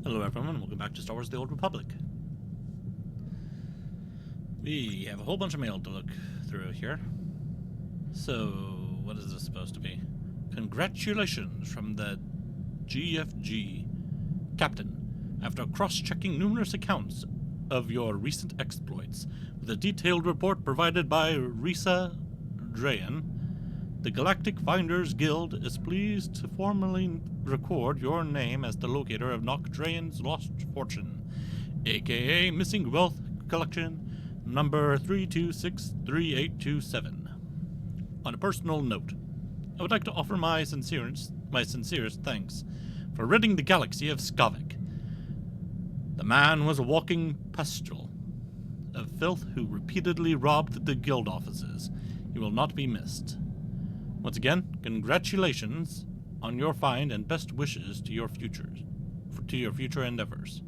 Hello everyone, and welcome back to Star Wars The Old Republic. We have a whole bunch of mail to look through here. So, what is this supposed to be? Congratulations from the GFG. Captain, after cross-checking numerous accounts of your recent exploits, with a detailed report provided by Risa Drayan, the Galactic Finders Guild is pleased to formally record your name as the locator of Nock Drayan's lost fortune, aka Missing Wealth Collection number 3263827. On a personal note, I would like to offer my sincerest thanks for ridding the galaxy of Skavik. The man was a walking pustule of filth who repeatedly robbed the guild offices. He will not be missed. Once again, congratulations on your find and best wishes to your future endeavors.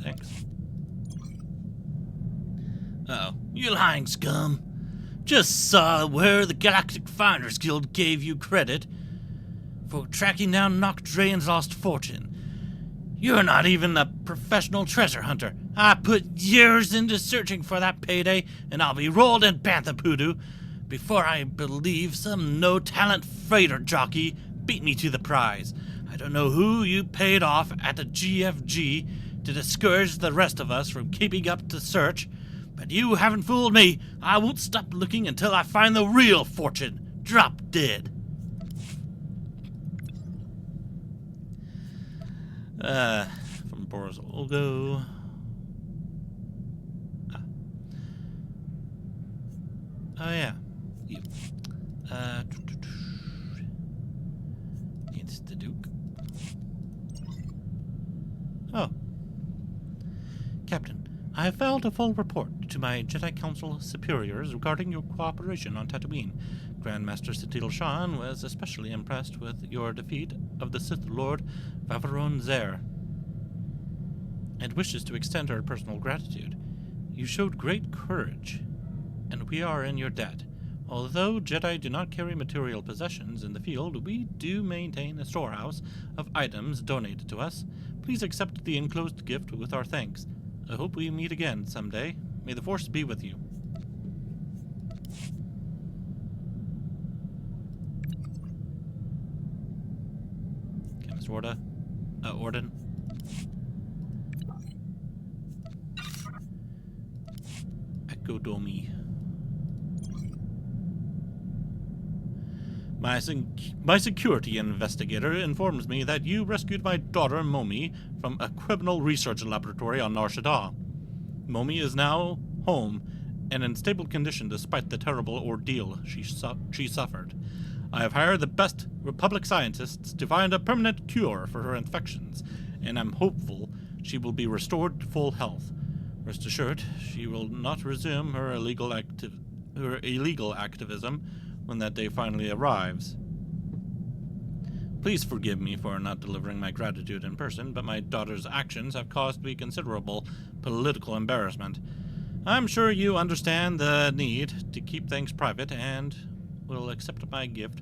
Thanks. Oh, you lying scum. Just saw where the Galactic Finders Guild gave you credit for tracking down Nock Drayan's lost fortune. You're not even a professional treasure hunter. I put years into searching for that payday, and I'll be rolled in bantha poodoo before I believe some no-talent freighter jockey beat me to the prize. I don't know who you paid off at the GFG to discourage the rest of us from keeping up the search, but you haven't fooled me. I won't stop looking until I find the real fortune. Drop dead. From Boris Olgo. Oh yeah. You. It's the Duke. Oh. Captain, I have filed a full report to my Jedi Council superiors regarding your cooperation on Tatooine. Grandmaster Satil Shan was especially impressed with your defeat of the Sith Lord Vaveron Zer and wishes to extend her personal gratitude. You showed great courage, and we are in your debt. Although Jedi do not carry material possessions in the field, we do maintain a storehouse of items donated to us. Please accept the enclosed gift with our thanks. I hope we meet again someday. May the Force be with you. Okay, Mr. Orden. Echo Domi. My security investigator informs me that you rescued my daughter, Momi, from a criminal research laboratory on Nar Shaddaa. Momi is now home and in stable condition despite the terrible ordeal she suffered. I have hired the best Republic scientists to find a permanent cure for her infections, and I'm hopeful she will be restored to full health. Rest assured, she will not resume her illegal activism when that day finally arrives. Please forgive me for not delivering my gratitude in person, but my daughter's actions have caused me considerable political embarrassment. I'm sure you understand the need to keep things private and will accept my gift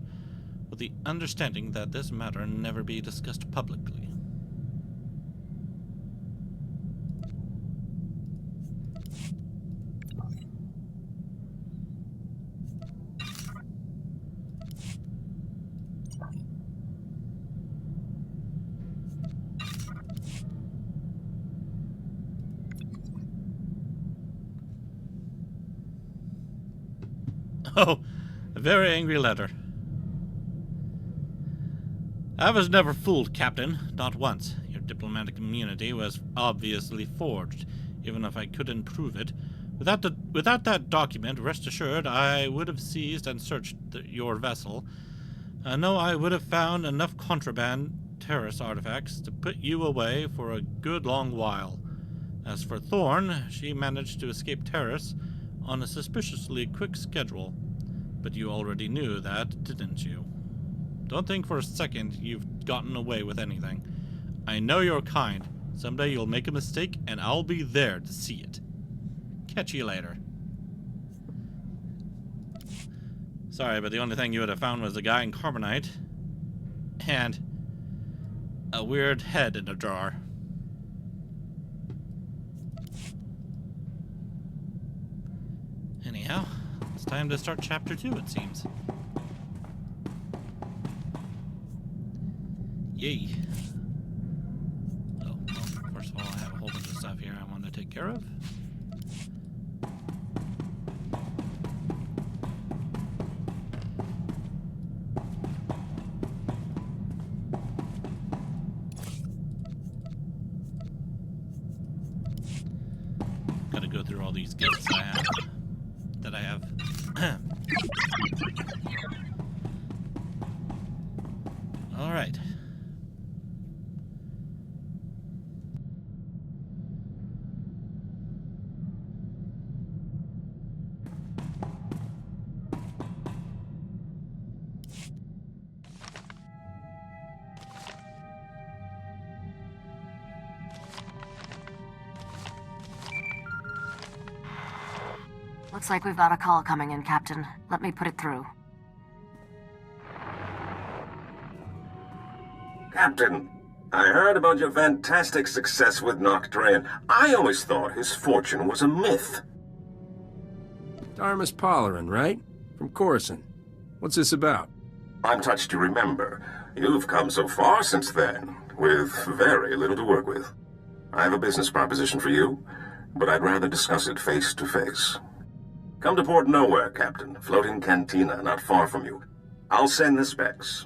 with the understanding that this matter never be discussed publicly. Oh, a very angry letter. I was never fooled, Captain. Not once. Your diplomatic immunity was obviously forged, even if I couldn't prove it. Without that document, rest assured, I would have seized and searched your vessel. I know I would have found enough contraband terrace artifacts to put you away for a good long while. As for Thorn, she managed to escape terrace on a suspiciously quick schedule. But you already knew that, didn't you? Don't think for a second you've gotten away with anything. I know you're kind. Someday you'll make a mistake, and I'll be there to see it. Catch you later. Sorry, but the only thing you would have found was the guy in Carbonite. and a weird head in a jar. Anyhow, it's time to start chapter 2, it seems. Yay. Oh, well, first of all, I have a whole bunch of stuff here I want to take care of. Gotta go through all these gates that I have. All right. Looks like we've got a call coming in, Captain. Let me put it through. Captain, I heard about your fantastic success with Noctrain. I always thought his fortune was a myth. Darmus Polarin, right? From Coruscant. What's this about? I'm touched to remember. You've come so far since then, with very little to work with. I have a business proposition for you, but I'd rather discuss it face to face. Come to Port Nowhere, Captain. Floating cantina not far from you. I'll send the specs.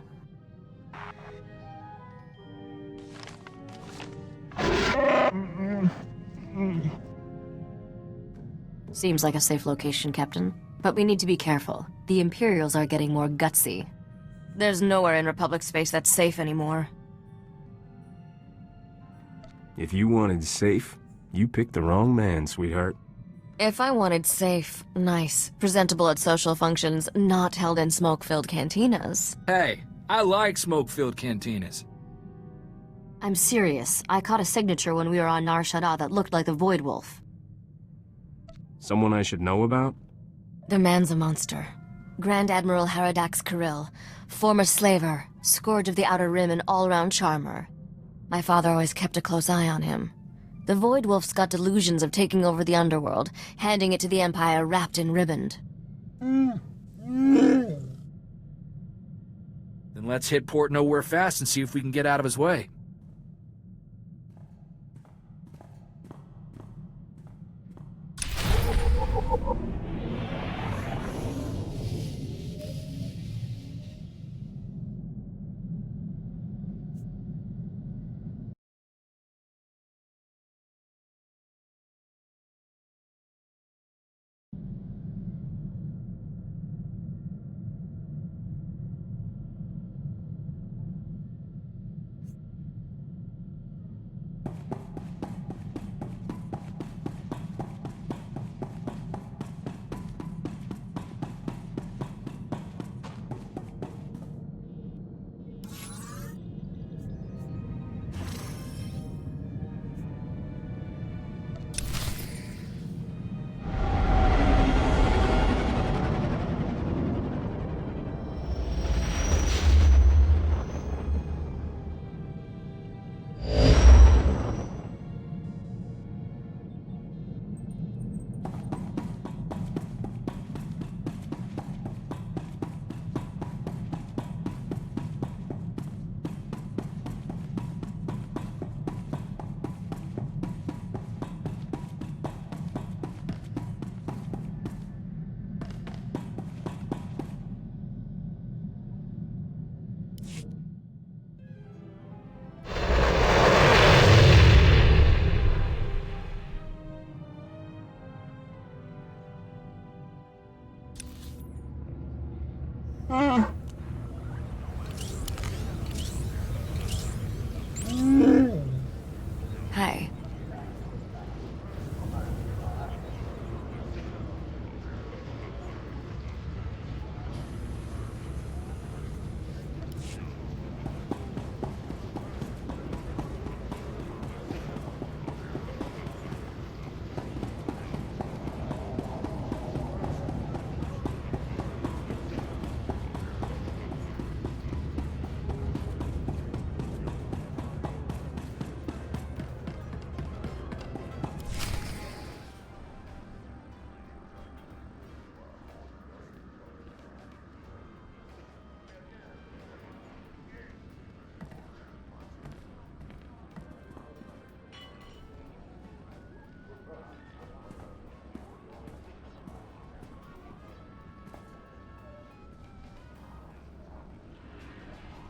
Seems like a safe location, Captain. But we need to be careful. The Imperials are getting more gutsy. There's nowhere in Republic space that's safe anymore. If you wanted safe, you picked the wrong man, sweetheart. If I wanted safe, nice, presentable at social functions, not held in smoke-filled cantinas. Hey, I like smoke-filled cantinas. I'm serious. I caught a signature when we were on Nar Shaddaa that looked like the Void Wolf. Someone I should know about? The man's a monster. Grand Admiral Haradax Kirill, former slaver, scourge of the Outer Rim and all-round charmer. My father always kept a close eye on him. The Void Wolf's got delusions of taking over the underworld, handing it to the Empire wrapped in riband. Then let's hit Port Nowhere fast and see if we can get out of his way. Hi.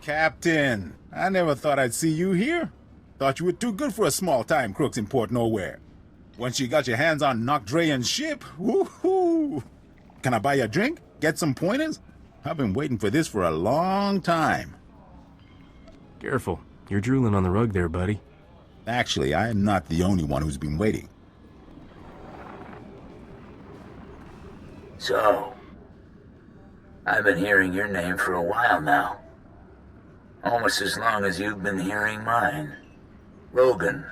Captain, I never thought I'd see you here. Thought you were too good for a small-time crooks in Port Nowhere. Once you got your hands on Nocdrayan's ship, woohoo! Can I buy you a drink? Get some pointers? I've been waiting for this for a long time. Careful. You're drooling on the rug there, buddy. Actually, I am not the only one who's been waiting. So, I've been hearing your name for a while now. Almost as long as you've been hearing mine. Logan.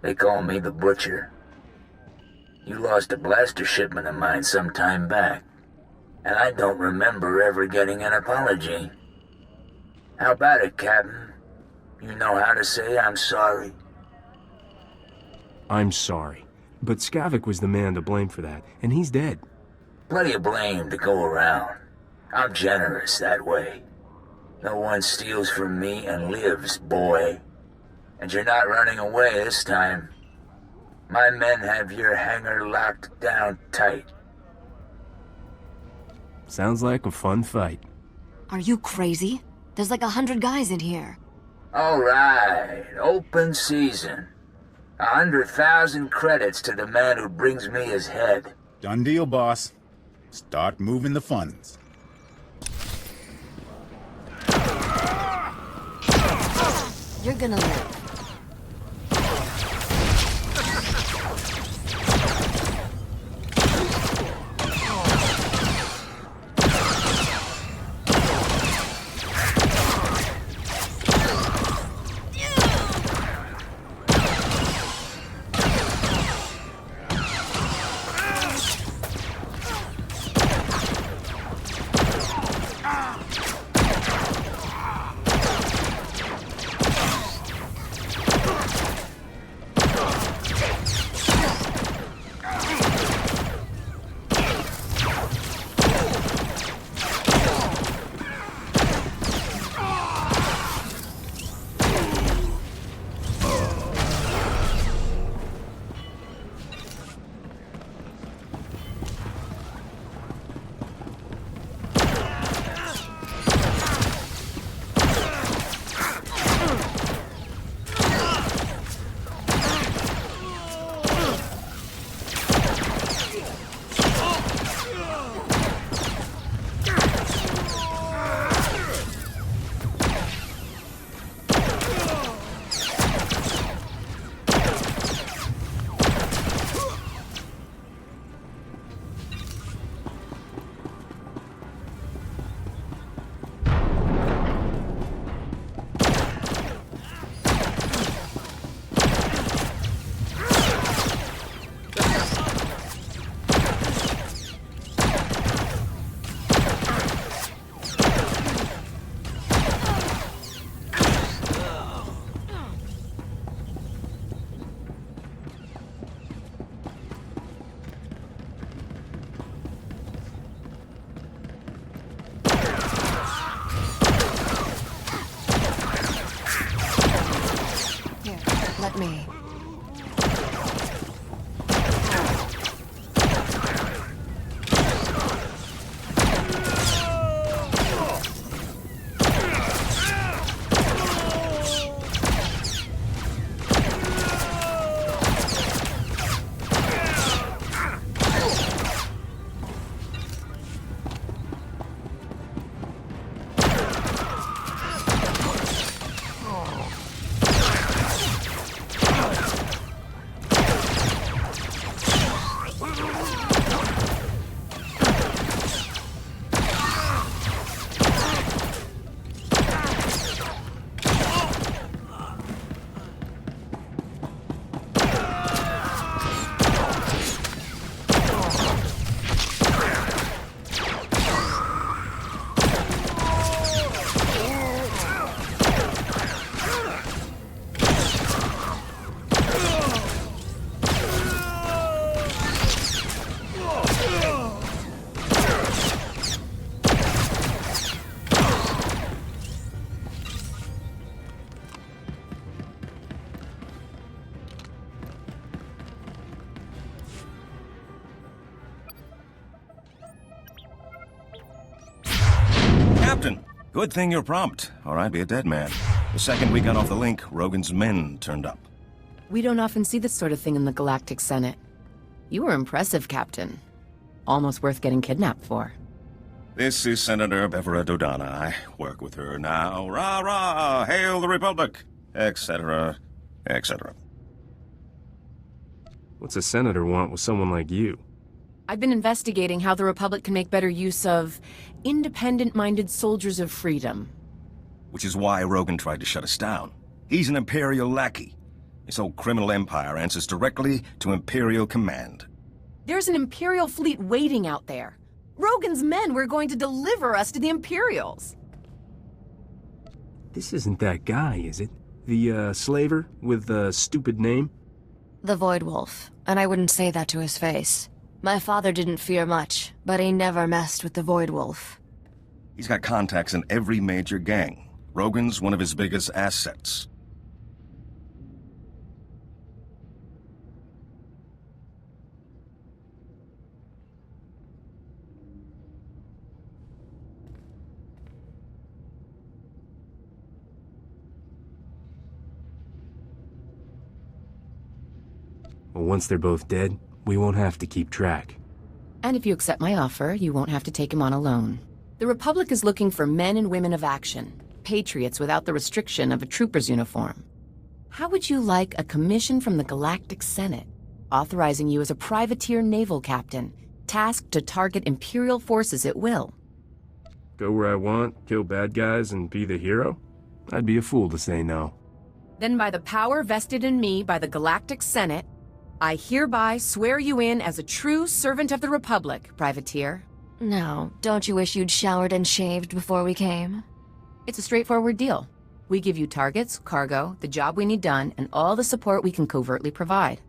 They call me the Butcher. You lost a blaster shipment of mine some time back, and I don't remember ever getting an apology. How about it, Captain? You know how to say I'm sorry? I'm sorry. But Skavik was the man to blame for that, and he's dead. Plenty of blame to go around. I'm generous that way. No one steals from me and lives, boy. And you're not running away this time. My men have your hangar locked down tight. Sounds like a fun fight. Are you crazy? There's like 100 guys in here. All right, open season. 100,000 credits to the man who brings me his head. Done deal, boss. Start moving the funds. You're gonna live. Let me. Captain, Good thing you're prompt, or I'd be a dead man. The second we got off the link, Rogan's men turned up. We don't often see this sort of thing in the Galactic Senate. You were impressive, Captain. Almost worth getting kidnapped for. This is Senator Bevera Dodana. I work with her now. Rah-rah! Hail the Republic! Etc. etc. What's a senator want with someone like you? I've been investigating how the Republic can make better use of independent-minded soldiers of freedom. Which is why Rogan tried to shut us down. He's an Imperial lackey. This whole criminal empire answers directly to Imperial command. There's an Imperial fleet waiting out there. Rogan's men were going to deliver us to the Imperials. This isn't that guy, is it? The, slaver with the stupid name? The Void Wolf, and I wouldn't say that to his face. My father didn't fear much, but he never messed with the Void Wolf. He's got contacts in every major gang. Rogan's one of his biggest assets. Well, once they're both dead, we won't have to keep track. And if you accept my offer, you won't have to take him on alone. The Republic is looking for men and women of action, patriots without the restriction of a trooper's uniform. How would you like a commission from the Galactic Senate, authorizing you as a privateer naval captain, tasked to target Imperial forces at will? Go where I want, kill bad guys, and be the hero? I'd be a fool to say no. Then by the power vested in me by the Galactic Senate, I hereby swear you in as a true servant of the Republic, privateer. Now, don't you wish you'd showered and shaved before we came? It's a straightforward deal. We give you targets, cargo, the job we need done, and all the support we can covertly provide.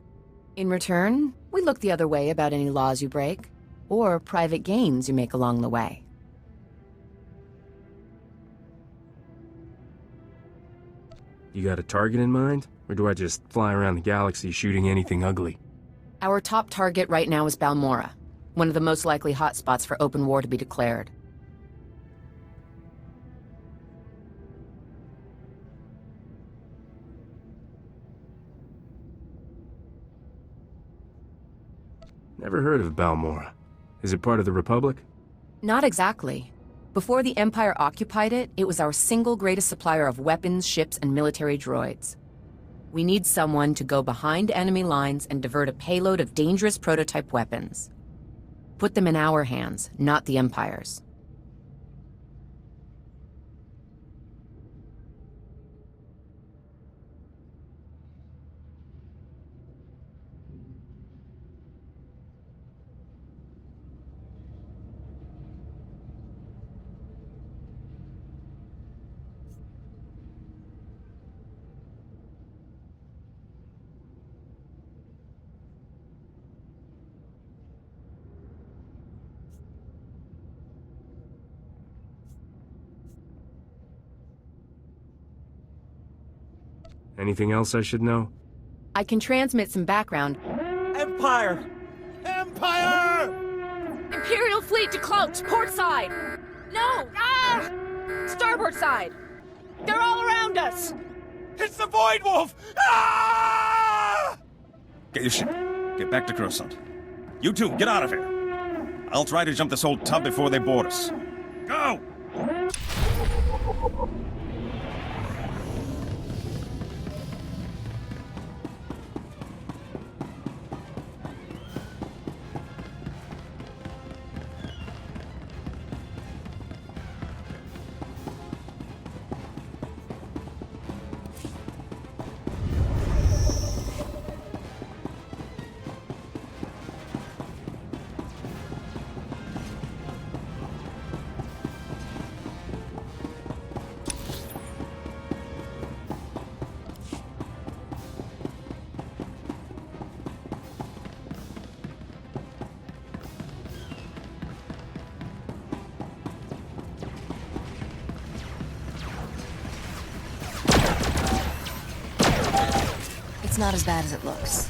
In return, we look the other way about any laws you break, or private gains you make along the way. You got a target in mind? Or do I just fly around the galaxy shooting anything ugly? Our top target right now is Balmora, one of the most likely hotspots for open war to be declared. Never heard of Balmora. Is it part of the Republic? Not exactly. Before the Empire occupied it, it was our single greatest supplier of weapons, ships, and military droids. We need someone to go behind enemy lines and divert a payload of dangerous prototype weapons. Put them in our hands, not the Empire's. Anything else I should know? I can transmit some background. Empire! Empire! Imperial fleet decloaked, port side! No! Ah! Starboard side! They're all around us! It's the Void Wolf! Ah! Get your ship. Get back to Coruscant. You two, get out of here. I'll try to jump this old tub before they board us. Go! It's not as bad as it looks.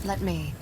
Let me.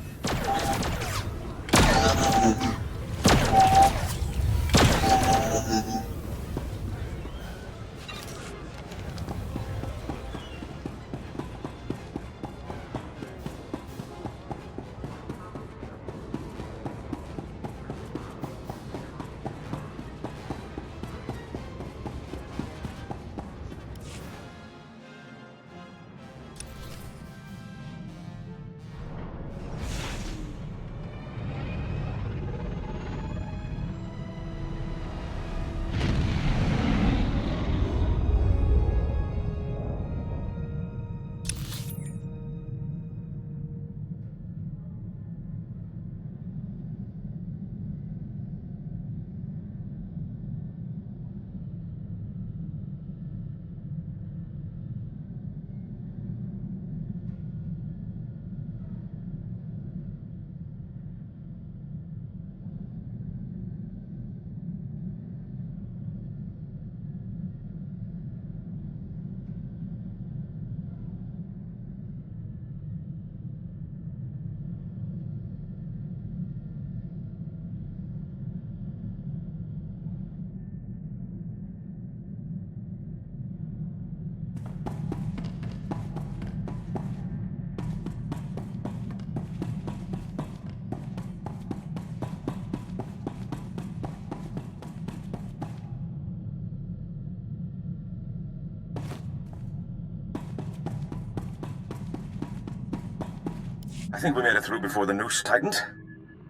I think we made it through before the noose tightened.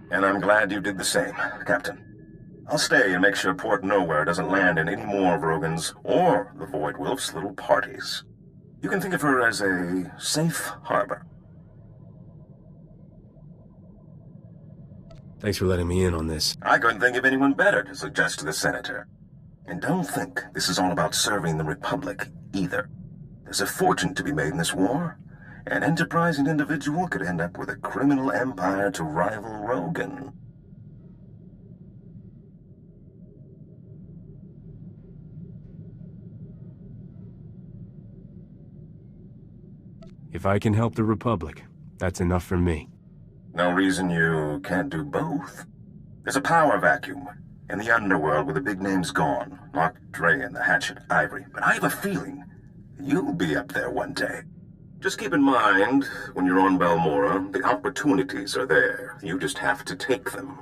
And I'm glad you did the same, Captain. I'll stay and make sure Port Nowhere doesn't land in any more of Rogan's or the Void Wolf's little parties. You can think of her as a safe harbor. Thanks for letting me in on this. I couldn't think of anyone better to suggest to the Senator. And don't think this is all about serving the Republic, either. There's a fortune to be made in this war. An enterprising individual could end up with a criminal empire to rival Rogan. If I can help the Republic, that's enough for me. No reason you can't do both. There's a power vacuum in the underworld where the big name's gone. Not Dre and the Hatchet Ivory. But I have a feeling you'll be up there one day. Just keep in mind, when you're on Balmora, the opportunities are there. You just have to take them.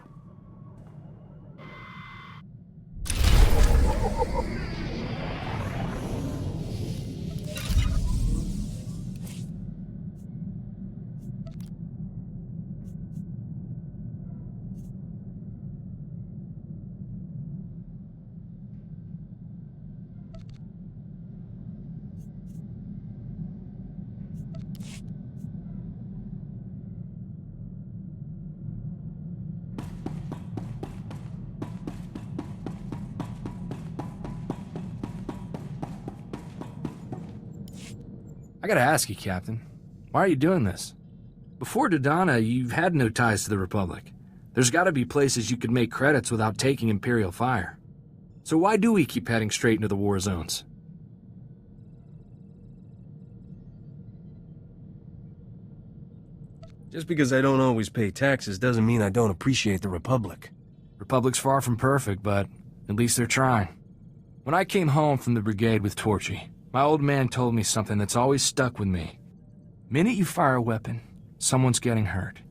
I gotta ask you, Captain. Why are you doing this? Before Dodonna, you've had no ties to the Republic. There's gotta be places you could make credits without taking Imperial fire. So why do we keep heading straight into the war zones? Just because I don't always pay taxes doesn't mean I don't appreciate the Republic. Republic's far from perfect, but at least they're trying. When I came home from the brigade with Torchy, my old man told me something that's always stuck with me. Minute you fire a weapon, someone's getting hurt.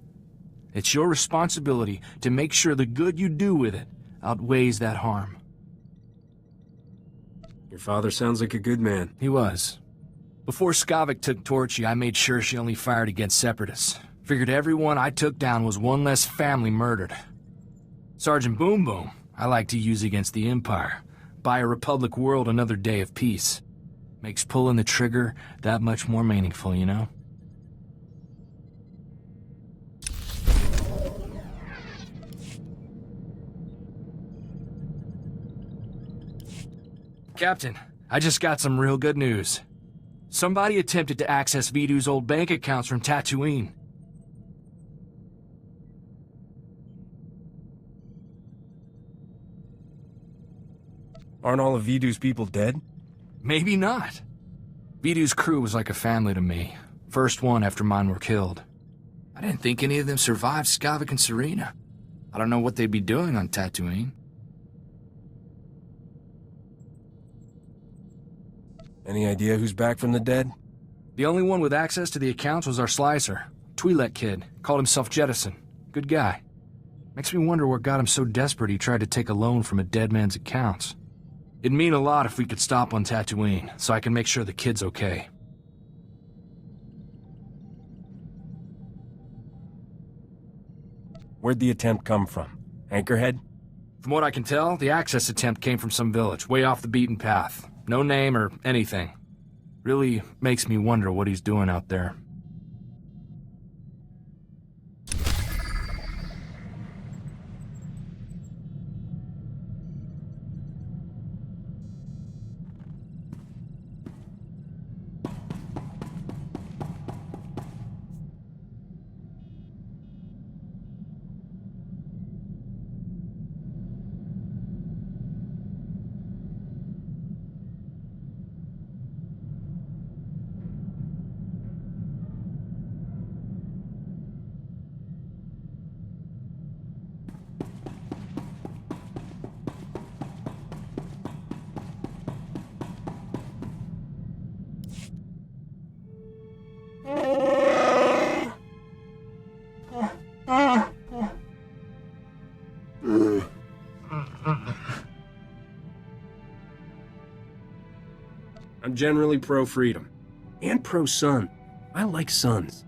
It's your responsibility to make sure the good you do with it outweighs that harm. Your father sounds like a good man. He was. Before Skavik took Torchy, I made sure she only fired against Separatists. Figured everyone I took down was one less family murdered. Sergeant Boom Boom, I like to use against the Empire. Buy a Republic world another day of peace. Makes pulling the trigger that much more meaningful, you know? Captain, I just got some real good news. Somebody attempted to access Vidu's old bank accounts from Tatooine. Aren't all of Vidu's people dead? Maybe not. Vidu's crew was like a family to me. First one after mine were killed. I didn't think any of them survived Skavik and Serena. I don't know what they'd be doing on Tatooine. Any idea who's back from the dead? The only one with access to the accounts was our slicer. Twi'lek kid. Called himself Jettison. Good guy. Makes me wonder what got him so desperate he tried to take a loan from a dead man's accounts. It'd mean a lot if we could stop on Tatooine, so I can make sure the kid's okay. Where'd the attempt come from? Anchorhead? From what I can tell, the access attempt came from some village, way off the beaten path. No name or anything. Really makes me wonder what he's doing out there. I'm generally pro-freedom. And pro-son. I like sons.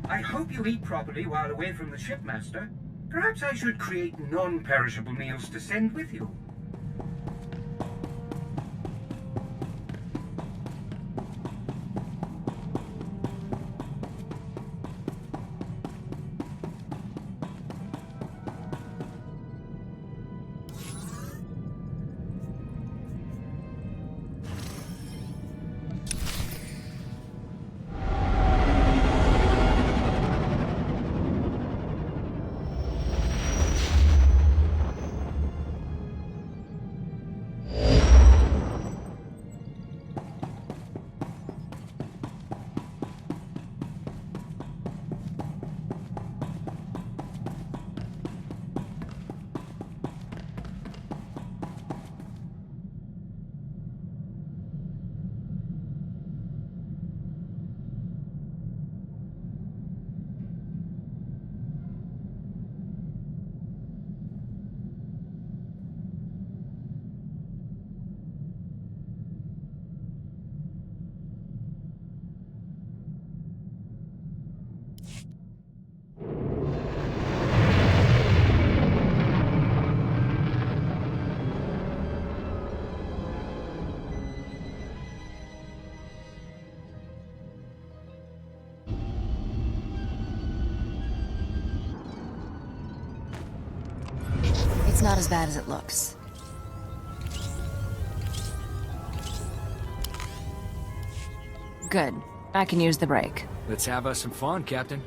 I hope you eat properly while away from the shipmaster. Perhaps I should create non-perishable meals to send with you. It's not as bad as it looks. Good. I can use the break. Let's have us some fun, Captain.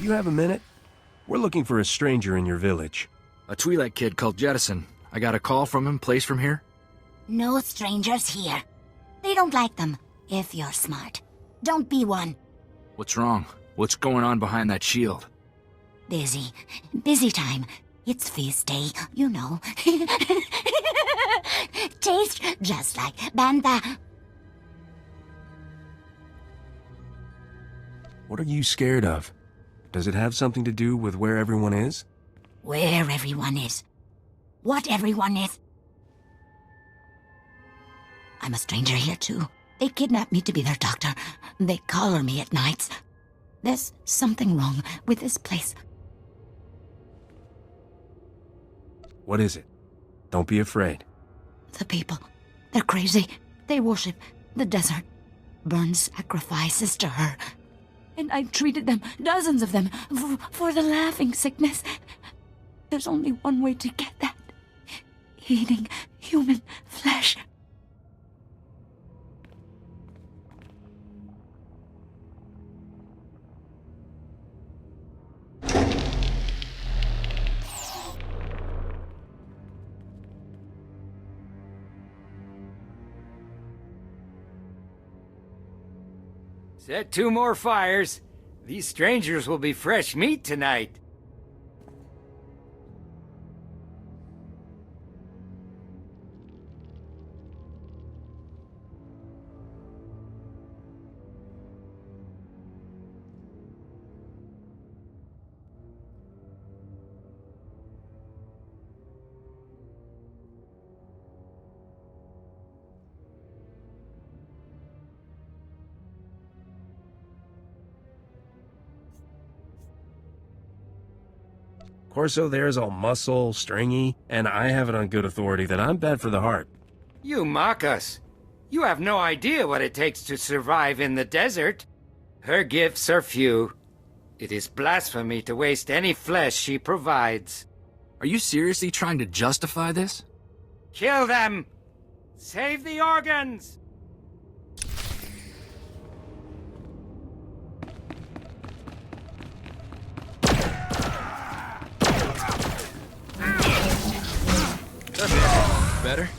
You have a minute? We're looking for a stranger in your village. A Twi'lek kid called Jettison. I got a call from him, place from here. No strangers here. They don't like them, if you're smart. Don't be one. What's wrong? What's going on behind that shield? Busy. Busy time. It's feast day, you know. Taste just like Bantha. What are you scared of? Does it have something to do with where everyone is? Where everyone is. What everyone is. I'm a stranger here, too. They kidnapped me to be their doctor. They collar me at nights. There's something wrong with this place. What is it? Don't be afraid. The people. They're crazy. They worship the desert. Burn sacrifices to her. And I treated them, dozens of them, for the laughing sickness. There's only one way to get that. Eating human flesh. Set 2 more fires. These strangers will be fresh meat tonight. Corso there's all muscle, stringy, and I have it on good authority that I'm bad for the heart. You mock us. You have no idea what it takes to survive in the desert. Her gifts are few. It is blasphemy to waste any flesh she provides. Are you seriously trying to justify this? Kill them! Save the organs! Better?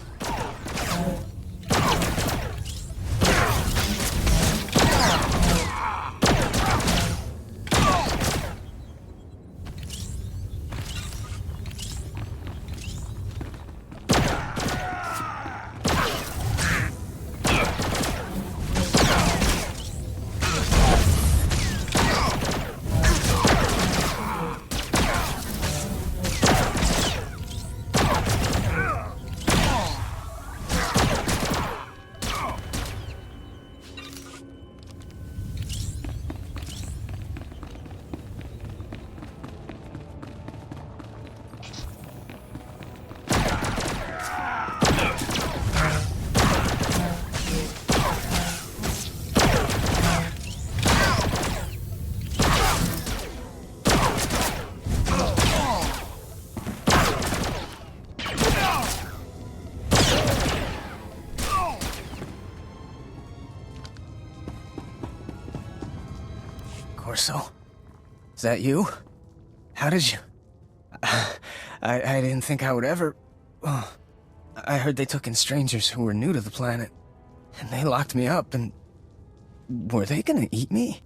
Corso? Is that you? How did you... I didn't think I would ever... Oh, I heard they took in strangers who were new to the planet. And they locked me up and... Were they gonna eat me?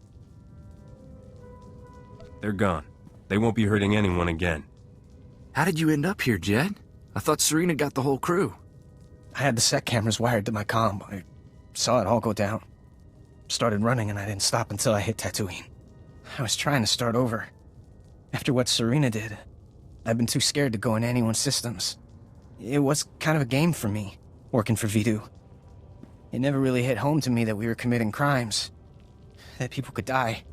They're gone. They won't be hurting anyone again. How did you end up here, Jed? I thought Serena got the whole crew. I had the set cameras wired to my comm. I saw it all go down. Started running and I didn't stop until I hit Tatooine. I was trying to start over. After what Serena did, I've been too scared to go in anyone's systems. It was kind of a game for me, working for Vidu. It never really hit home to me that we were committing crimes. That people could die.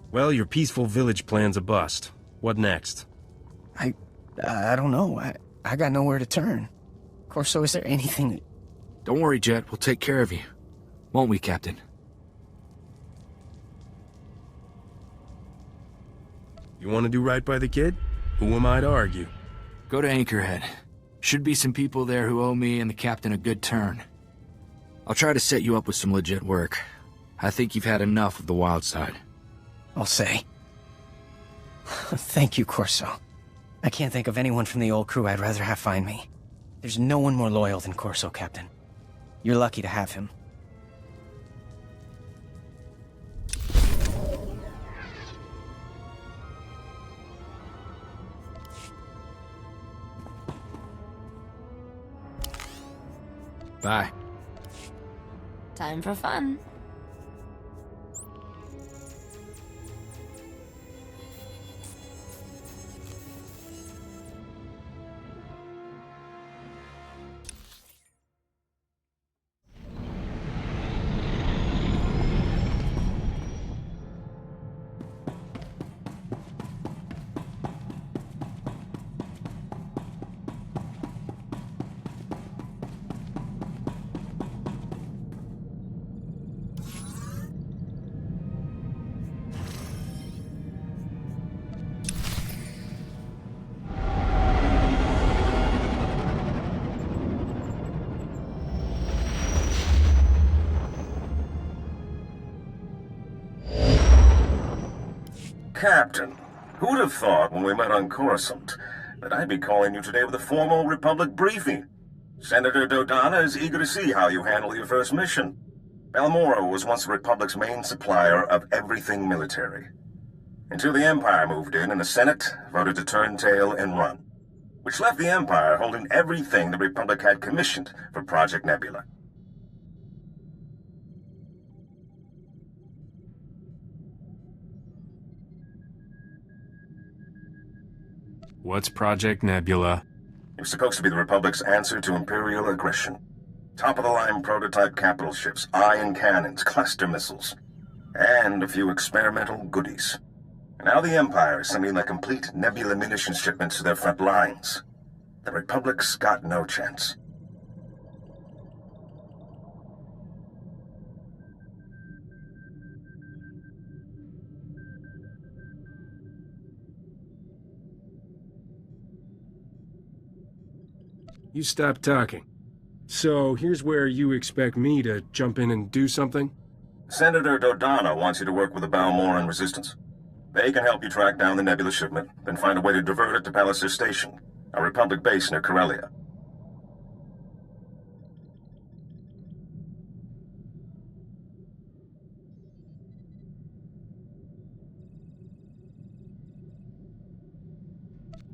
Well, your peaceful village plan's a bust. What next? I don't know. I got nowhere to turn. Corso, is there anything... Don't worry, Jet. We'll take care of you. Won't we, Captain? You want to do right by the kid? Who am I to argue? Go to Anchorhead. Should be some people there who owe me and the captain a good turn. I'll try to set you up with some legit work. I think you've had enough of the wild side. I'll say. Thank you, Corso. I can't think of anyone from the old crew I'd rather have find me. There's no one more loyal than Corso, Captain. You're lucky to have him. Bye. Time for fun. Captain, who'd have thought when we met on Coruscant that I'd be calling you today with a formal Republic briefing? Senator Dodonna is eager to see how you handle your first mission. Balmorra was once the Republic's main supplier of everything military. Until the Empire moved in and the Senate voted to turn tail and run, which left the Empire holding everything the Republic had commissioned for Project Nebula. What's Project Nebula? It was supposed to be the Republic's answer to Imperial aggression. Top-of-the-line prototype capital ships, ion cannons, cluster missiles, and a few experimental goodies. And now the Empire is sending their complete Nebula munitions shipments to their front lines. The Republic's got no chance. You stop talking. So, here's where you expect me to jump in and do something? Senator Dodonna wants you to work with the Balmoran Resistance. They can help you track down the Nebula shipment, then find a way to divert it to Palliser Station, a Republic base near Corellia.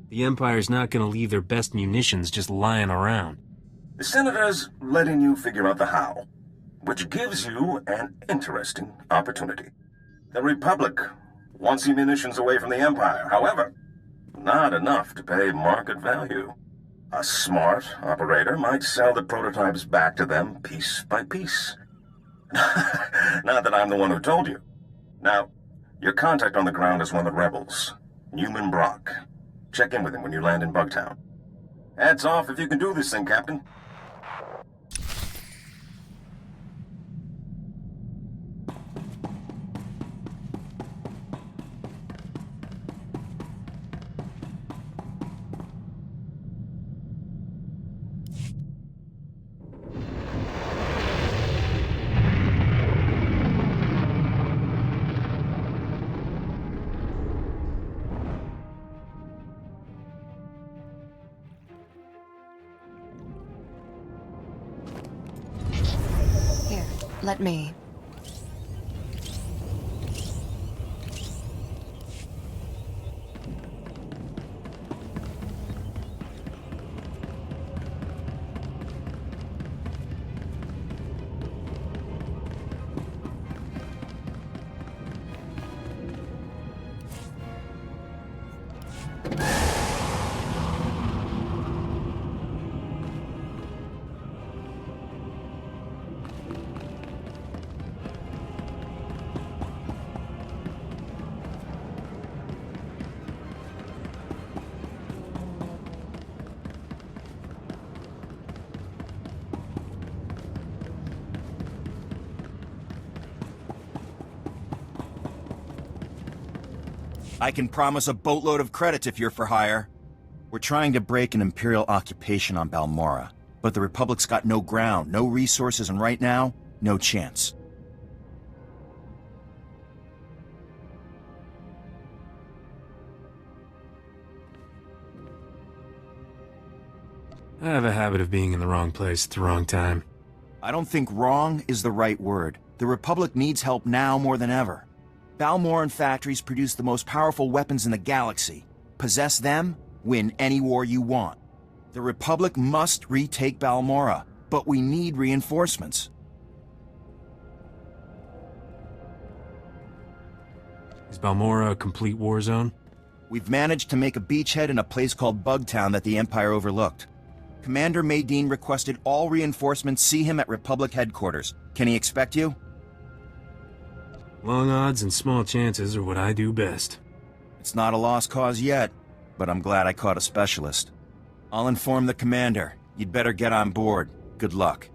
The Empire's not gonna leave their best munitions just lying around. The Senator's letting you figure out the how, which gives you an interesting opportunity. The Republic wants your munitions away from the Empire, however, not enough to pay market value. A smart operator might sell the prototypes back to them piece by piece. Not that I'm the one who told you. Now, your contact on the ground is one of the rebels, Newman Brock. Check in with him when you land in Bugtown. Hats off if you can do this thing, Captain. Let me. I can promise a boatload of credits if you're for hire. We're trying to break an Imperial occupation on Balmora, but the Republic's got no ground, no resources, and right now, no chance. I have a habit of being in the wrong place at the wrong time. I don't think wrong is the right word. The Republic needs help now more than ever. Balmoran factories produce the most powerful weapons in the galaxy. Possess them, win any war you want. The Republic must retake Balmora, but we need reinforcements. Is Balmora a complete war zone? We've managed to make a beachhead in a place called Bugtown that the Empire overlooked. Commander Maydeen requested all reinforcements see him at Republic headquarters. Can he expect you? Long odds and small chances are what I do best. It's not a lost cause yet, but I'm glad I caught a specialist. I'll inform the commander. You'd better get on board. Good luck.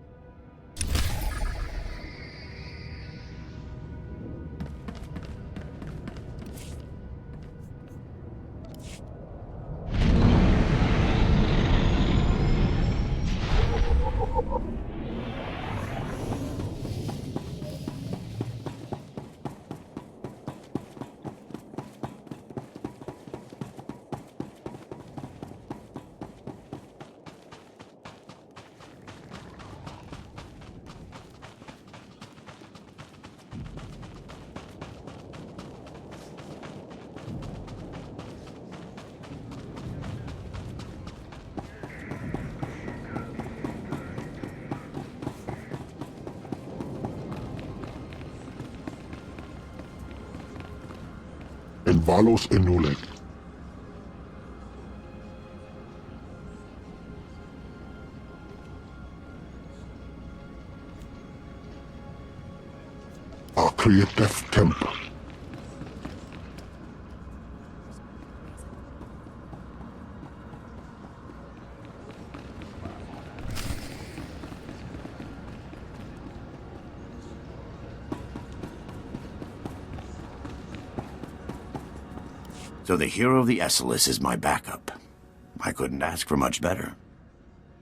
Valos Enuleg. Creative Temp. So the hero of the Esselis is my backup. I couldn't ask for much better.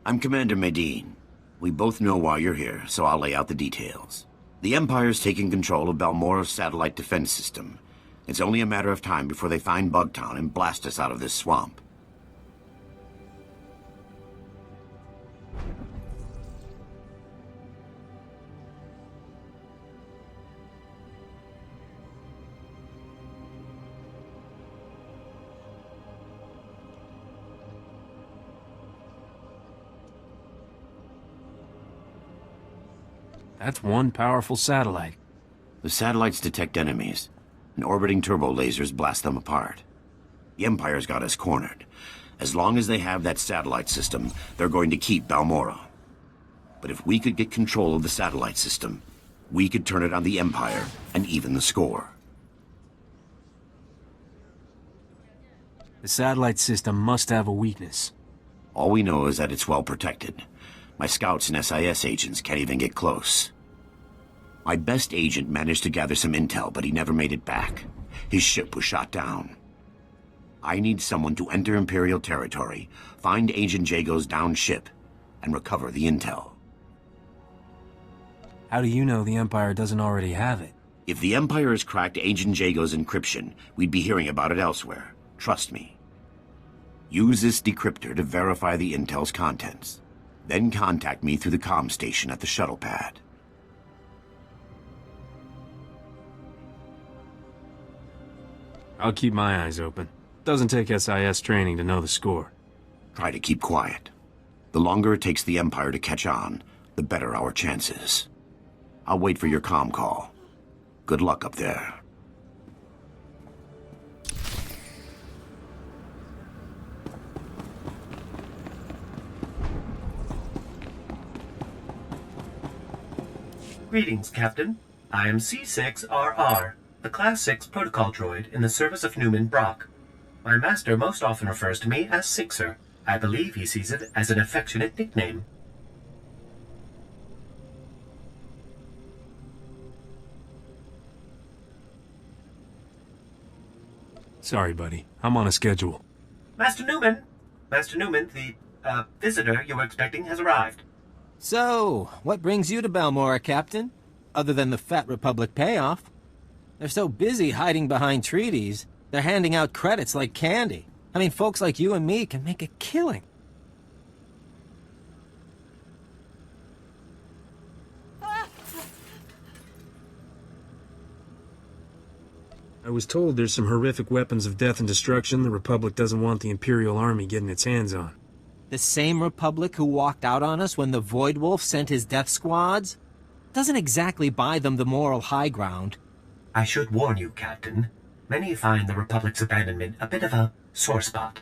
I'm Commander Maydeen. We both know why you're here, so I'll lay out the details. The Empire's taking control of Balmora's satellite defense system. It's only a matter of time before they find Bugtown and blast us out of this swamp. That's one powerful satellite. The satellites detect enemies, and orbiting turbo lasers blast them apart. The Empire's got us cornered. As long as they have that satellite system, they're going to keep Balmora. But if we could get control of the satellite system, we could turn it on the Empire and even the score. The satellite system must have a weakness. All we know is that it's well protected. My scouts and SIS agents can't even get close. My best agent managed to gather some intel, but he never made it back. His ship was shot down. I need someone to enter Imperial territory, find Agent Jago's downed ship, and recover the intel. How do you know the Empire doesn't already have it? If the Empire has cracked Agent Jago's encryption, we'd be hearing about it elsewhere. Trust me. Use this decryptor to verify the intel's contents. Then contact me through the comm station at the shuttle pad. I'll keep my eyes open. Doesn't take SIS training to know the score. Try to keep quiet. The longer it takes the Empire to catch on, the better our chances. I'll wait for your comm call. Good luck up there. Greetings, Captain. I am C6RR, the Class 6 protocol droid in the service of Newman Brock. My master most often refers to me as Sixer. I believe he sees it as an affectionate nickname. Sorry, buddy. I'm on a schedule. Master Newman, the, visitor you were expecting has arrived. So, what brings you to Balmora, Captain? Other than the Fat Republic payoff. They're so busy hiding behind treaties, they're handing out credits like candy. I mean, folks like you and me can make a killing. I was told there's some horrific weapons of death and destruction the Republic doesn't want the Imperial Army getting its hands on. The same Republic who walked out on us when the Voidwolf sent his death squads? Doesn't exactly buy them the moral high ground. I should warn you, Captain. Many find the Republic's abandonment a bit of a sore spot.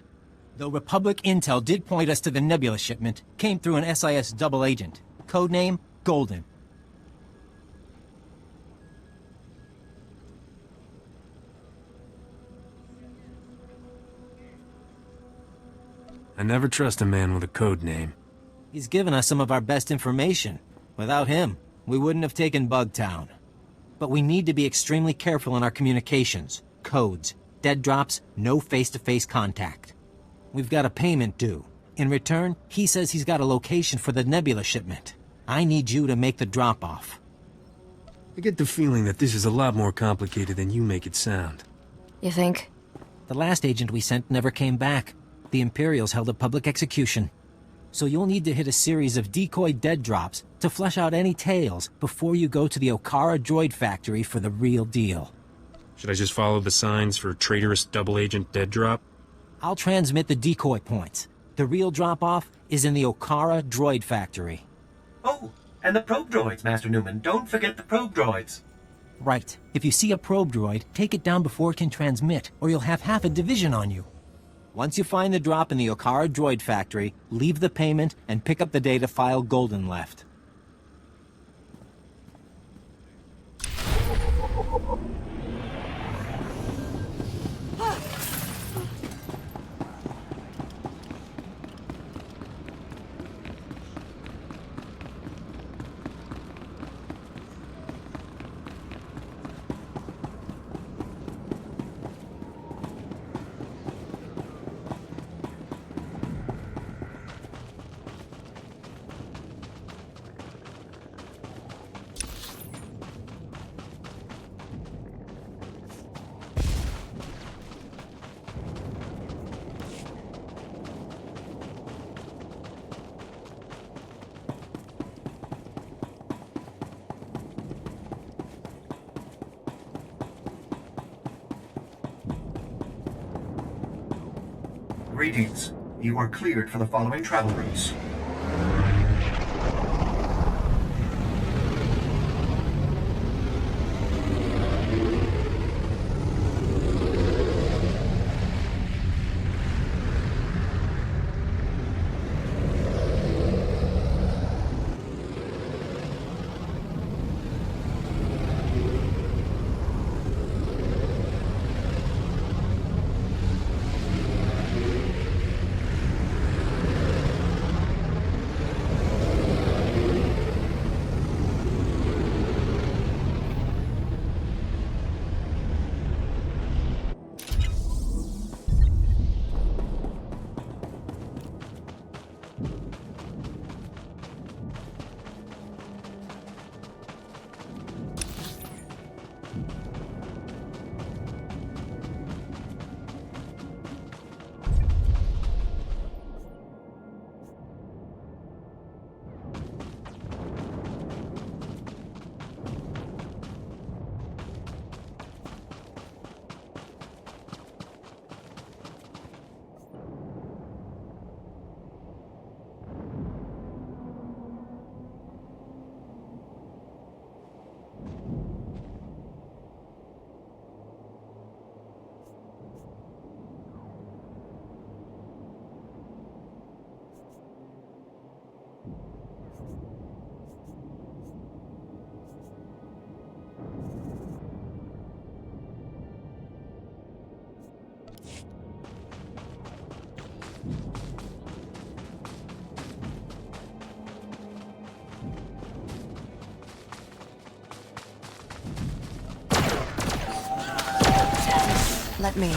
Though Republic intel did point us to the Nebula shipment, came through an SIS double agent. Codename Golden. I never trust a man with a code name. He's given us some of our best information. Without him, we wouldn't have taken Bugtown. But we need to be extremely careful in our communications. Codes, dead drops, no face-to-face contact. We've got a payment due. In return, he says he's got a location for the Nebula shipment. I need you to make the drop-off. I get the feeling that this is a lot more complicated than you make it sound. You think? The last agent we sent never came back. The Imperials held a public execution. So you'll need to hit a series of decoy dead drops to flesh out any tales before you go to the Okara droid factory for the real deal. Should I just follow the signs for traitorous double agent dead drop? I'll transmit the decoy points. The real drop-off is in the Okara droid factory. Oh, and the probe droids, Master Newman. Don't forget the probe droids. Right. If you see a probe droid, take it down before it can transmit, or you'll have half a division on you. Once you find the drop in the Okara droid factory, leave the payment and pick up the data file Golden left. Greetings. You are cleared for the following travel routes. Let me.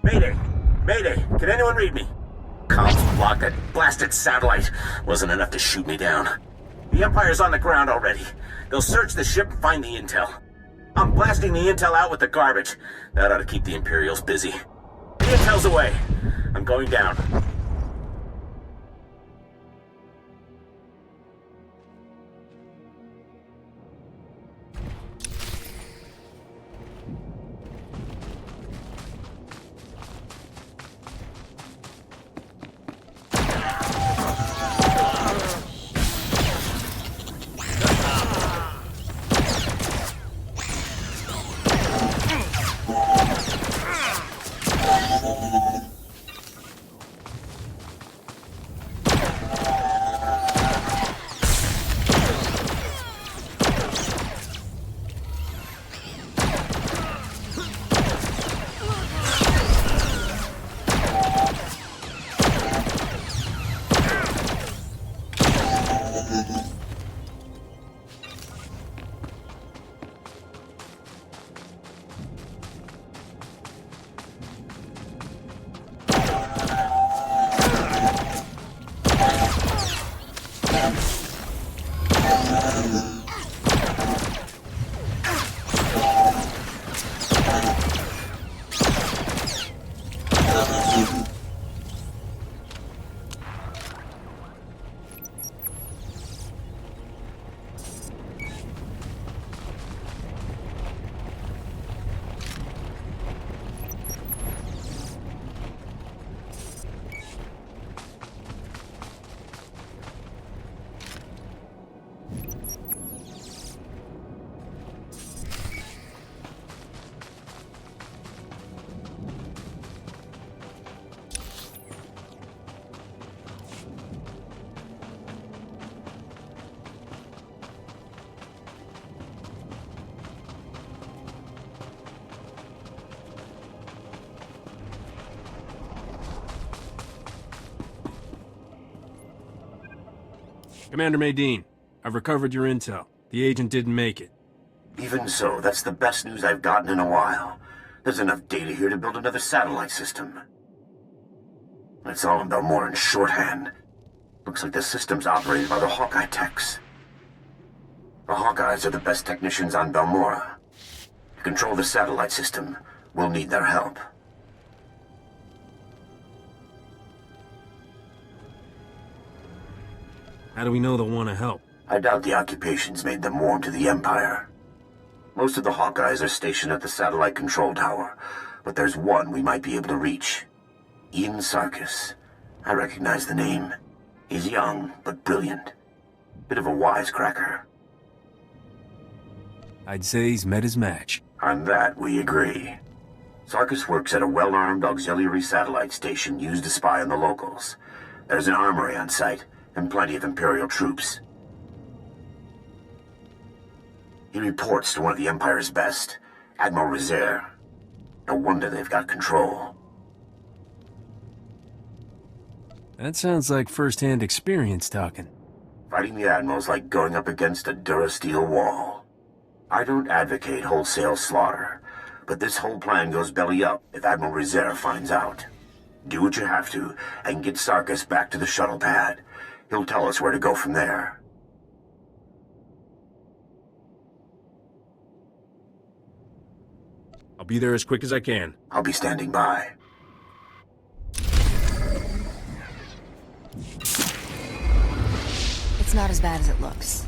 Mayday! Mayday! Can anyone read me? Comms blocked. That blasted satellite wasn't enough to shoot me down. The Empire's on the ground already. They'll search the ship and find the intel. I'm blasting the intel out with the garbage. That ought to keep the Imperials busy. The intel's away. I'm going down. Commander Maydeen, I've recovered your intel. The agent didn't make it. Even so, that's the best news I've gotten in a while. There's enough data here to build another satellite system. It's all in Belmoran's shorthand. Looks like the system's operated by the Hawkeye techs. The Hawkeyes are the best technicians on Belmora. To control the satellite system, we'll need their help. How do we know they'll want to help? I doubt the occupations made them warm to the Empire. Most of the Hawkeyes are stationed at the satellite control tower, but there's one we might be able to reach. Ian Sarkis. I recognize the name. He's young, but brilliant. Bit of a wisecracker. I'd say he's met his match. On that, we agree. Sarkis works at a well-armed auxiliary satellite station used to spy on the locals. There's an armory on site, and plenty of Imperial troops. He reports to one of the Empire's best, Admiral Rezair. No wonder they've got control. That sounds like first-hand experience talking. Fighting the Admiral's like going up against a Durasteel wall. I don't advocate wholesale slaughter, but this whole plan goes belly up if Admiral Rezair finds out. Do what you have to, and get Sarkis back to the shuttle pad. He'll tell us where to go from there. I'll be there as quick as I can. I'll be standing by. It's not as bad as it looks.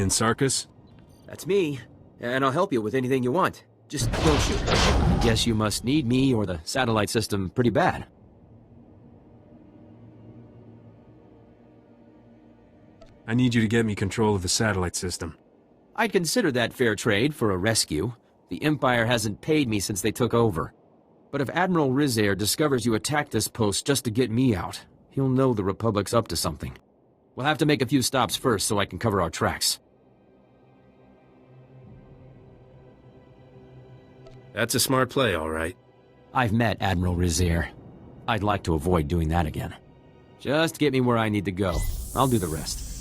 again, Sarkis? That's me, and I'll help you with anything you want. Just don't shoot. I guess you must need me or the satellite system pretty bad. I need you to get me control of the satellite system. I'd consider that fair trade for a rescue. The Empire hasn't paid me since they took over. But if Admiral Rizair discovers you attacked this post just to get me out, he'll know the Republic's up to something. We'll have to make a few stops first so I can cover our tracks. That's a smart play, all right. I've met Admiral Rizair. I'd like to avoid doing that again. Just get me where I need to go. I'll do the rest.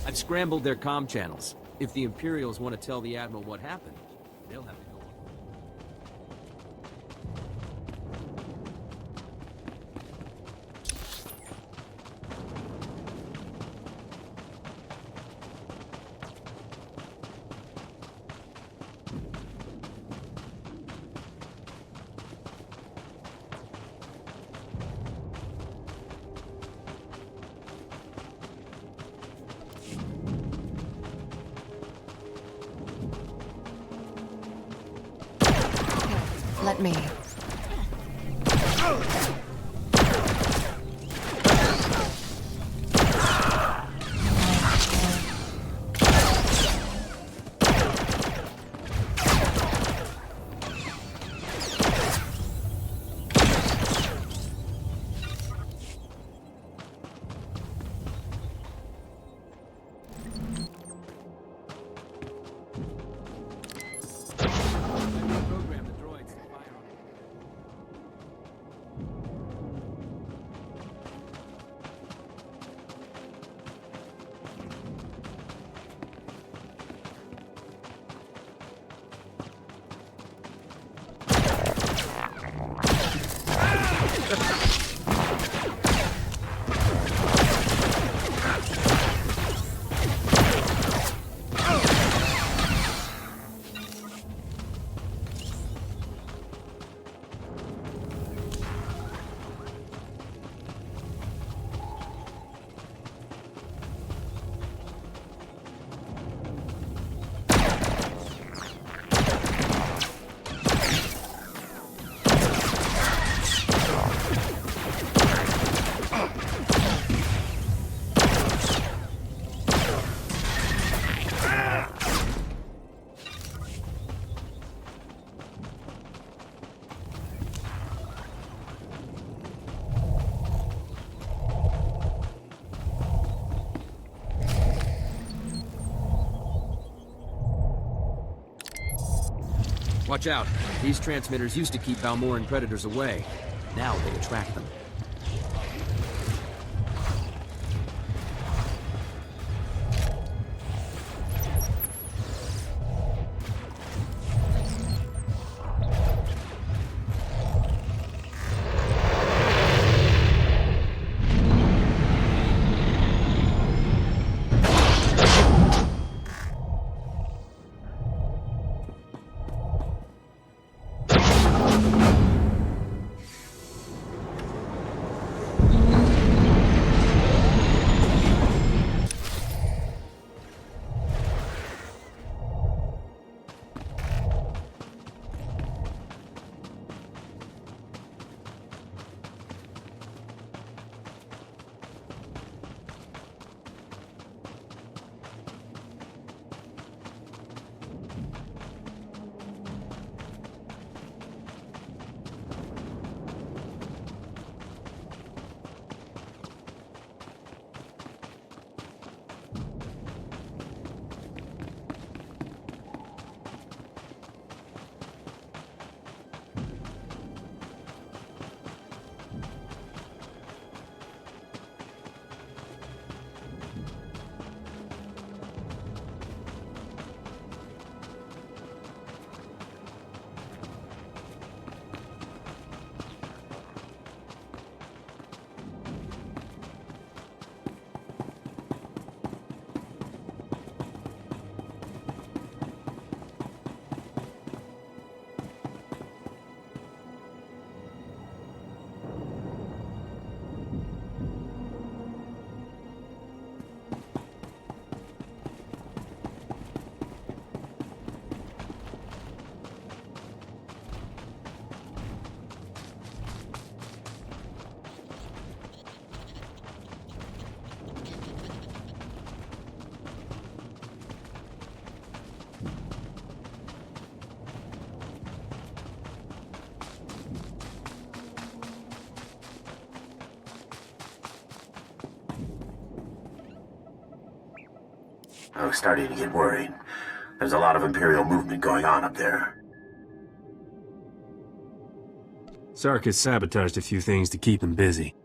I've scrambled their comm channels. If the Imperials want to tell the Admiral what happened, they'll have to go on. Let me. Watch out. These transmitters used to keep Balmoran predators away. Now they attract them. I was starting to get worried. There's a lot of Imperial movement going on up there. Sarkis sabotaged a few things to keep him busy.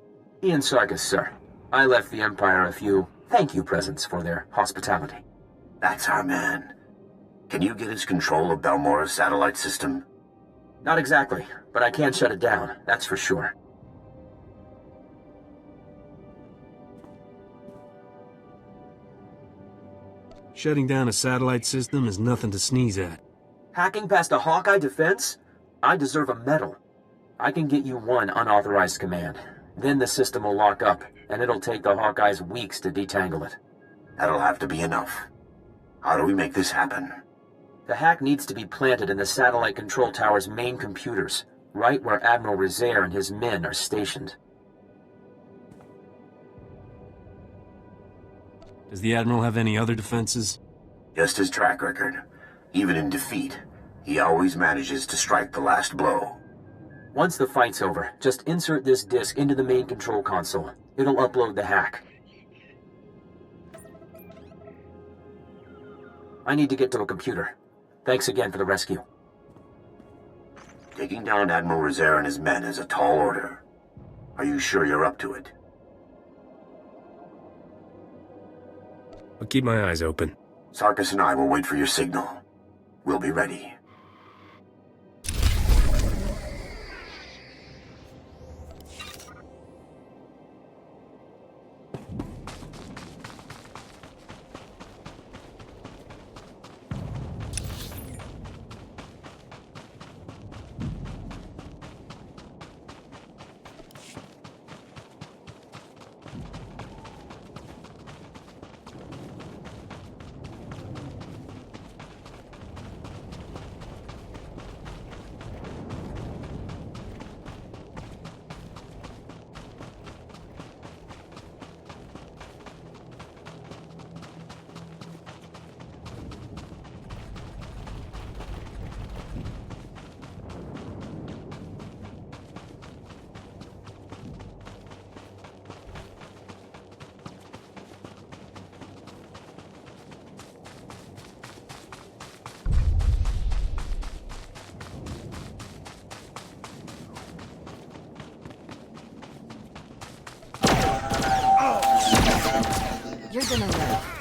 Ian Sarkis, sir. I left the Empire a few thank you presents for their hospitality. That's our man. Can you get us control of Balmora's satellite system? Not exactly, but I can shut it down, that's for sure. Shutting down a satellite system is nothing to sneeze at. Hacking past a Hawkeye defense? I deserve a medal. I can get you one unauthorized command. Then the system will lock up, and it'll take the Hawkeyes weeks to detangle it. That'll have to be enough. How do we make this happen? The hack needs to be planted in the satellite control tower's main computers, right where Admiral Rizair and his men are stationed. Does the Admiral have any other defenses? Just his track record. Even in defeat, he always manages to strike the last blow. Once the fight's over, just insert this disk into the main control console. It'll upload the hack. I need to get to a computer. Thanks again for the rescue. Taking down Admiral Rizair and his men is a tall order. Are you sure you're up to it? I'll keep my eyes open. Sarkis and I will wait for your signal. We'll be ready. You're gonna live.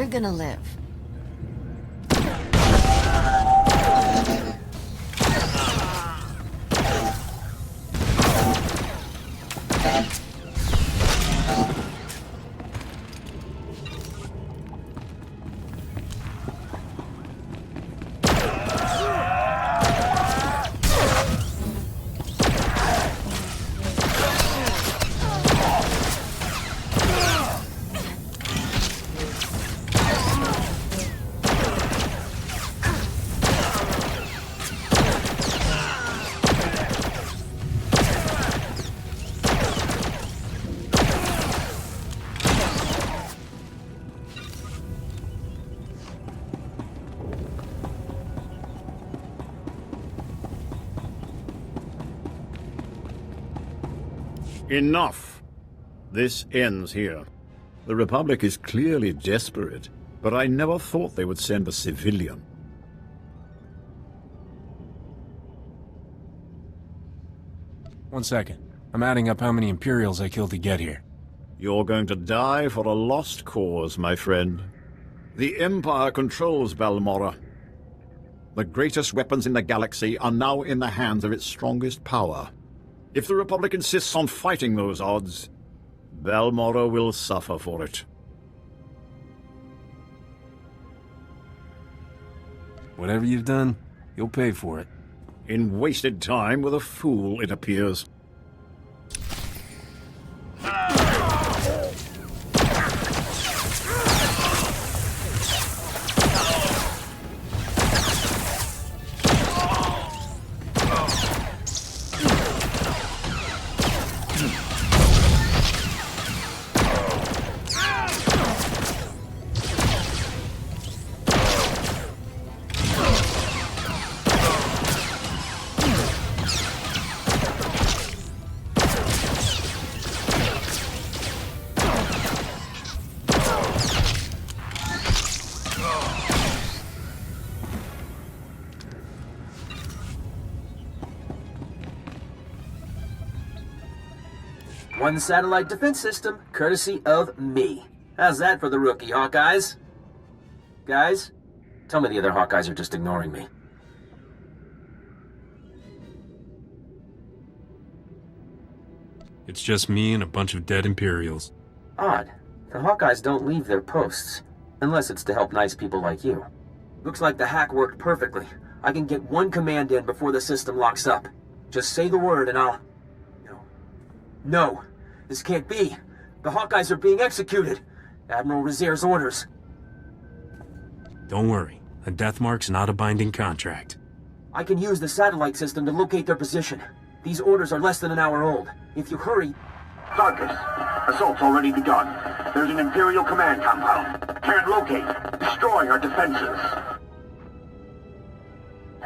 you're gonna live. Enough. This ends here. The Republic is clearly desperate, but I never thought they would send a civilian. One second. I'm adding up how many Imperials I killed to get here. You're going to die for a lost cause, my friend. The Empire controls Balmorra. The greatest weapons in the galaxy are now in the hands of its strongest power. If the Republic insists on fighting those odds, Balmorra will suffer for it. Whatever you've done, you'll pay for it. In wasted time with a fool, it appears. One satellite defense system, courtesy of me. How's that for the rookie, Hawkeyes? Guys, tell me the other Hawkeyes are just ignoring me. It's just me and a bunch of dead Imperials. Odd. The Hawkeyes don't leave their posts, unless it's to help nice people like you. Looks like the hack worked perfectly. I can get one command in before the system locks up. Just say the word and I'll... No. This can't be. The Hawkeyes are being executed. Admiral Rezaire's orders. Don't worry. A death mark's not a binding contract. I can use the satellite system to locate their position. These orders are less than an hour old. If you hurry... Sarkis, assault's already begun. There's an Imperial command compound. Can't locate. Destroying our defenses.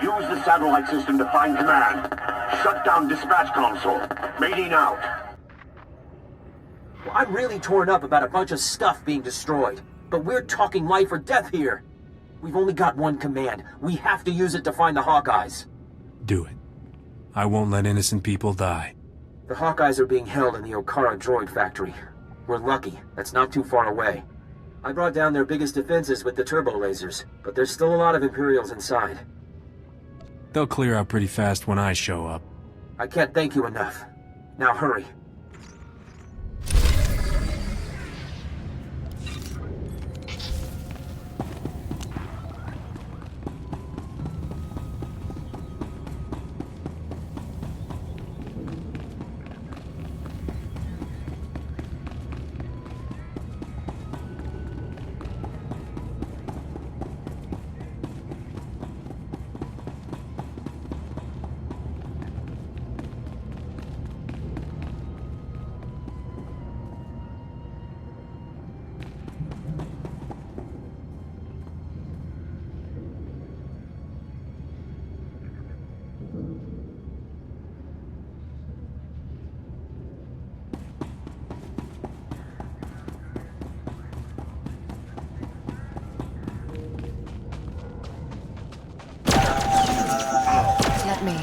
Use the satellite system to find command. Shut down dispatch console. Mating out. Well, I'm really torn up about a bunch of stuff being destroyed. But we're talking life or death here. We've only got one command. We have to use it to find the Hawkeyes. Do it. I won't let innocent people die. The Hawkeyes are being held in the Okara droid factory. We're lucky. That's not too far away. I brought down their biggest defenses with the turbo lasers, but there's still a lot of Imperials inside. They'll clear out pretty fast when I show up. I can't thank you enough. Now hurry. Me.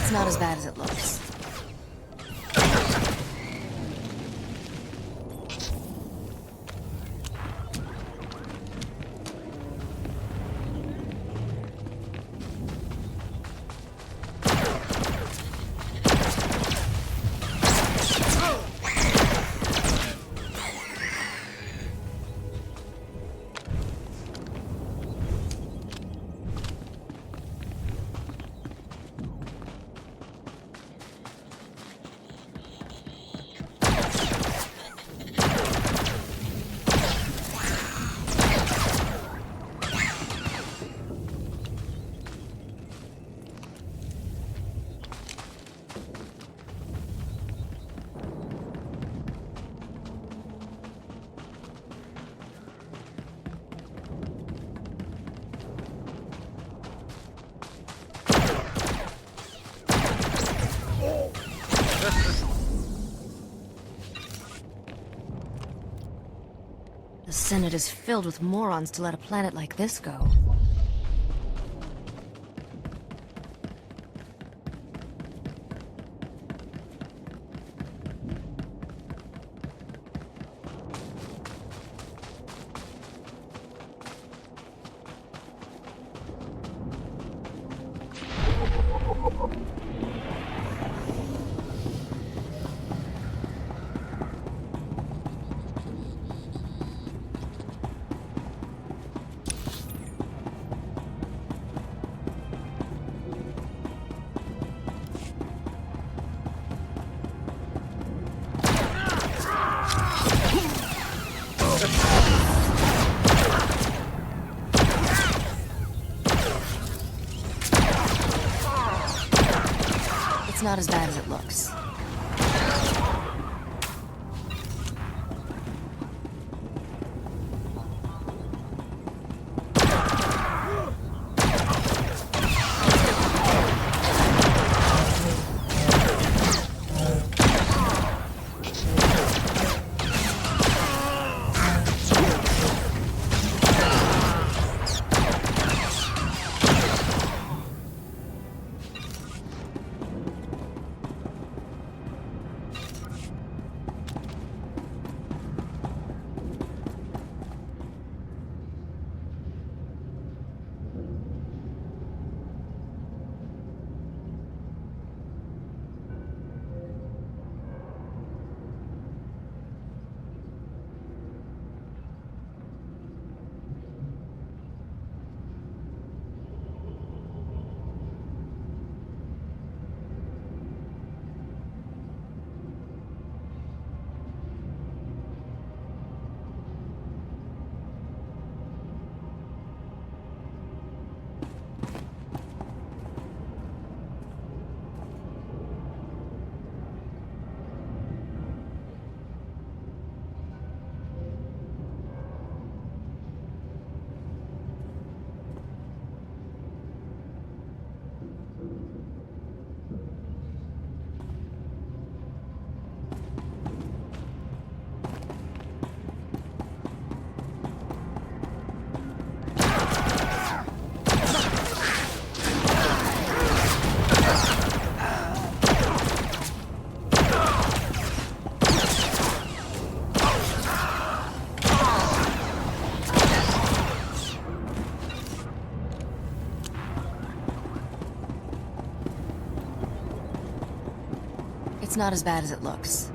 It's not as bad as it looks. The Senate is filled with morons to let a planet like this go. It's not as bad as it looks. It's not as bad as it looks.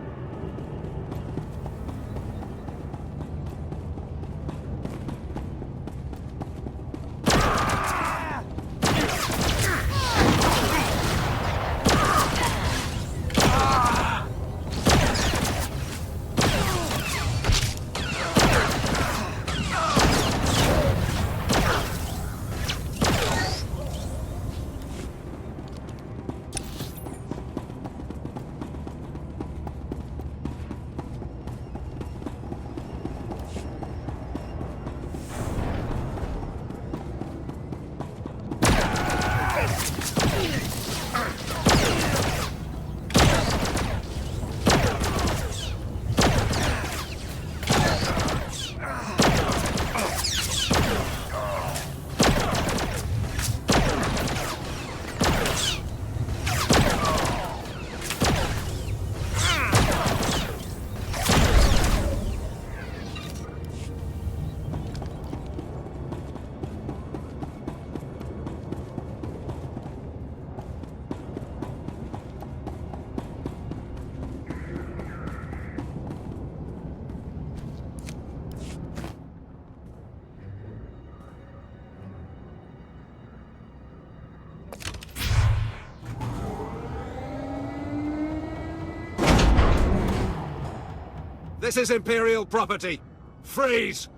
This is Imperial property. Freeze!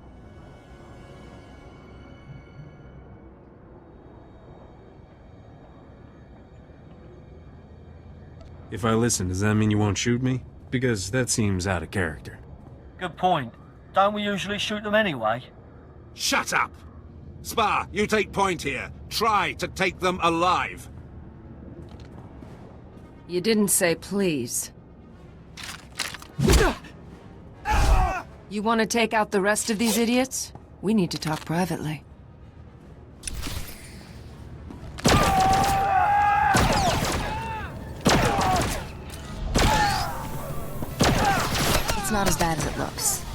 If I listen, does that mean you won't shoot me? Because that seems out of character. Good point. Don't we usually shoot them anyway? Shut up! Spar, you take point here. Try to take them alive. You didn't say please. You want to take out the rest of these idiots? We need to talk privately. It's not as bad as it looks.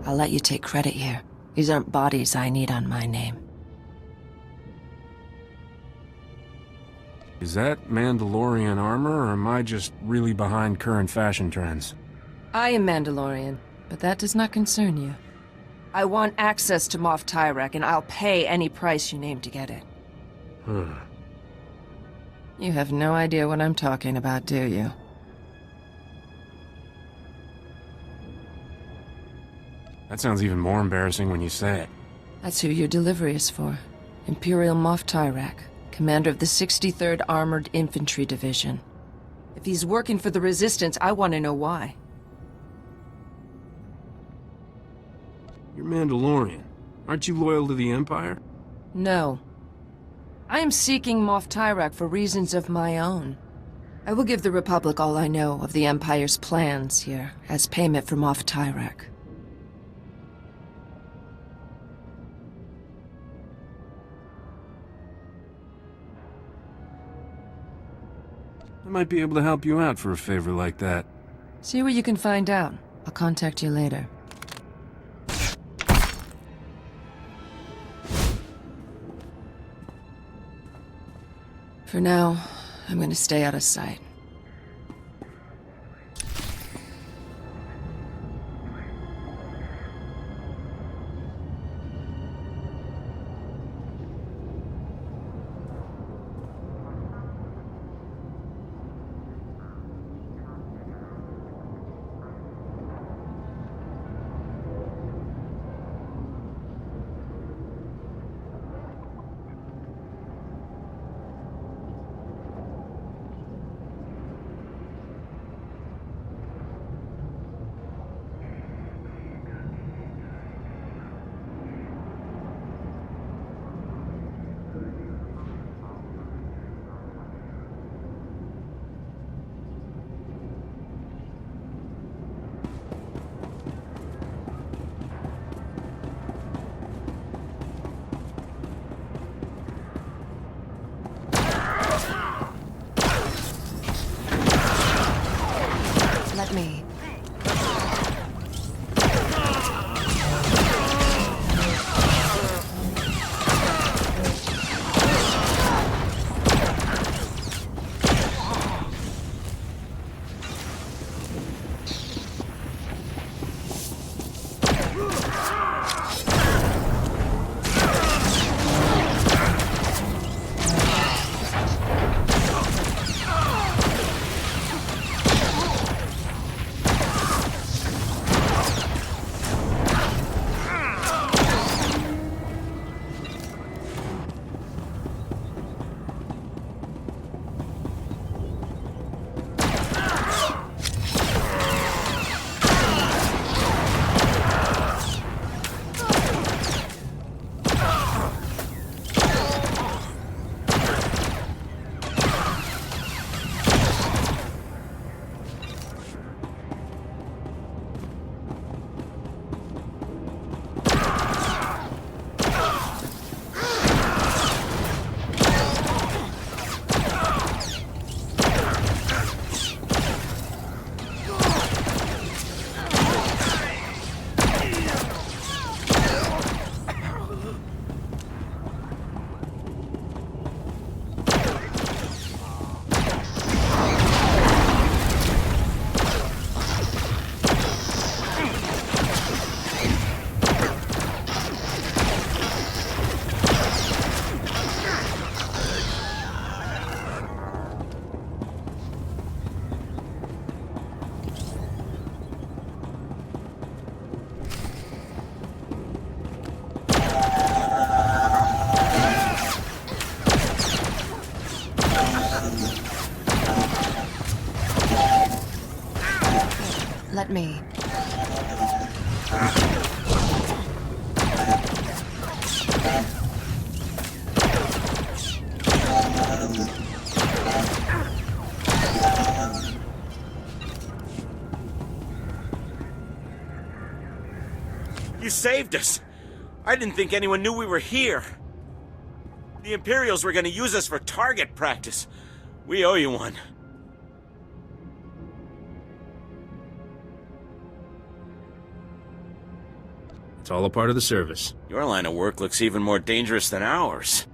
I'll let you take credit here. These aren't bodies I need on my name. Is that Mandalorian armor, or am I just really behind current fashion trends? I am Mandalorian, but that does not concern you. I want access to Moff Tyrek, and I'll pay any price you name to get it. You have no idea what I'm talking about, do you? That sounds even more embarrassing when you say it. That's who your delivery is for. Imperial Moff Tyrek, commander of the 63rd Armored Infantry Division. If he's working for the Resistance, I want to know why. You're Mandalorian. Aren't you loyal to the Empire? No. I am seeking Moff Tyrek for reasons of my own. I will give the Republic all I know of the Empire's plans here, as payment for Moff Tyrek. I might be able to help you out for a favor like that. See what you can find out. I'll contact you later. For now, I'm gonna stay out of sight. me. You saved us! I didn't think anyone knew we were here. The Imperials were gonna use us for target practice. We owe you one. It's all a part of the service. Your line of work looks even more dangerous than ours.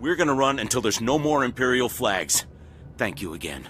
We're gonna run until there's no more Imperial flags. Thank you again.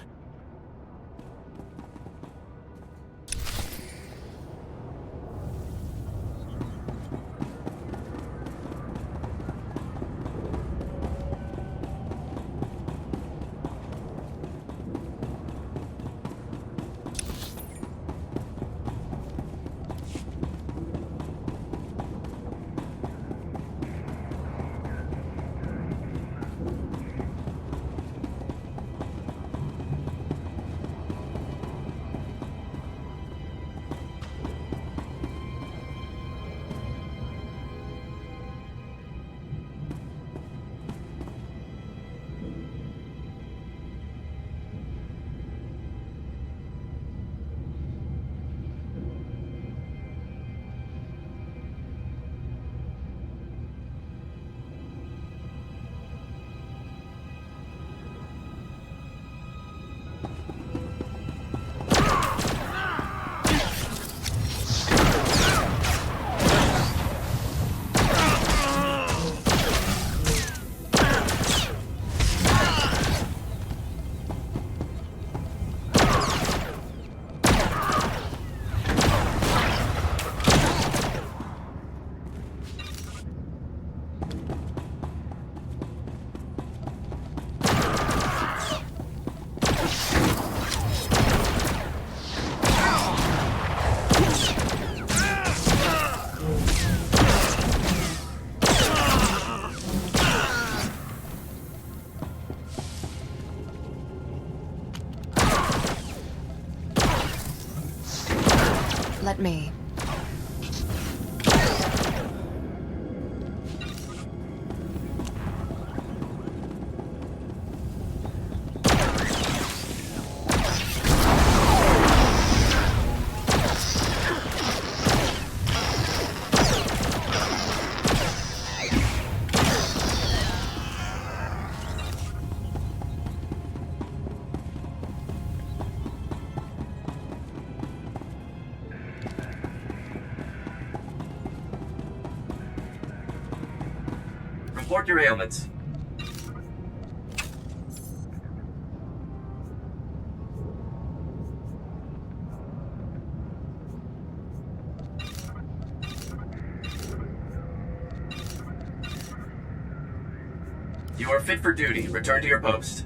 Let me. Report your ailments. You are fit for duty. Return to your post.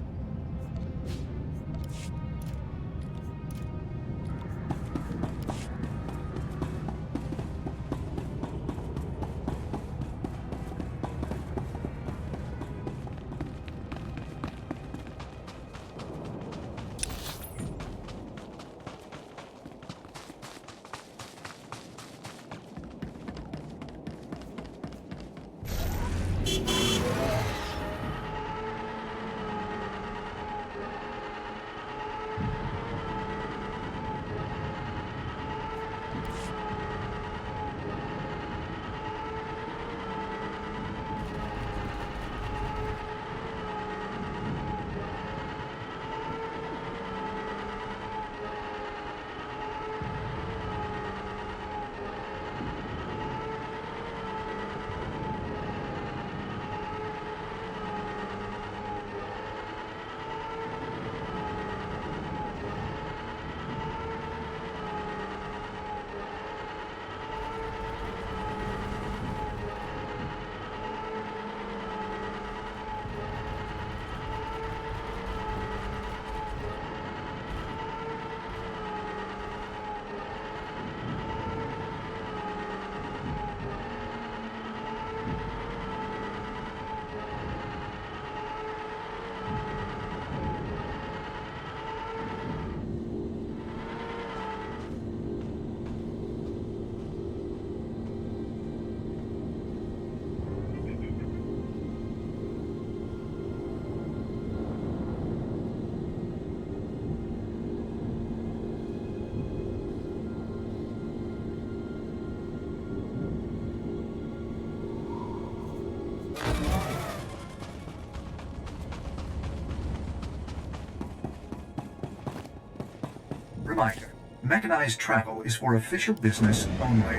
Reminder, mechanized travel is for official business only.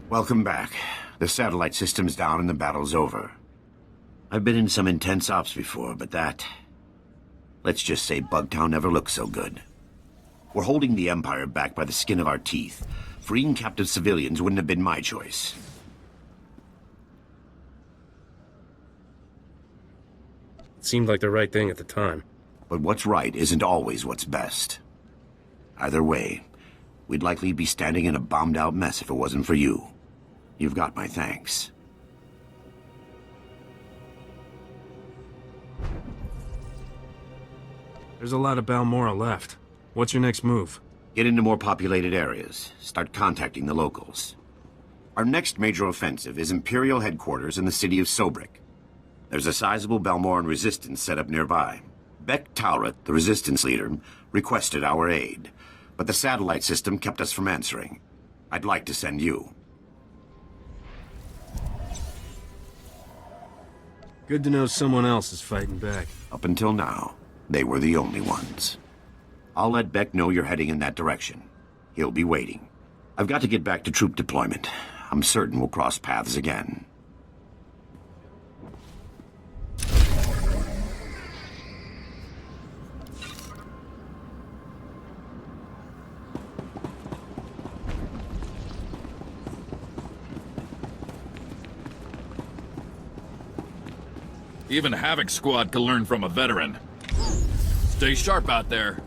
Welcome back. The satellite system's down and the battle's over. I've been in some intense ops before, but that... let's just say Bugtown never looked so good. We're holding the Empire back by the skin of our teeth. Freeing captive civilians wouldn't have been my choice. It seemed like the right thing at the time. But what's right isn't always what's best. Either way, we'd likely be standing in a bombed-out mess if it wasn't for you. You've got my thanks. There's a lot of Balmora left. What's your next move? Get into more populated areas. Start contacting the locals. Our next major offensive is Imperial headquarters in the city of Sobrik. There's a sizable Balmoran resistance set up nearby. Beck Tauret, the resistance leader, requested our aid, but the satellite system kept us from answering. I'd like to send you. Good to know someone else is fighting back. Up until now, they were the only ones. I'll let Beck know you're heading in that direction. He'll be waiting. I've got to get back to troop deployment. I'm certain we'll cross paths again. Even Havoc Squad can learn from a veteran. Stay sharp out there.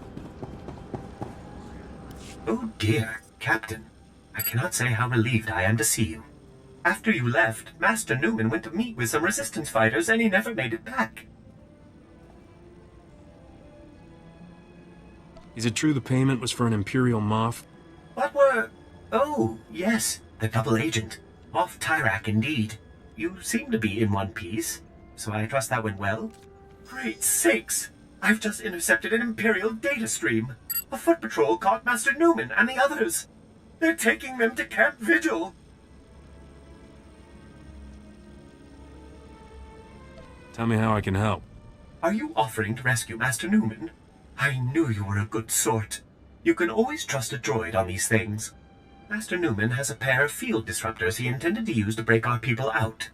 Oh dear, Captain. I cannot say how relieved I am to see you. After you left, Master Newman went to meet with some resistance fighters and he never made it back. Is it true the payment was for an Imperial Moff? What were... Oh, yes, the double agent. Moff Tyrak, indeed. You seem to be in one piece. So I trust that went well? Great sakes! I've just intercepted an Imperial data stream. A foot patrol caught Master Newman and the others. They're taking them to Camp Vigil. Tell me how I can help. Are you offering to rescue Master Newman? I knew you were a good sort. You can always trust a droid on these things. Master Newman has a pair of field disruptors he intended to use to break our people out.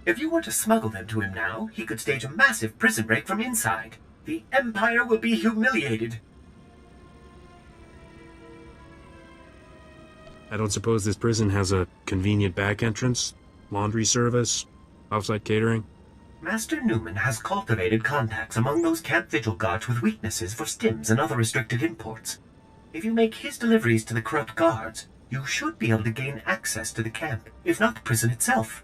If you were to smuggle them to him now, he could stage a massive prison break from inside. The Empire will be humiliated. I don't suppose this prison has a convenient back entrance? Laundry service? Offsite catering? Master Newman has cultivated contacts among those camp vigil guards with weaknesses for stims and other restricted imports. If you make his deliveries to the corrupt guards, you should be able to gain access to the camp, if not the prison itself.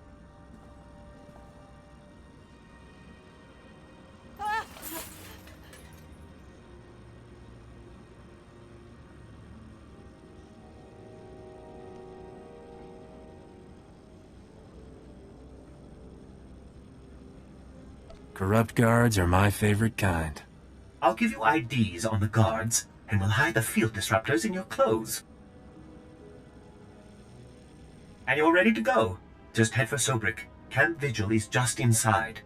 Corrupt guards are my favorite kind. I'll give you IDs on the guards, and we'll hide the field disruptors in your clothes. And you're ready to go. Just head for Sobrik. Camp Vigil is just inside.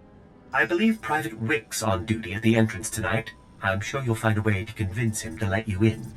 I believe Private Wick's on duty at the entrance tonight. I'm sure you'll find a way to convince him to let you in.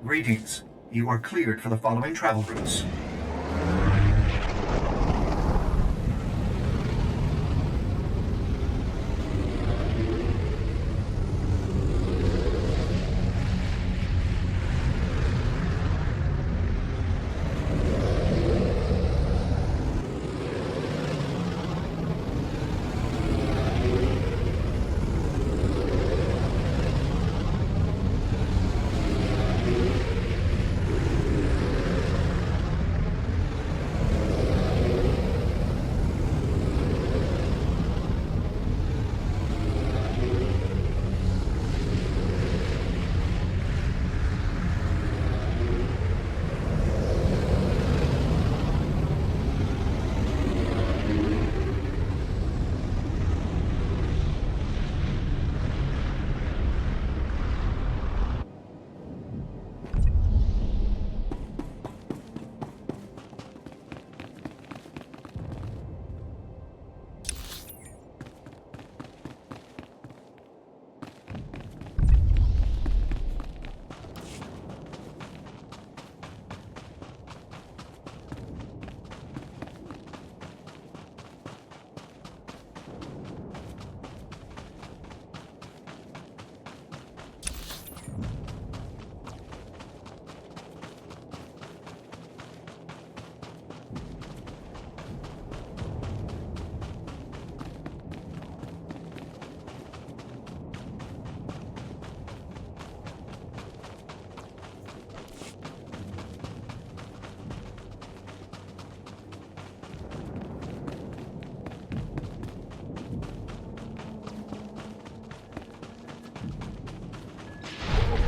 Greetings. You are cleared for the following travel routes.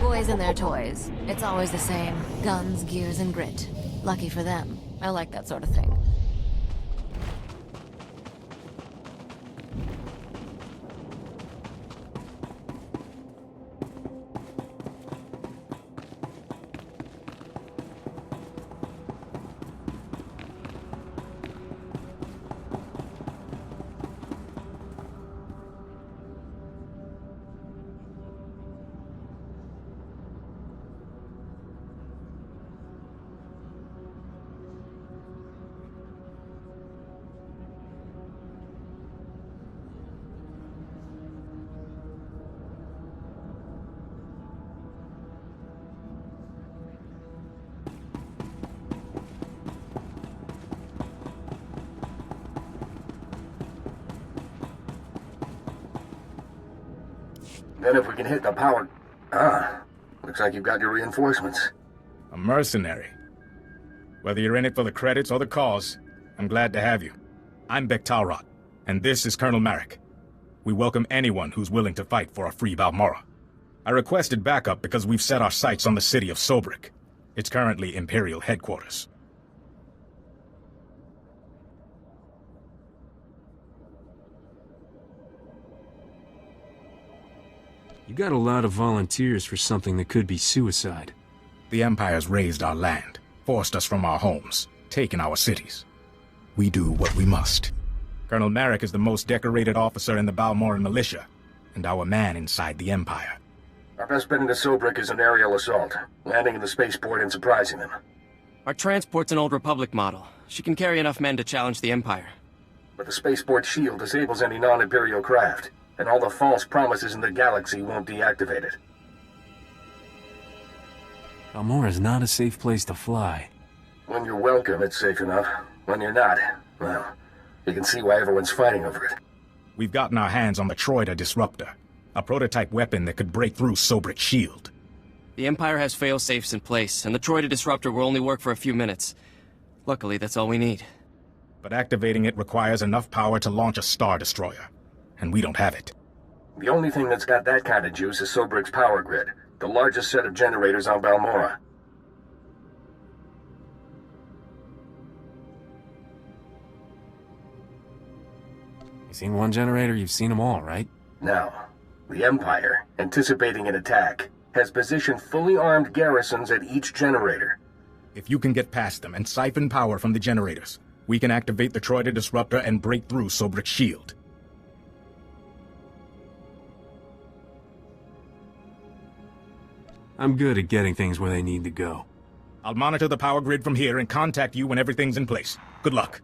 Boys and their toys. It's always the same. Guns, gears, and grit. Lucky for them. I like that sort of thing. Then if we can hit the power... looks like you've got your reinforcements. A mercenary. Whether you're in it for the credits or the cause, I'm glad to have you. I'm Bektalrot, and this is Colonel Marek. We welcome anyone who's willing to fight for a free Balmorra. I requested backup because we've set our sights on the city of Sobrik. It's currently Imperial headquarters. You got a lot of volunteers for something that could be suicide. The Empire's razed our land, forced us from our homes, taken our cities. We do what we must. Colonel Merrick is the most decorated officer in the Balmoran militia, and our man inside the Empire. Our best bet into Sobrik is an aerial assault, landing in the spaceport and surprising them. Our transport's an old Republic model. She can carry enough men to challenge the Empire. But the spaceport shield disables any non-Imperial craft, and all the false promises in the galaxy won't deactivate it. Balmora is not a safe place to fly. When you're welcome, it's safe enough. When you're not, well, you can see why everyone's fighting over it. We've gotten our hands on the Troida Disruptor, a prototype weapon that could break through Sobrik's shield. The Empire has fail-safes in place, and the Troida Disruptor will only work for a few minutes. Luckily, that's all we need. But activating it requires enough power to launch a Star Destroyer, and we don't have it. The only thing that's got that kind of juice is Sobrik's power grid, the largest set of generators on Balmora. You seen one generator, you've seen them all, right? Now, the Empire, anticipating an attack, has positioned fully armed garrisons at each generator. If you can get past them and siphon power from the generators, we can activate the Troida Disruptor and break through Sobrik's shield. I'm good at getting things where they need to go. I'll monitor the power grid from here and contact you when everything's in place. Good luck.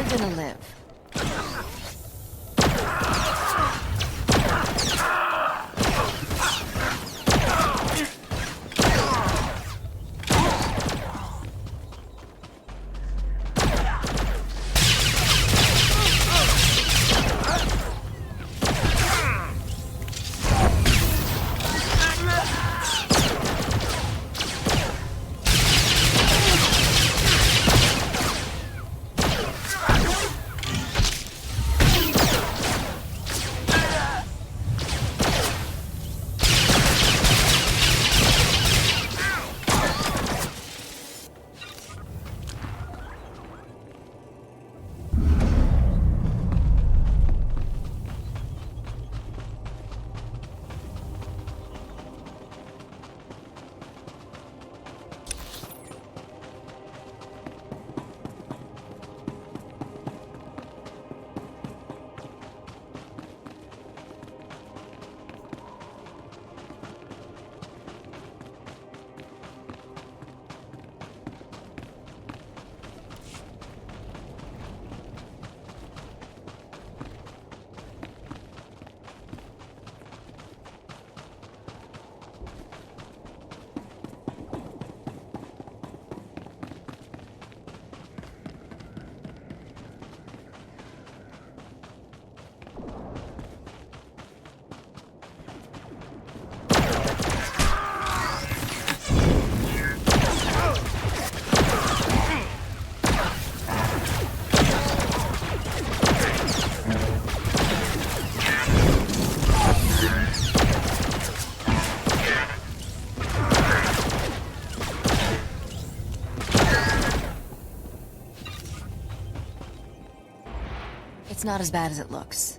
Gonna live. It's not as bad as it looks.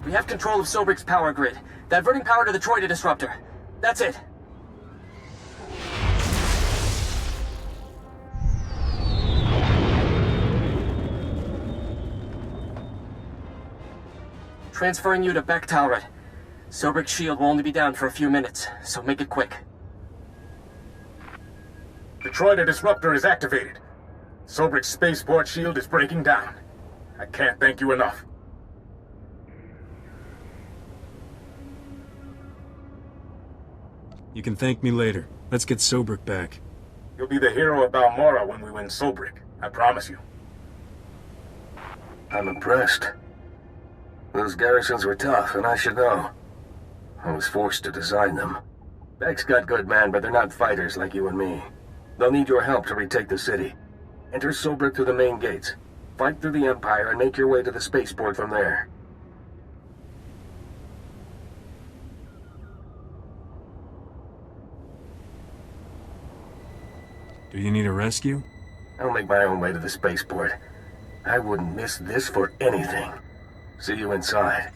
We have control of Sobrik's power grid. Diverting power to the Troida disruptor. That's it. Transferring you to Bek-Talret. Sobrik's shield will only be down for a few minutes, so make it quick. The Troida disruptor is activated. Sobrik's spaceport shield is breaking down. I can't thank you enough. You can thank me later. Let's get Sobrik back. You'll be the hero of Balmorra when we win Sobrik. I promise you. I'm impressed. Those garrisons were tough, and I should know. I was forced to design them. Bek's got good men, but they're not fighters like you and me. They'll need your help to retake the city. Enter Sobrik through the main gates. Fight through the Empire and make your way to the spaceport from there. Do you need a rescue? I'll make my own way to the spaceport. I wouldn't miss this for anything. See you inside.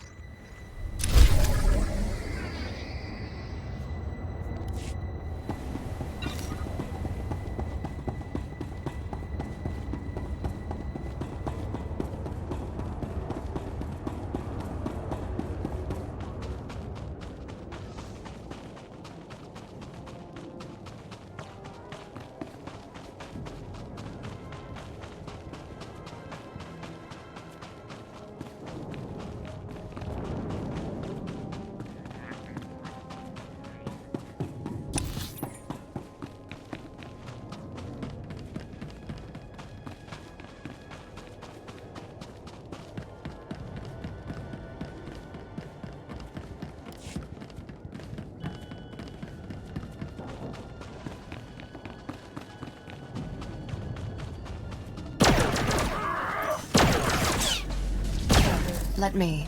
Let me.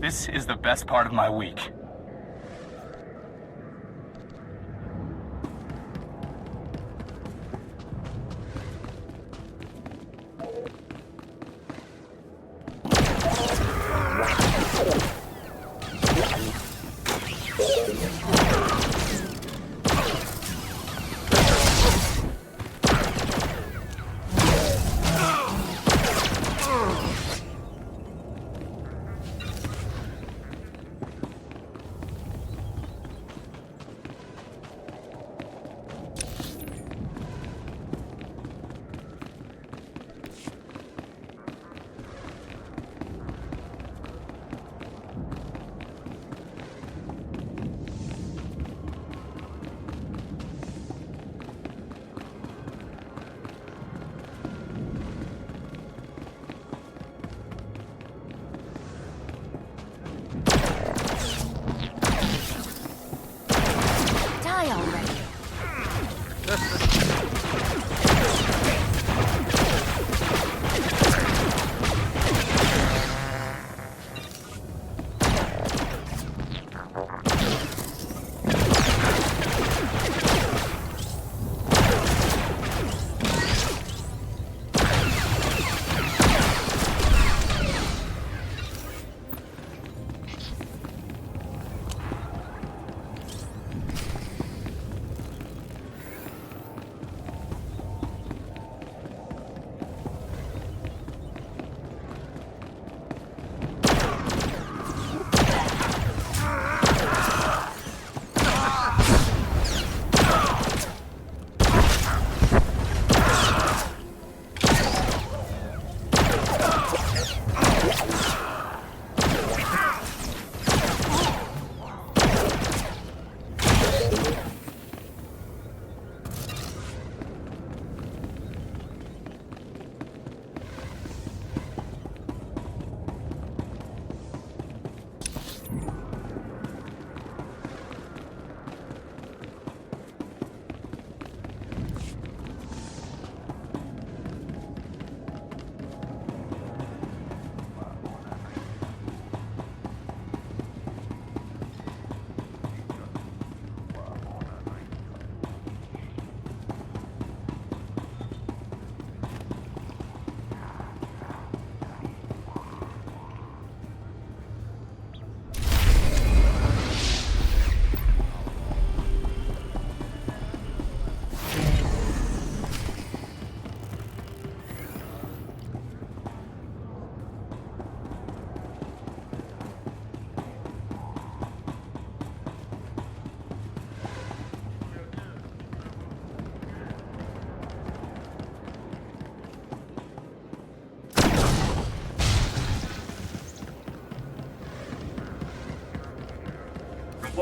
This is the best part of my week.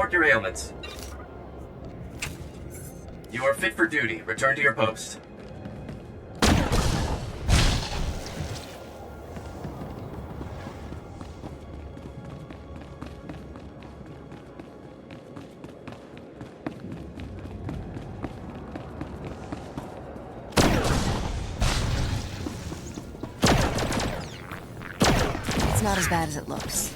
report your ailments. You are fit for duty. Return to your post. It's not as bad as it looks.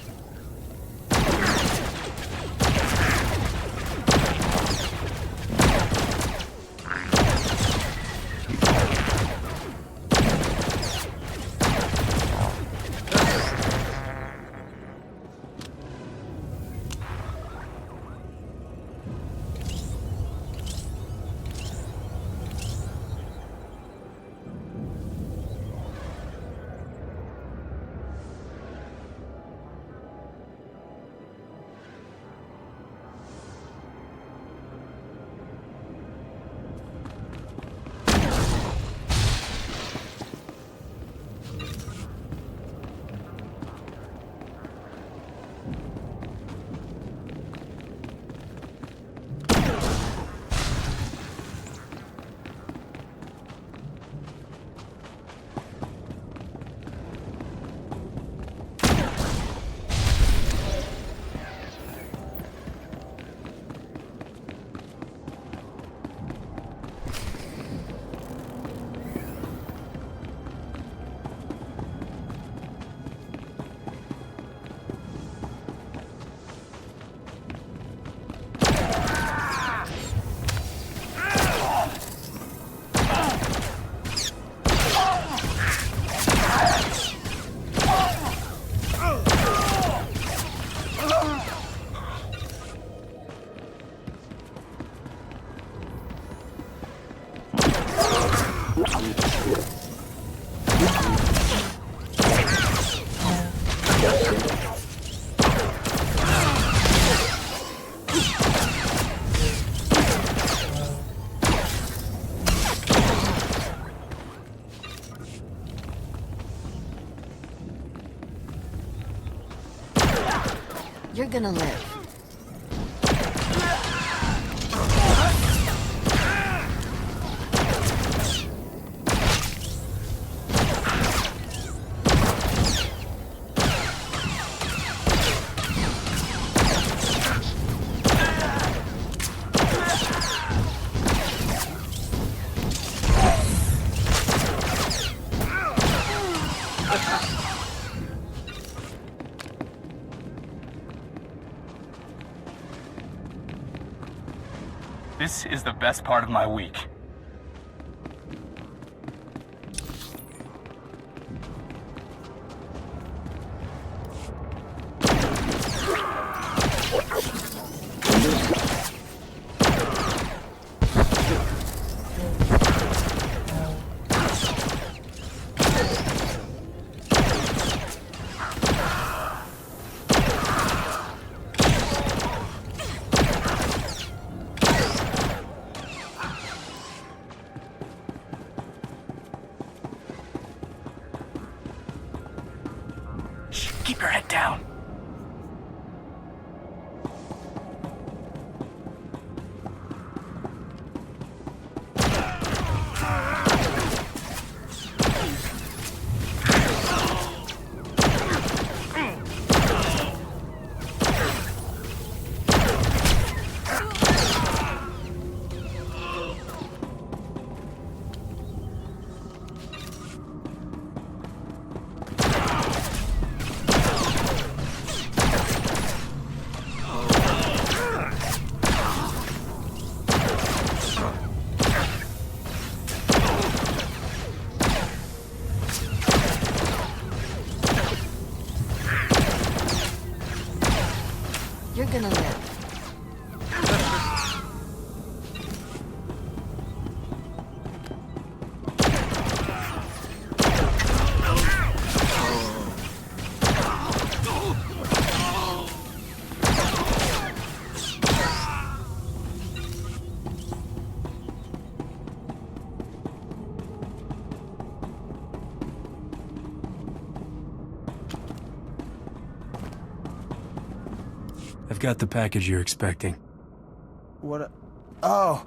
You're gonna live. This is the best part of my week. Keep your head down. You're gonna live. I've got the package you're expecting. What? Oh,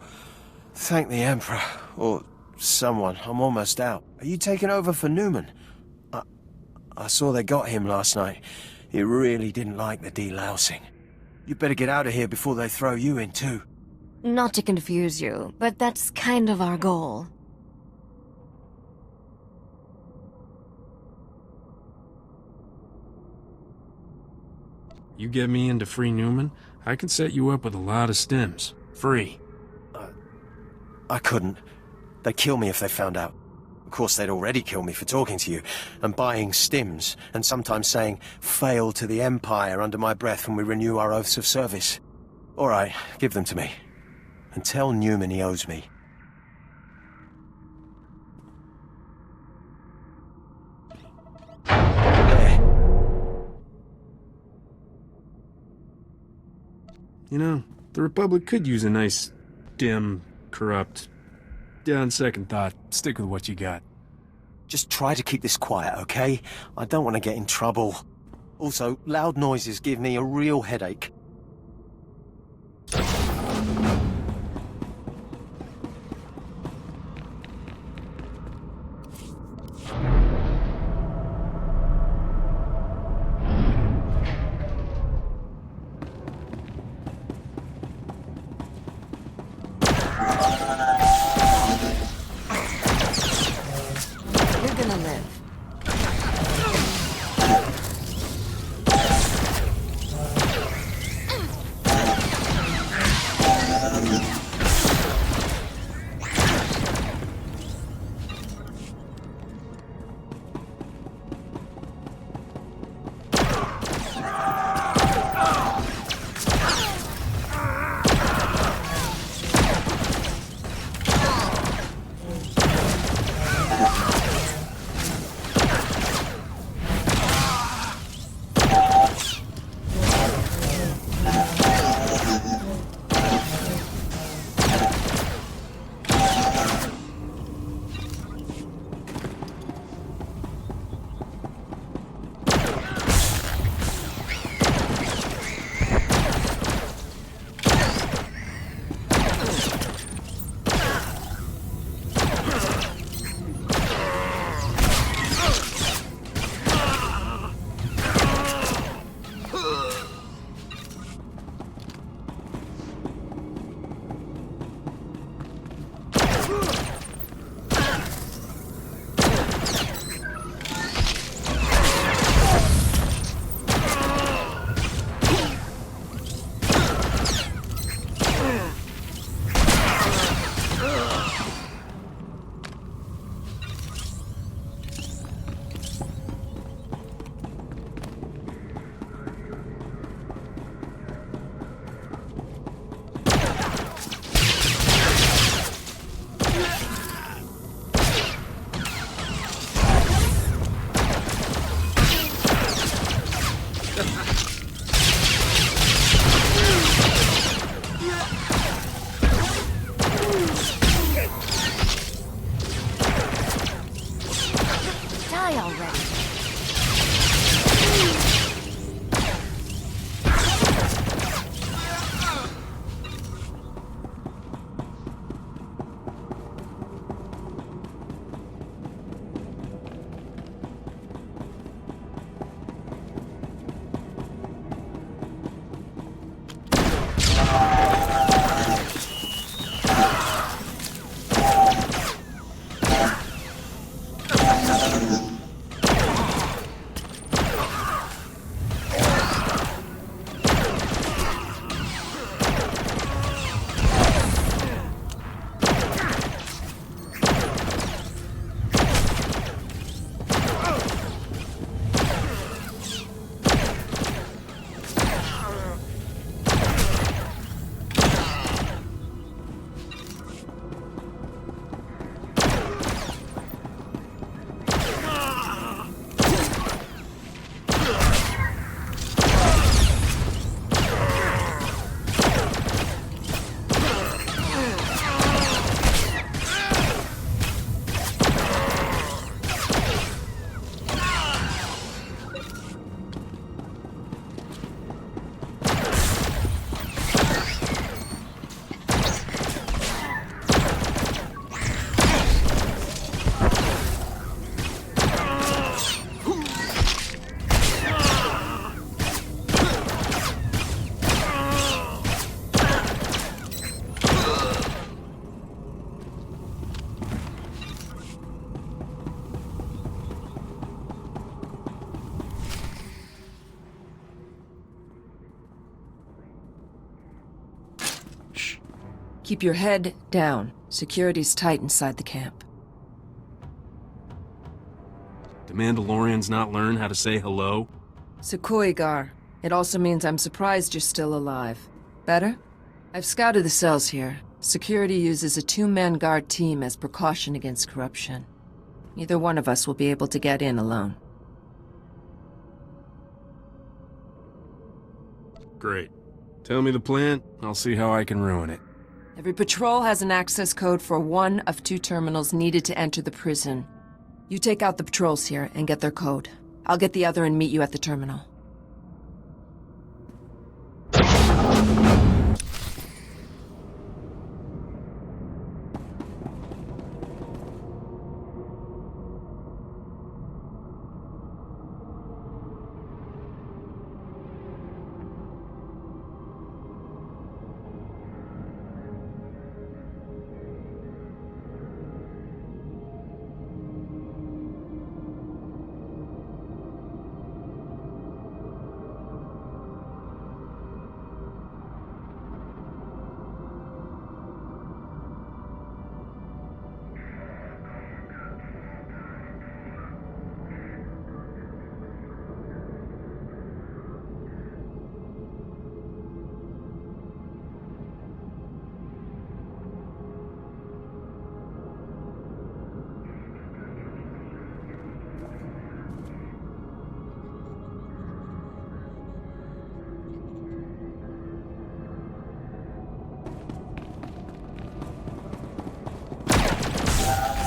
thank the Emperor. Or someone. I'm almost out. Are you taking over for Newman? I saw they got him last night. He really didn't like the delousing. You better get out of here before they throw you in too. Not to confuse you, but that's kind of our goal. You get me into free Newman, I can set you up with a lot of stims. Free. I couldn't. They'd kill me if they found out. Of course, they'd already kill me for talking to you, and buying stims, and sometimes saying, "Fail to the Empire" under my breath when we renew our oaths of service. All right, give them to me. And tell Newman he owes me. You know, the Republic could use a nice, dim, corrupt... Yeah, on second thought, stick with what you got. Just try to keep this quiet, okay? I don't want to get in trouble. Also, loud noises give me a real headache. Keep your head down. Security's tight inside the camp. Do Mandalorians not learn how to say hello? Sequoigar. It also means I'm surprised you're still alive. Better? I've scouted the cells here. Security uses a two-man guard team as precaution against corruption. Neither one of us will be able to get in alone. Great. Tell me the plan, I'll see how I can ruin it. Every patrol has an access code for one of 2 terminals needed to enter the prison. You take out the patrols here and get their code. I'll get the other and meet you at the terminal.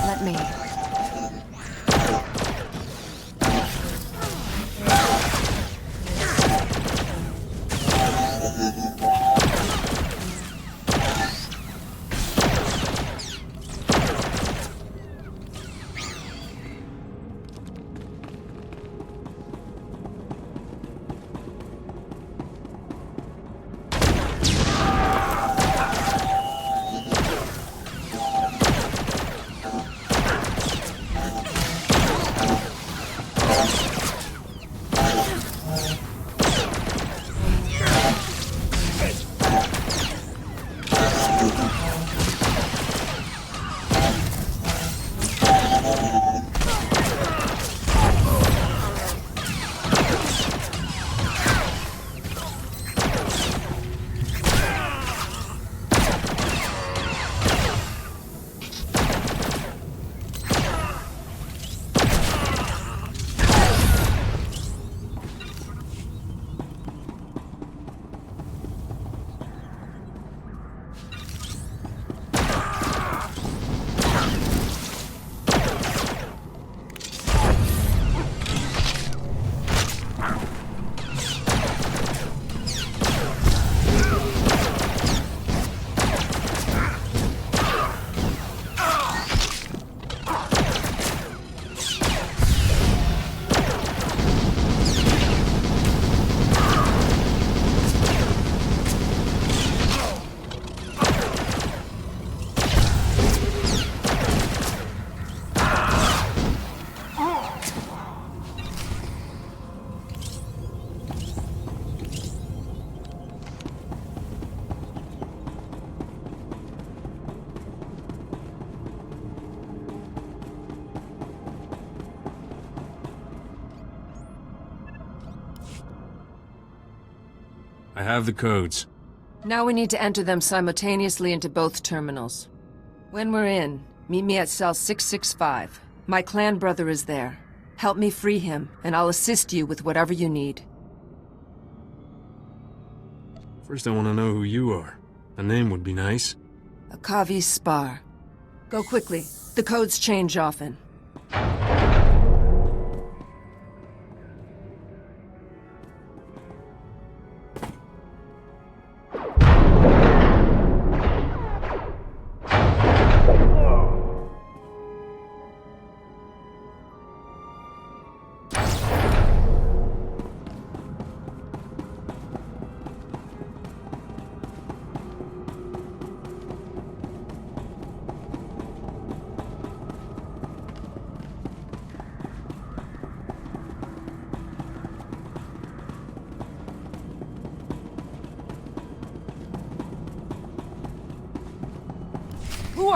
Let me. I have the codes. Now we need to enter them simultaneously into both terminals. When we're in, meet me at cell 665. My clan brother is there. Help me free him, and I'll assist you with whatever you need. First I want to know who you are. A name would be nice. Akavi Spar. Go quickly. The codes change often.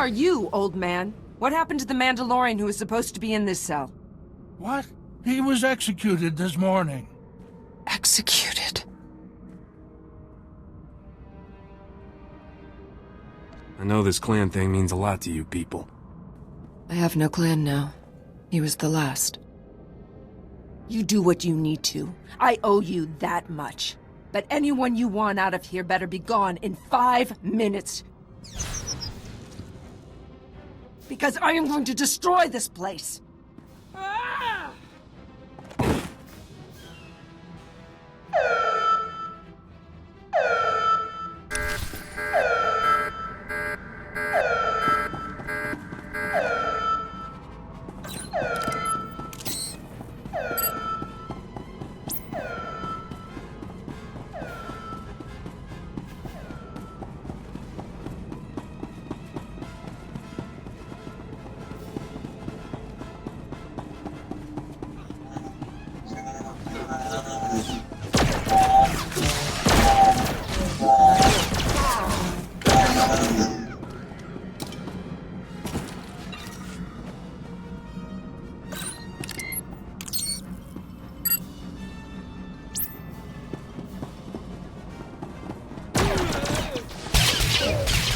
are you, old man? What happened to the Mandalorian who was supposed to be in this cell? What? He was executed this morning. Executed? I know this clan thing means a lot to you people. I have no clan now. He was the last. You do what you need to. I owe you that much. But anyone you want out of here better be gone in 5 minutes. Because I am going to destroy this place.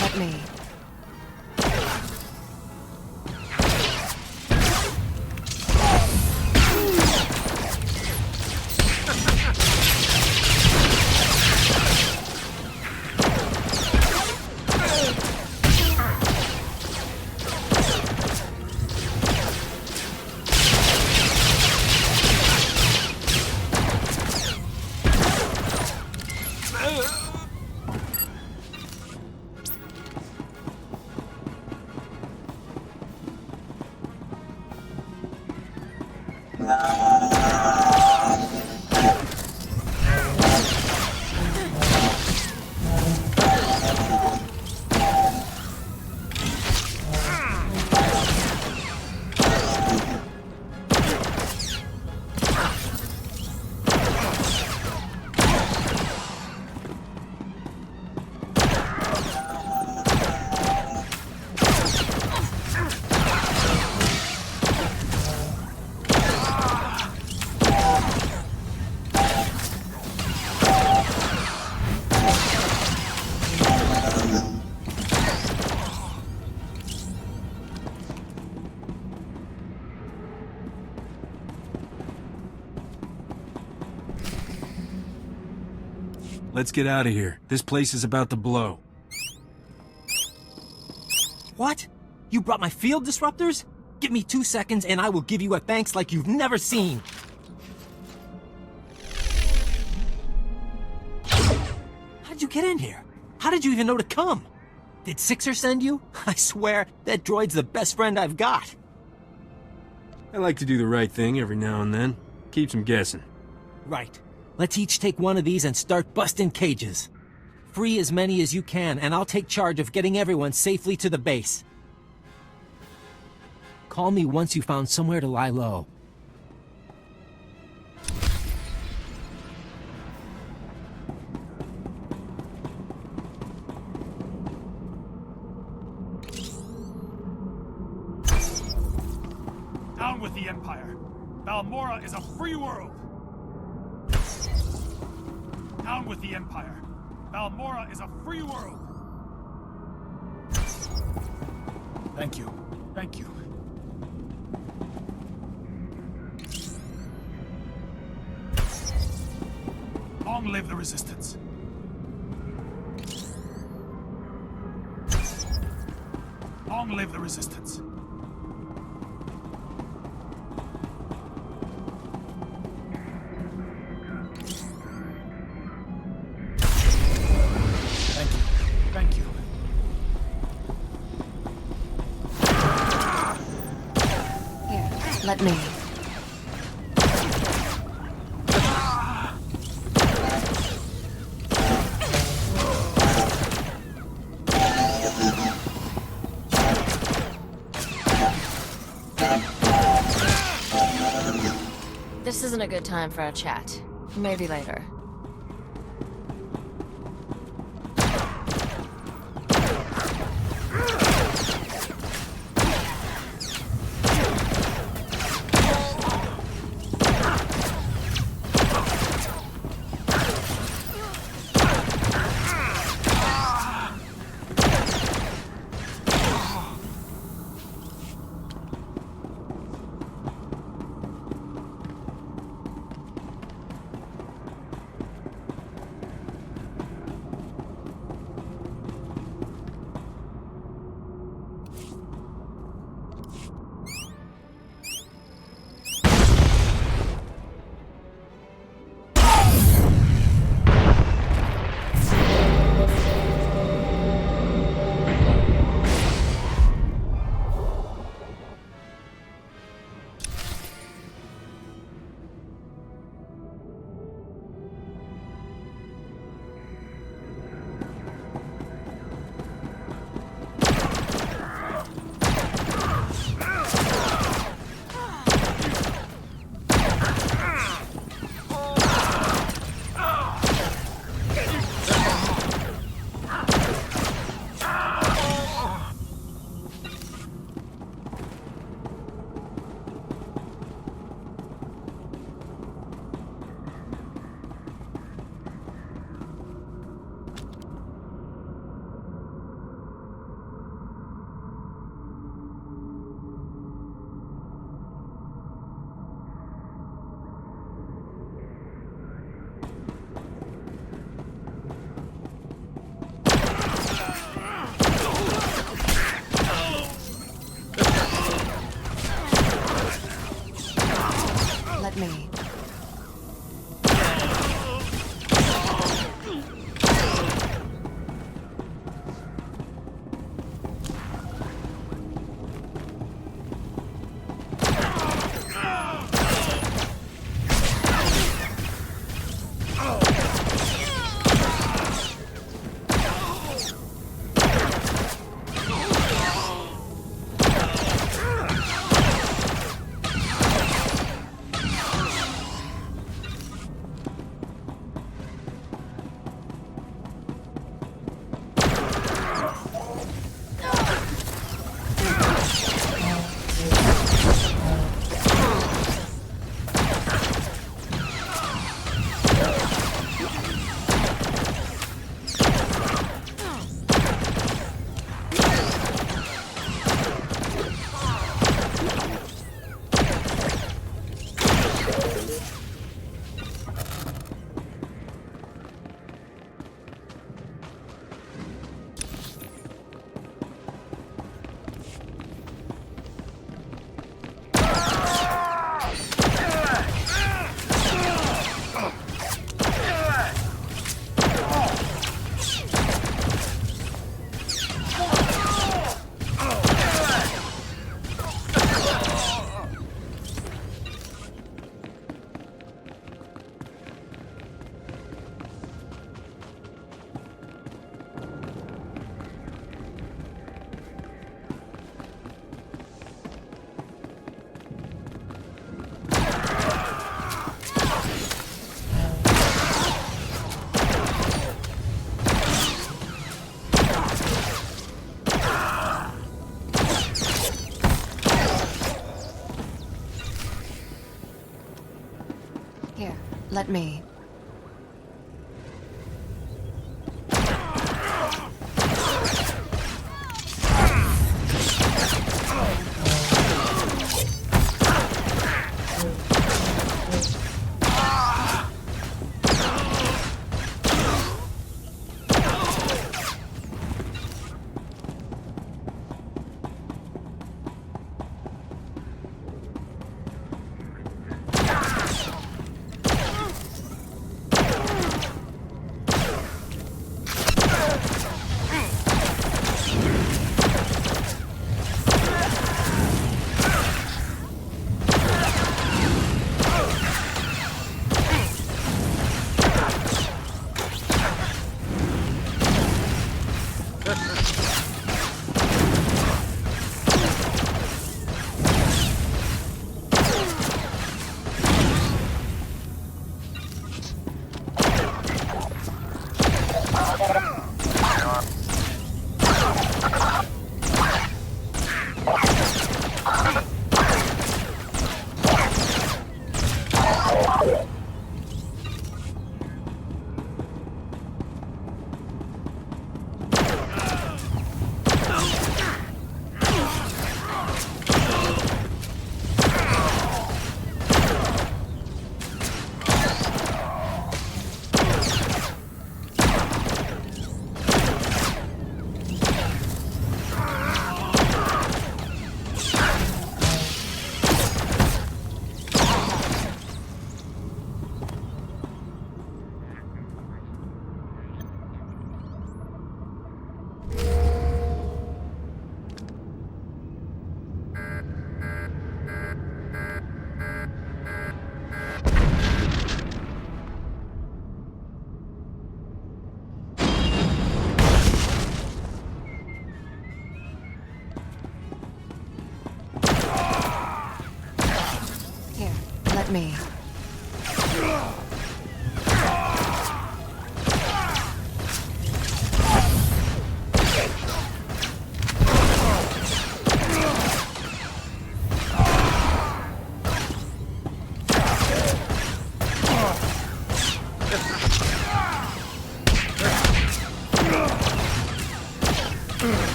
Let me. Let's get out of here. This place is about to blow. What? You brought my field disruptors? Give me 2 seconds and I will give you a thanks like you've never seen. How'd you get in here? How did you even know to come? Did Sixer send you? I swear, that droid's the best friend I've got. I like to do the right thing every now and then. Keeps them guessing. Right. Let's each take one of these and start busting cages. Free as many as you can, and I'll take charge of getting everyone safely to the base. Call me once you found somewhere to lie low. Down with the Empire. Balmorra is a free world. Down with the Empire. Balmorra is a free world. Thank you. Thank you. Long live the Resistance. Long live the Resistance. Thank you. Here, let me. This isn't a good time for a chat. Maybe later. let me. Here, let me. Me.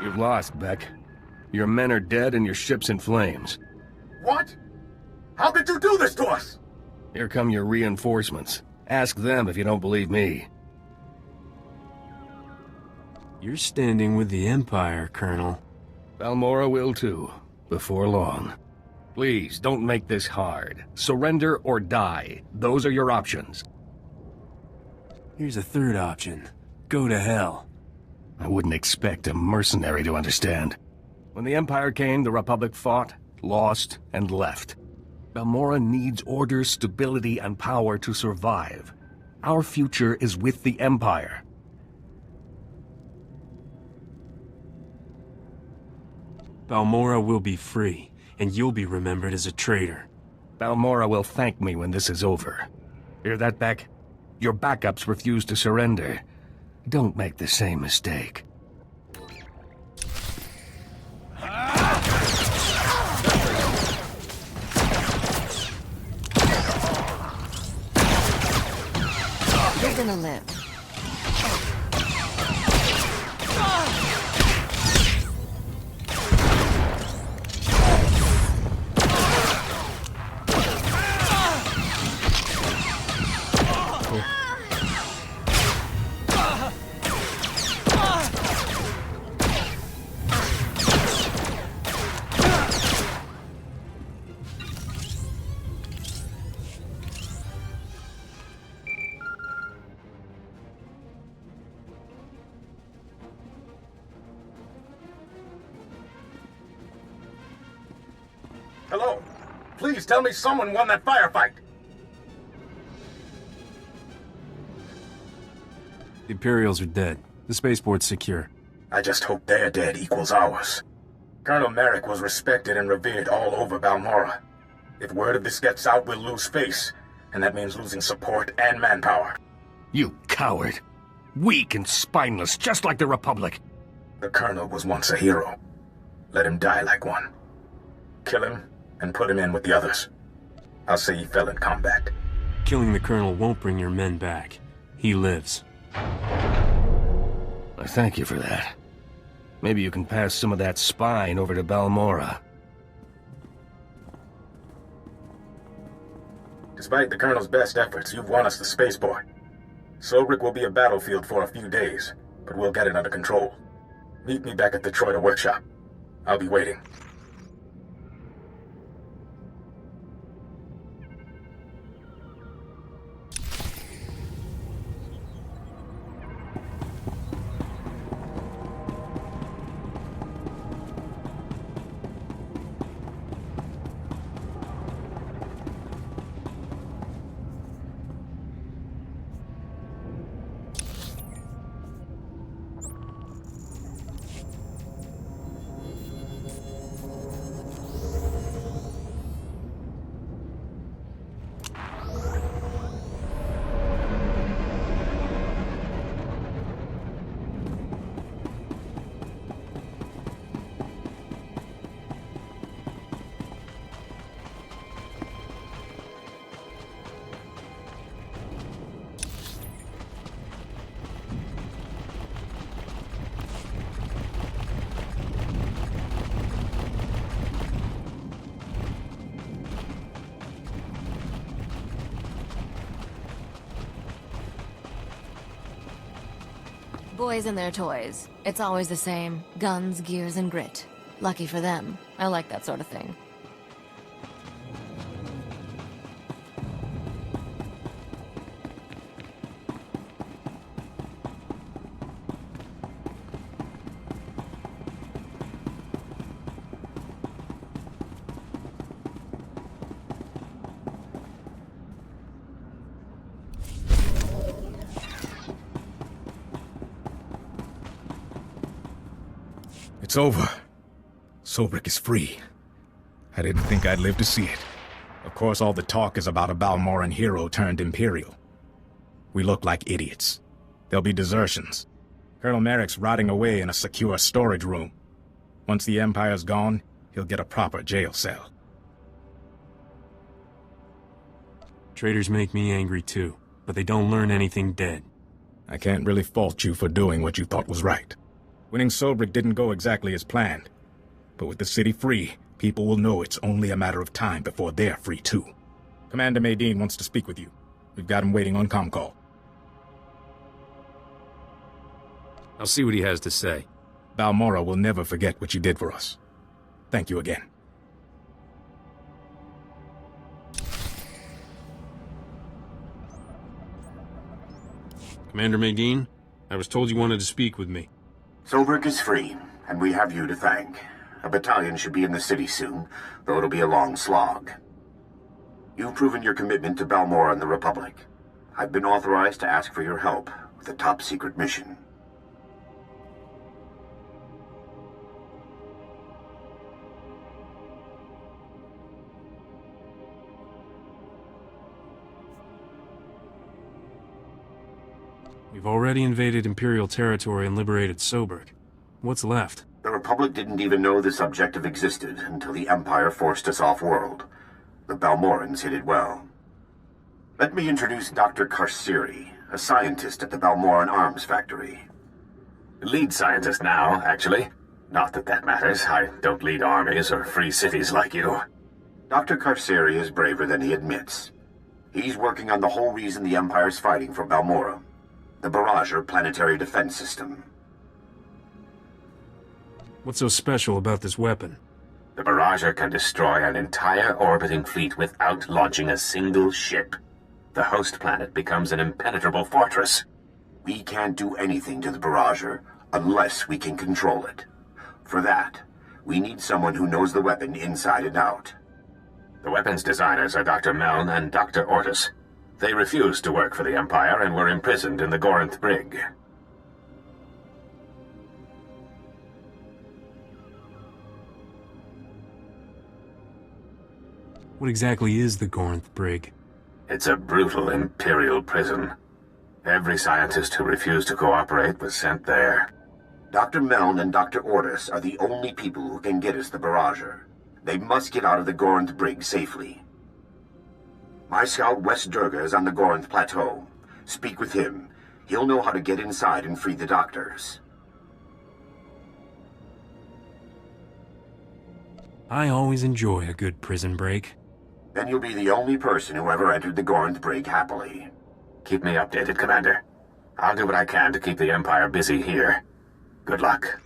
You've lost, Beck. Your men are dead and your ship's in flames. What? How could you do this to us? Here come your reinforcements. Ask them if you don't believe me. You're standing with the Empire, Colonel. Balmora will too, before long. Please, don't make this hard. Surrender or die. Those are your options. Here's a third option. Go to hell. I wouldn't expect a mercenary to understand. When the Empire came, the Republic fought, lost, and left. Balmora needs order, stability, and power to survive. Our future is with the Empire. Balmora will be free, and you'll be remembered as a traitor. Balmora will thank me when this is over. Hear that, Beck? Your backups refuse to surrender. Don't make the same mistake. You're gonna live. Hello? Please tell me someone won that firefight. The Imperials are dead. The spaceport's secure. I just hope their dead equals ours. Colonel Merrick was respected and revered all over Balmora. If word of this gets out, we'll lose face, and that means losing support and manpower. You coward! Weak and spineless, just like the Republic! The Colonel was once a hero. Let him die like one. Kill him, and put him in with the others. I'll say he fell in combat. Killing the Colonel won't bring your men back. He lives. I thank you for that. Maybe you can pass some of that spine over to Balmora. Despite the Colonel's best efforts, you've won us the spaceport. Slowrick will be a battlefield for a few days, but we'll get it under control. Meet me back at the Troida workshop. I'll be waiting. Boys and their toys. It's always the same. Guns, gears, and grit. Lucky for them. I like that sort of thing. It's over. Sobrik is free. I didn't think I'd live to see it. Of course, all the talk is about a Balmoran hero turned Imperial. We look like idiots. There'll be desertions. Colonel Merrick's rotting away in a secure storage room. Once the Empire's gone, he'll get a proper jail cell. Traitors make me angry too, but they don't learn anything dead. I can't really fault you for doing what you thought was right. Winning Sobrik didn't go exactly as planned. But with the city free, people will know it's only a matter of time before they're free too. Commander Maydeen wants to speak with you. We've got him waiting on ComCall. I'll see what he has to say. Balmora will never forget what you did for us. Thank you again. Commander Maydeen, I was told you wanted to speak with me. Sobrik is free, and we have you to thank. A battalion should be in the city soon, though it'll be a long slog. You've proven your commitment to Balmora and the Republic. I've been authorized to ask for your help with a top-secret mission. We've already invaded Imperial territory and liberated Sobrik. What's left? The Republic didn't even know this objective existed until the Empire forced us off-world. The Balmorans hid it well. Let me introduce Dr. Karsiri, a scientist at the Balmoran Arms Factory. Lead scientist now, actually. Not that that matters. I don't lead armies or free cities like you. Dr. Karsiri is braver than he admits. He's working on the whole reason the Empire's fighting for Balmora. The Byrnjolf planetary defense system. What's so special about this weapon? The Byrnjolf can destroy an entire orbiting fleet without launching a single ship. The host planet becomes an impenetrable fortress. We can't do anything to the Byrnjolf unless we can control it. For that, we need someone who knows the weapon inside and out. The weapons designers are Dr. Meln and Dr. Ortis. They refused to work for the Empire and were imprisoned in the Gorinth Brig. What exactly is the Gorinth Brig? It's a brutal Imperial prison. Every scientist who refused to cooperate was sent there. Dr. Meln and Dr. Ortis are the only people who can get us the Byrnjolf. They must get out of the Gorinth Brig safely. My scout West Durga is on the Gorinth Plateau. Speak with him. He'll know how to get inside and free the doctors. I always enjoy a good prison break. Then you'll be the only person who ever entered the Gorinth Brig happily. Keep me updated, Commander. I'll do what I can to keep the Empire busy here. Good luck.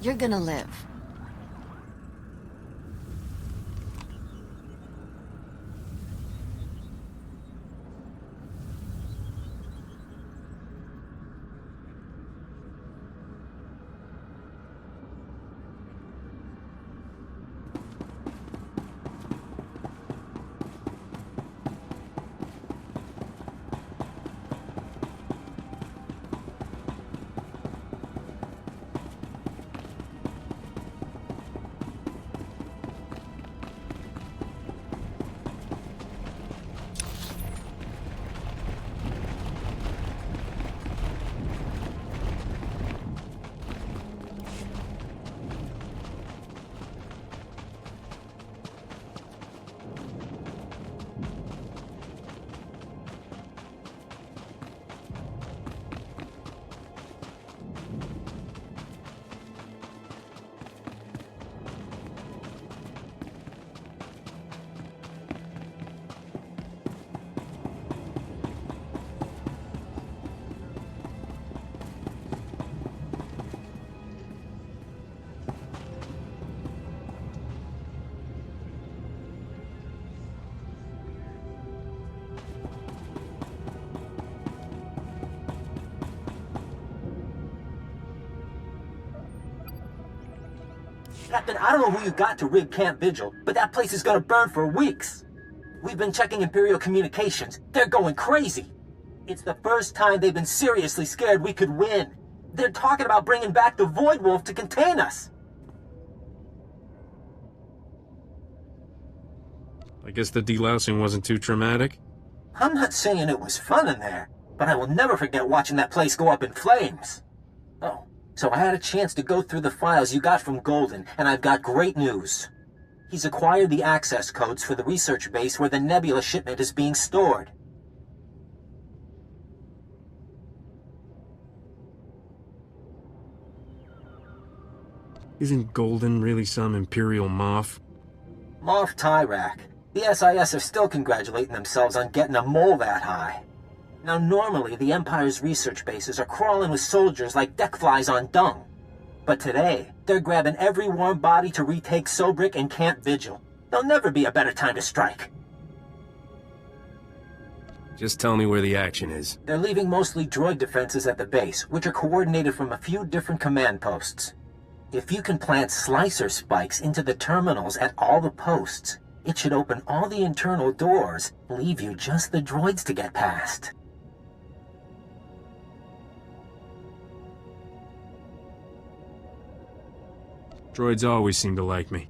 You're gonna live. Captain, I don't know who you got to rig Camp Vigil, but that place is gonna burn for weeks. We've been checking Imperial communications. They're going crazy. It's the first time they've been seriously scared we could win. They're talking about bringing back the Void Wolf to contain us. I guess the delousing wasn't too traumatic? I'm not saying it was fun in there, but I will never forget watching that place go up in flames. Oh, so I had a chance to go through the files you got from Golden, and I've got great news. He's acquired the access codes for the research base where the Nebula shipment is being stored. Isn't Golden really some Imperial moth? Moff Tyrak. The SIS are still congratulating themselves on getting a mole that high. Now normally the Empire's research bases are crawling with soldiers like deck flies on dung. But today, they're grabbing every warm body to retake Sobrik and Camp Vigil. There'll never be a better time to strike. Just tell me where the action is. They're leaving mostly droid defenses at the base, which are coordinated from a few different command posts. If you can plant slicer spikes into the terminals at all the posts, it should open all the internal doors, leave you just the droids to get past. Droids always seem to like me.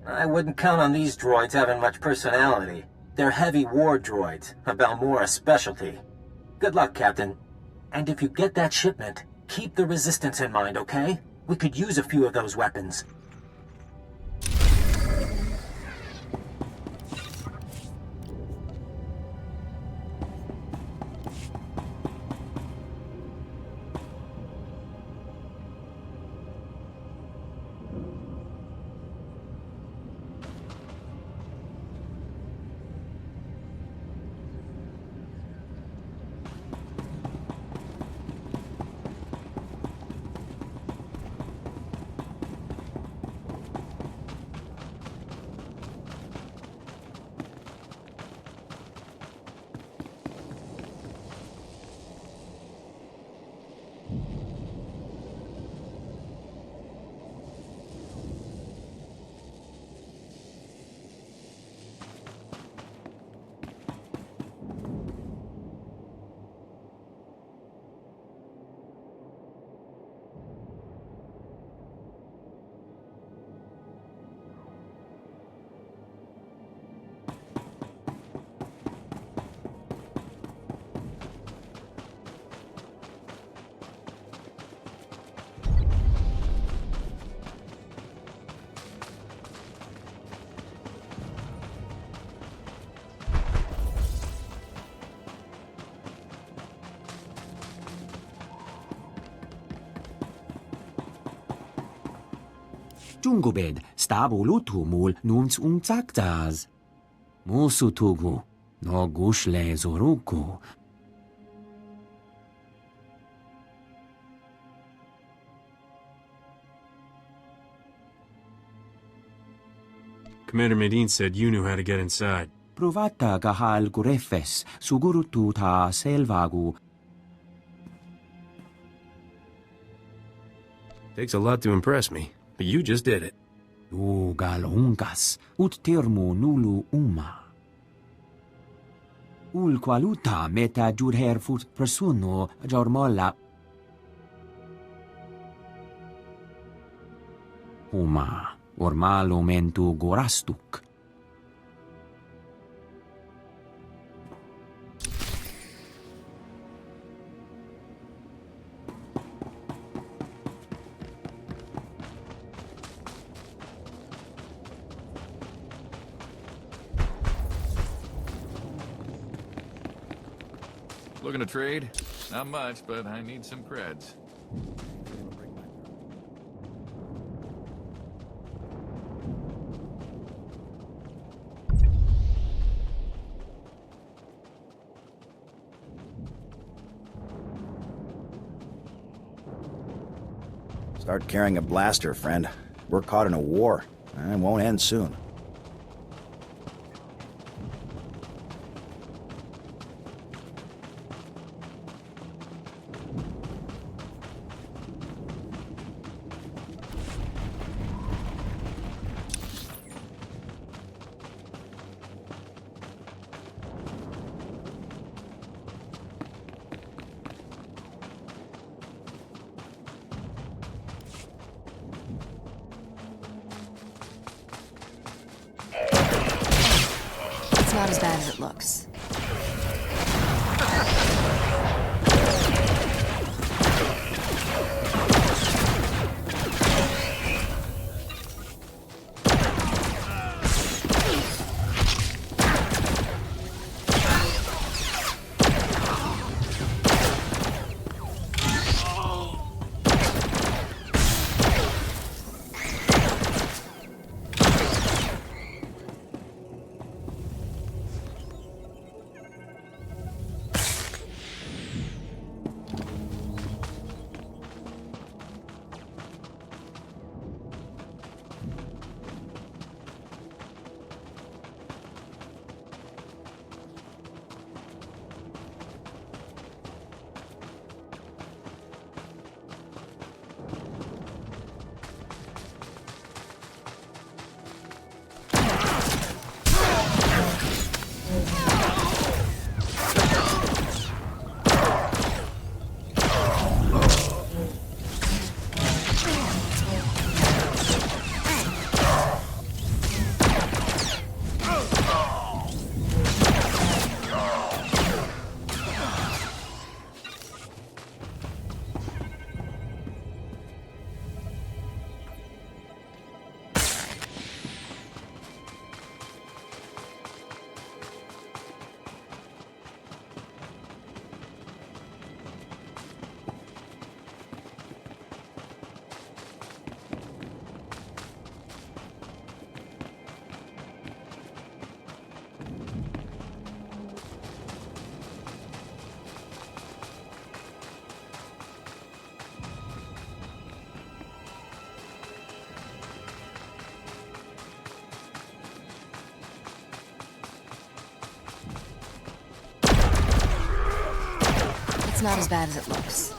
I wouldn't count on these droids having much personality. They're heavy war droids, a Balmora specialty. Good luck, Captain. And if you get that shipment, keep the Resistance in mind, okay? We could use a few of those weapons. Jungobed, stabulutumul nunts umtzakzaz. Musutugu, no gushle zoruku. Commander Medine said you knew how to get inside. Provata gahal gurefes, sugurutu ta selvagu. Takes a lot to impress me, but you just did it. Galungas, ut termu nulu uma. Ul qualuta meta jurher fut persono jormolla. Uma, ormalo mentu gorastuk. Looking to trade? Not much, but I need some creds. Start carrying a blaster, friend. We're caught in a war, and it won't end soon. not as bad as it looks. It's not as bad as it looks.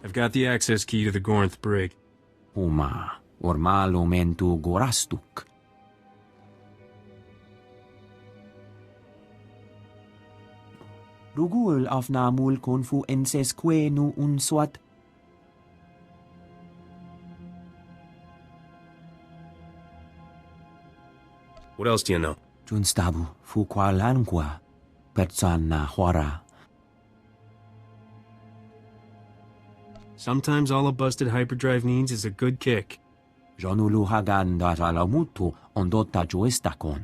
I've got the access key to the Gornth brig. Huma, ormalo mentu gorastuk. Rugul afnamul konfu ensesquenu unswat. What else do you know? Junstabu fu qualanqua, pertsana huara. Sometimes all a busted hyperdrive needs is a good kick. Jonulu hagan datalamutu ondotta joestakon.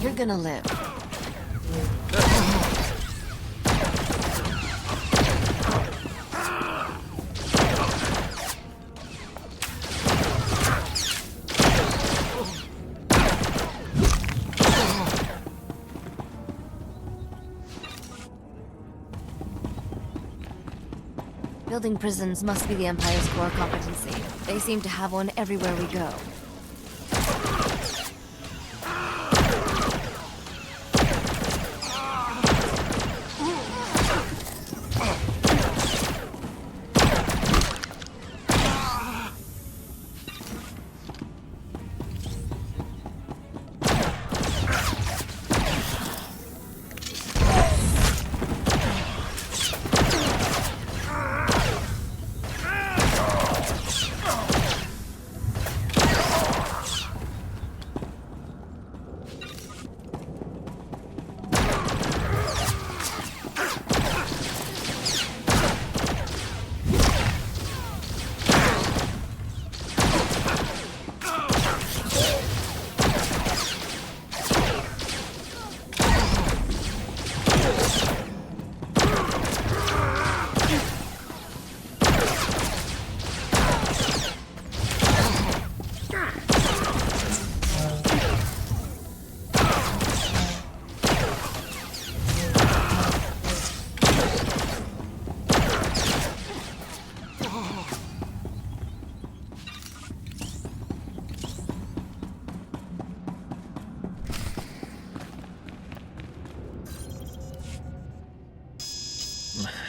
You're gonna live. Building prisons must be the Empire's core competency. They seem to have one everywhere we go.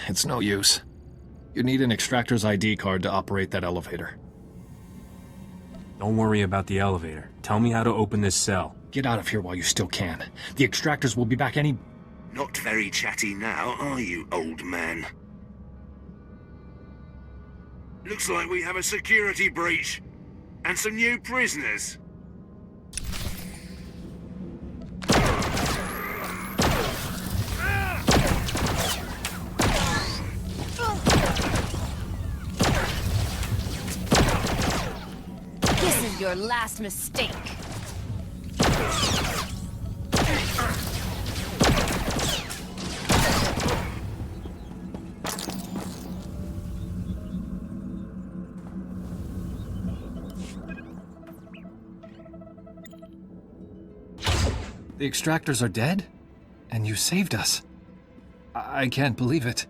It's no use. You need an extractor's ID card to operate that elevator. Don't worry about the elevator. Tell me how to open this cell. Get out of here while you still can. The extractors will be back any... Not very chatty now, are you, old man? Looks like we have a security breach. And some new prisoners. This is your last mistake. The extractors are dead? And you saved us. I can't believe it.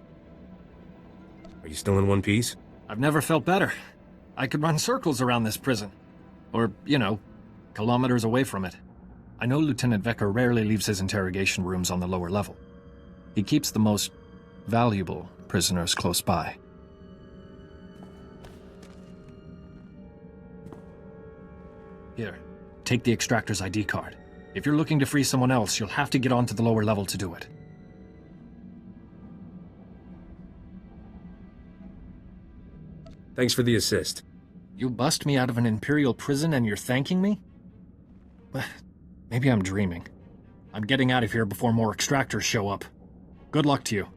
Are you still in one piece? I've never felt better. I could run circles around this prison. Or, you know, kilometers away from it. I know Lieutenant Vecker rarely leaves his interrogation rooms on the lower level. He keeps the most valuable prisoners close by. Here, take the extractor's ID card. If you're looking to free someone else, you'll have to get onto the lower level to do it. Thanks for the assist. You bust me out of an Imperial prison and you're thanking me? Maybe I'm dreaming. I'm getting out of here before more extractors show up. Good luck to you.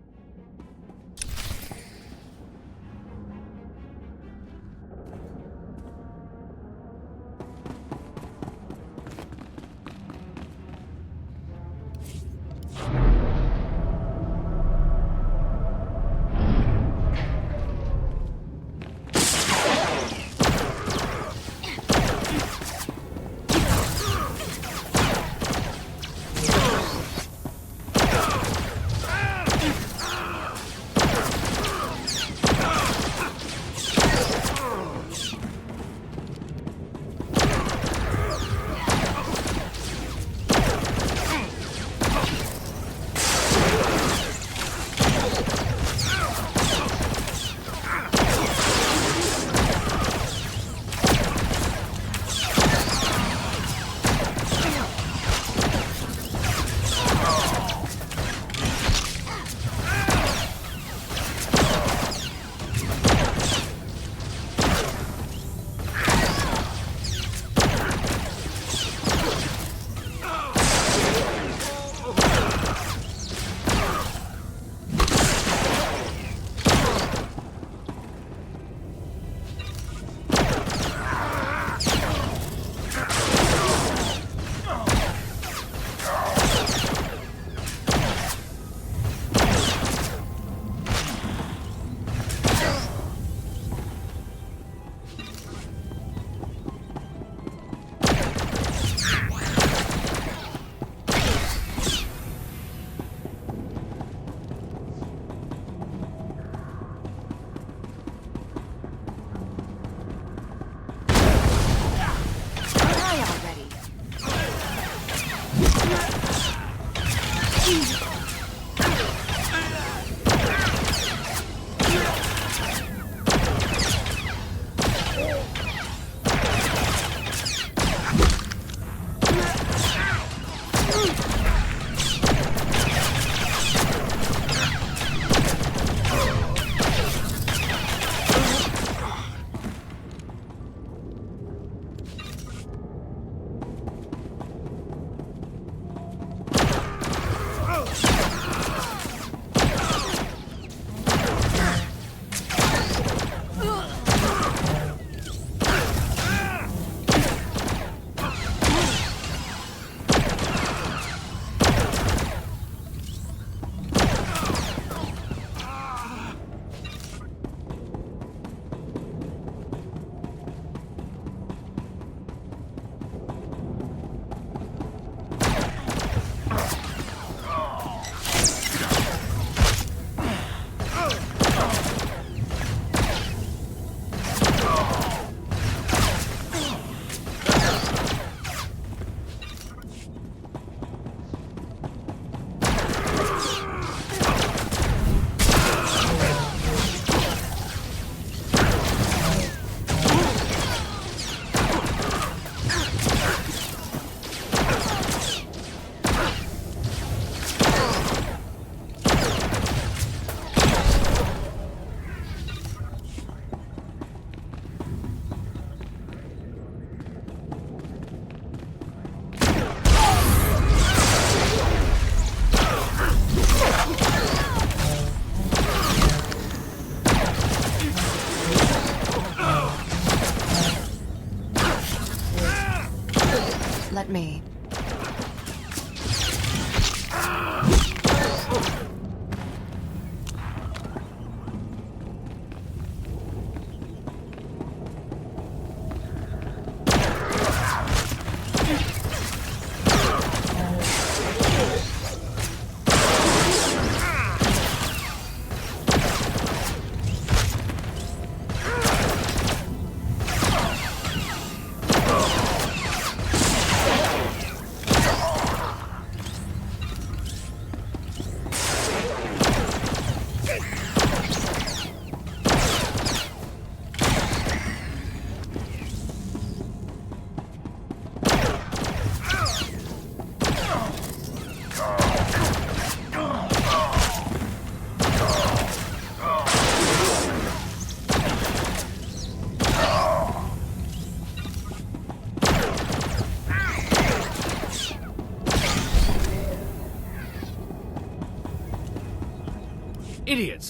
Let me.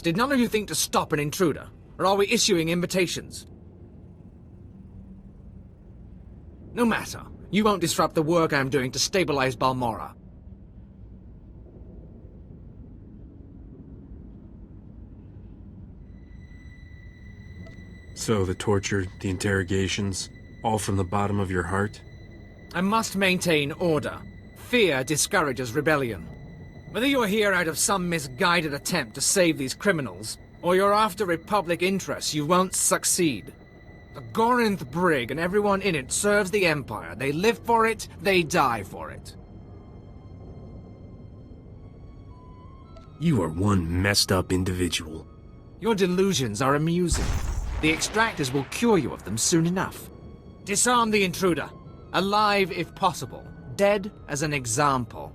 did none of you think to stop an intruder? Or are we issuing invitations? No matter. You won't disrupt the work I'm doing to stabilize Balmora. So, the torture, the interrogations, all from the bottom of your heart? I must maintain order. Fear discourages rebellion. Whether you're here out of some misguided attempt to save these criminals, or you're after Republic interests, you won't succeed. The Gorinth Brig and everyone in it serves the Empire. They live for it, they die for it. You are one messed up individual. Your delusions are amusing. The extractors will cure you of them soon enough. Disarm the intruder. Alive if possible. Dead as an example.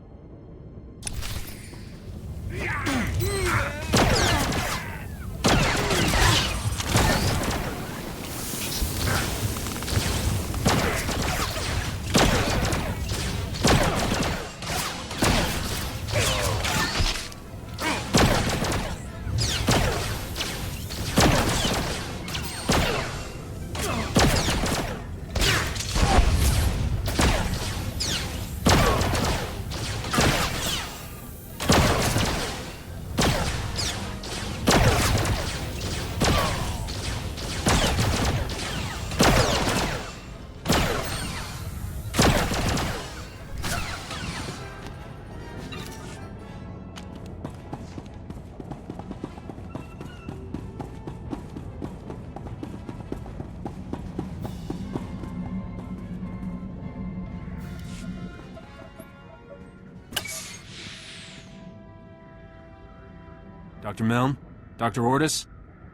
Dr. Meln? Dr. Ortis?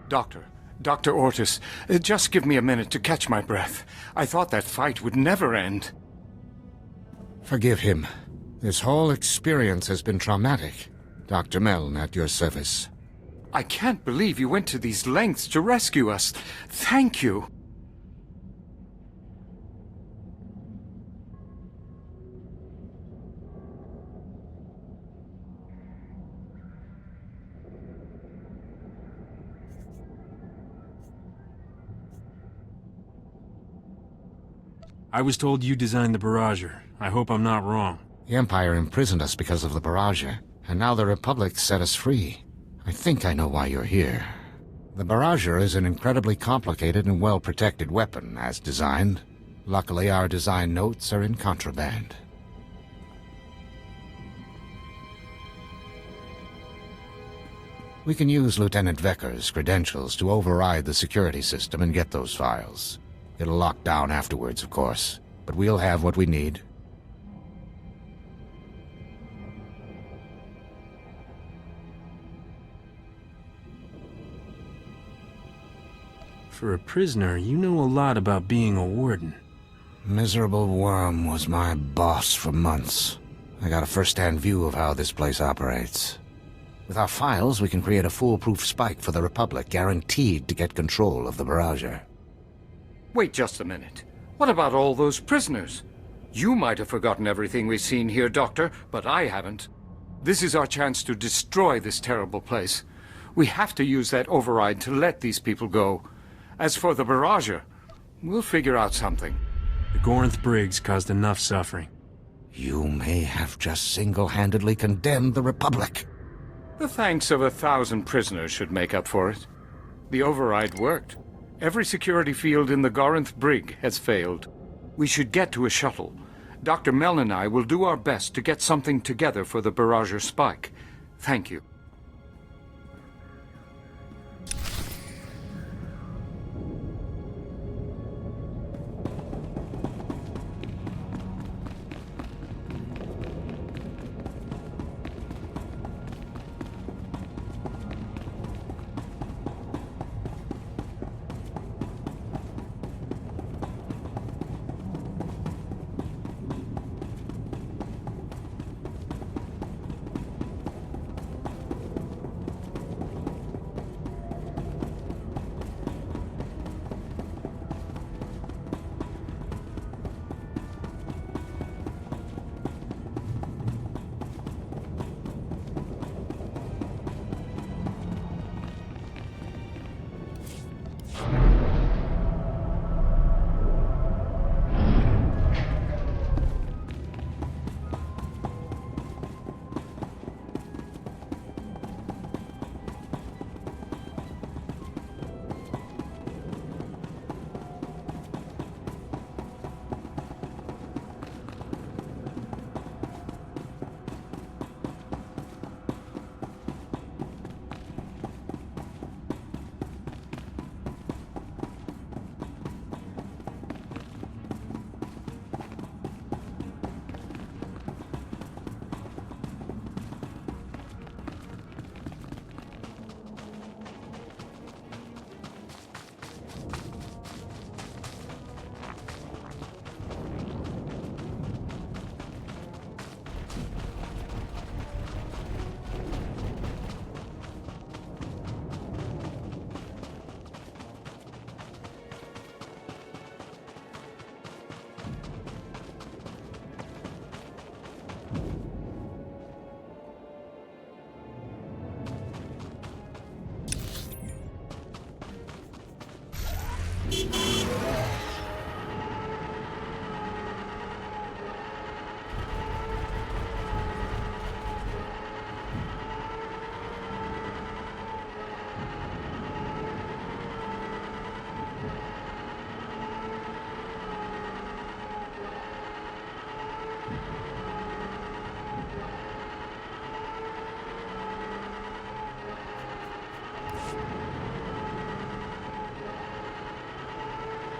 Dr. Ortis, just give me a minute to catch my breath. I thought that fight would never end. Forgive him. This whole experience has been traumatic. Dr. Meln at your service. I can't believe you went to these lengths to rescue us. Thank you. I was told you designed the Barrager. I hope I'm not wrong. The Empire imprisoned us because of the Barrager, and now the Republic set us free. I think I know why you're here. The Barrager is an incredibly complicated and well-protected weapon, as designed. Luckily, our design notes are in contraband. We can use Lieutenant Vecker's credentials to override the security system and get those files. It'll lock down afterwards, of course, but we'll have what we need. For a prisoner, you know a lot about being a warden. Miserable Worm was my boss for months. I got a first-hand view of how this place operates. With our files, we can create a foolproof spike for the Republic, guaranteed to get control of the Barrager. Wait just a minute. What about all those prisoners? You might have forgotten everything we've seen here, Doctor, but I haven't. This is our chance to destroy this terrible place. We have to use that override to let these people go. As for the Barrager, we'll figure out something. The Gorinth Briggs caused enough suffering. You may have just single-handedly condemned the Republic. The thanks of 1,000 prisoners should make up for it. The override worked. Every security field in the Gorinth Brig has failed. We should get to a shuttle. Dr. Meln and I will do our best to get something together for the Barrager spike. Thank you.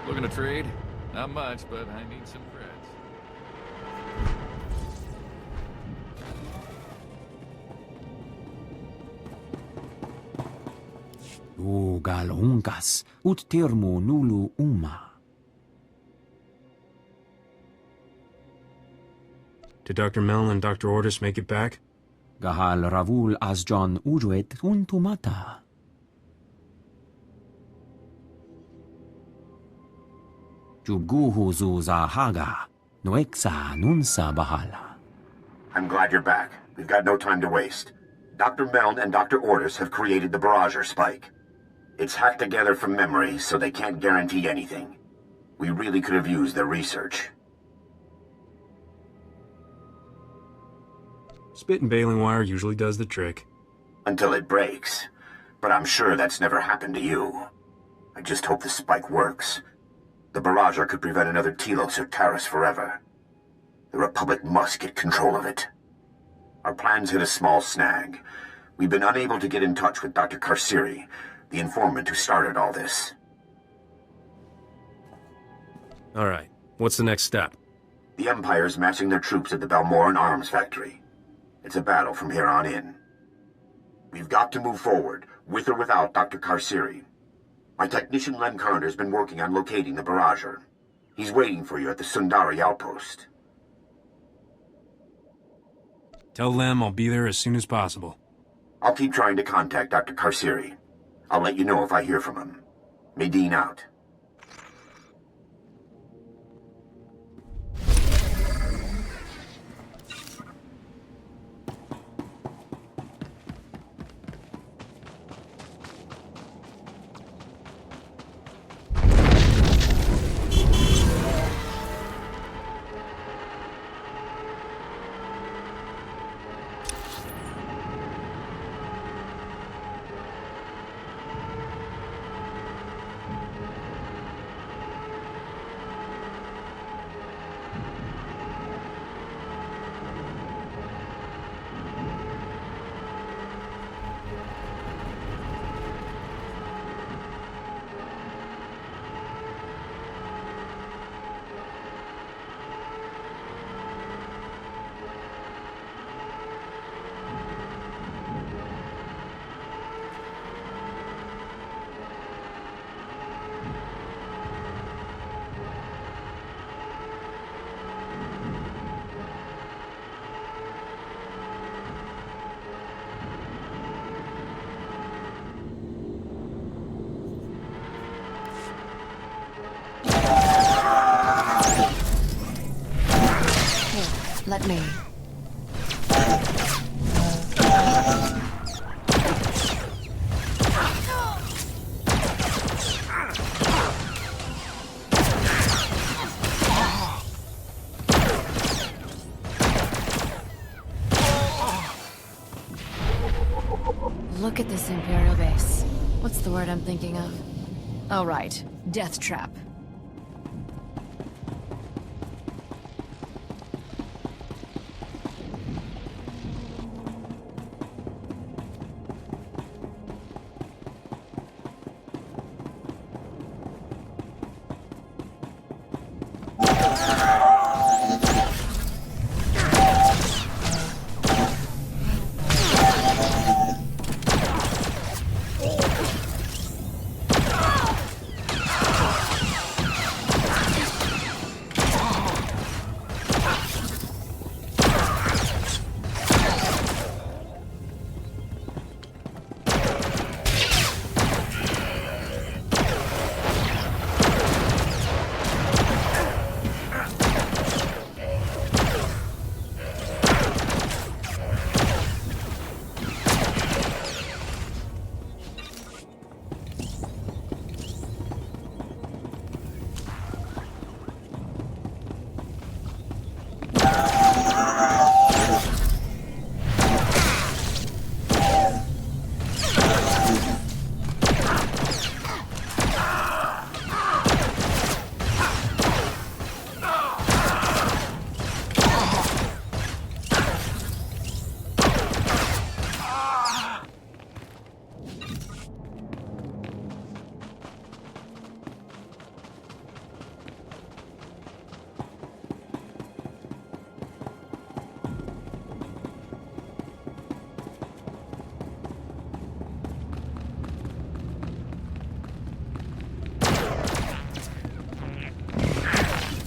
Looking to trade? Not much, but I need some creds. Ugal unkas, ut termo nulu uma. Did Dr. Mel and Dr. Ordis make it back? Gahal ravul as John ujuet untumata. Jubguhu zuza haga, noexa nunsa bahala. I'm glad you're back. We've got no time to waste. Dr. Meln and Dr. Ordis have created the Barrager spike. It's hacked together from memory, so they can't guarantee anything. We really could have used their research. Spit and baling wire usually does the trick. Until it breaks. But I'm sure that's never happened to you. I just hope the spike works. The Barrager could prevent another Telos or Taris forever. The Republic must get control of it. Our plans hit a small snag. We've been unable to get in touch with Dr. Karsiri, the informant who started all this. Alright, what's the next step? The Empire's massing their troops at the Balmoran arms factory. It's a battle from here on in. We've got to move forward, with or without Dr. Karsiri. My technician Len Carter's been working on locating the Barrager. He's waiting for you at the Sundari outpost. Tell Lem I'll be there as soon as possible. I'll keep trying to contact Dr. Karsiri. I'll let you know if I hear from him. Medine out. Let me. Look at this Imperial base. What's the word I'm thinking of? Oh, right. Death trap.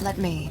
Let me.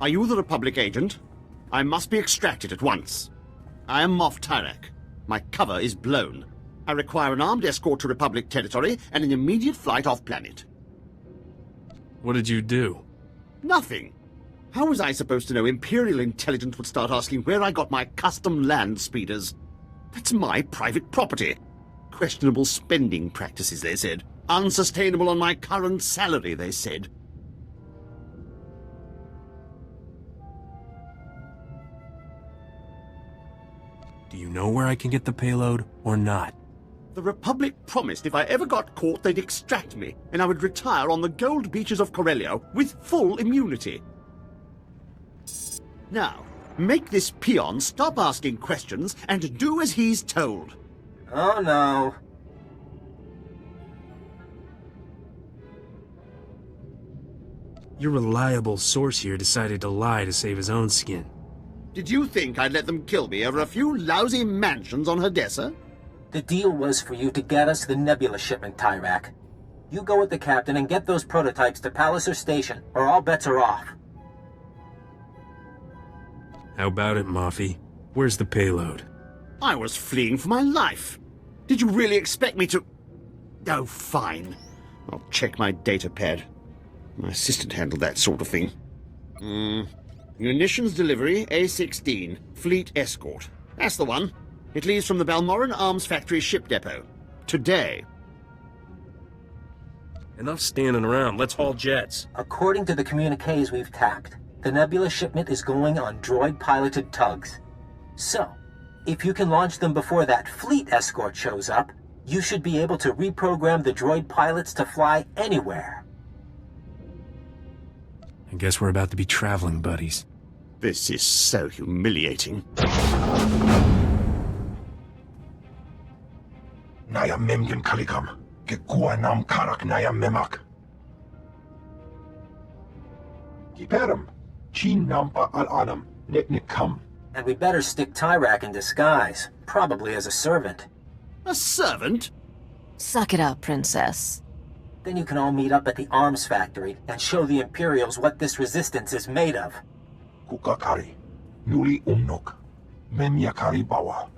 Are you the Republic agent? I must be extracted at once. I am Moff Tyrek. My cover is blown. I require an armed escort to Republic territory and an immediate flight off-planet. What did you do? Nothing. How was I supposed to know Imperial intelligence would start asking where I got my custom land speeders? That's my private property. Questionable spending practices, they said. Unsustainable on my current salary, they said. Do you know where I can get the payload, or not? The Republic promised if I ever got caught, they'd extract me, and I would retire on the gold beaches of Corellia with full immunity. Now, make this peon stop asking questions and do as he's told. Oh, no. Your reliable source here decided to lie to save his own skin. Did you think I'd let them kill me over a few lousy mansions on Hadessa? The deal was for you to get us the Nebula shipment, Tyrak. You go with the captain and get those prototypes to Palliser Station, or all bets are off. How about it, Moffy? Where's the payload? I was fleeing for my life. Did you really expect me to... Oh, fine. I'll check my datapad. My assistant handled that sort of thing. Munitions delivery, A-16, Fleet Escort. That's the one. It leaves from the Balmoran Arms Factory ship depot. Today. Enough standing around. Let's haul jets. According to the communiques we've tapped, the Nebula shipment is going on droid-piloted tugs. So, if you can launch them before that fleet escort shows up, you should be able to reprogram the droid pilots to fly anywhere. I guess we're about to be traveling buddies. This is so humiliating. Naya memgen kalikam. Gekua nam karak naya memak. Kiperum. Chin nampa al adam. Neknikam. And we better stick Tyrak in disguise, probably as a servant. A servant? Suck it up, Princess. Then you can all meet up at the arms factory and show the Imperials what this resistance is made of. Kukakari. Nuli umnok. Memyakari bawa.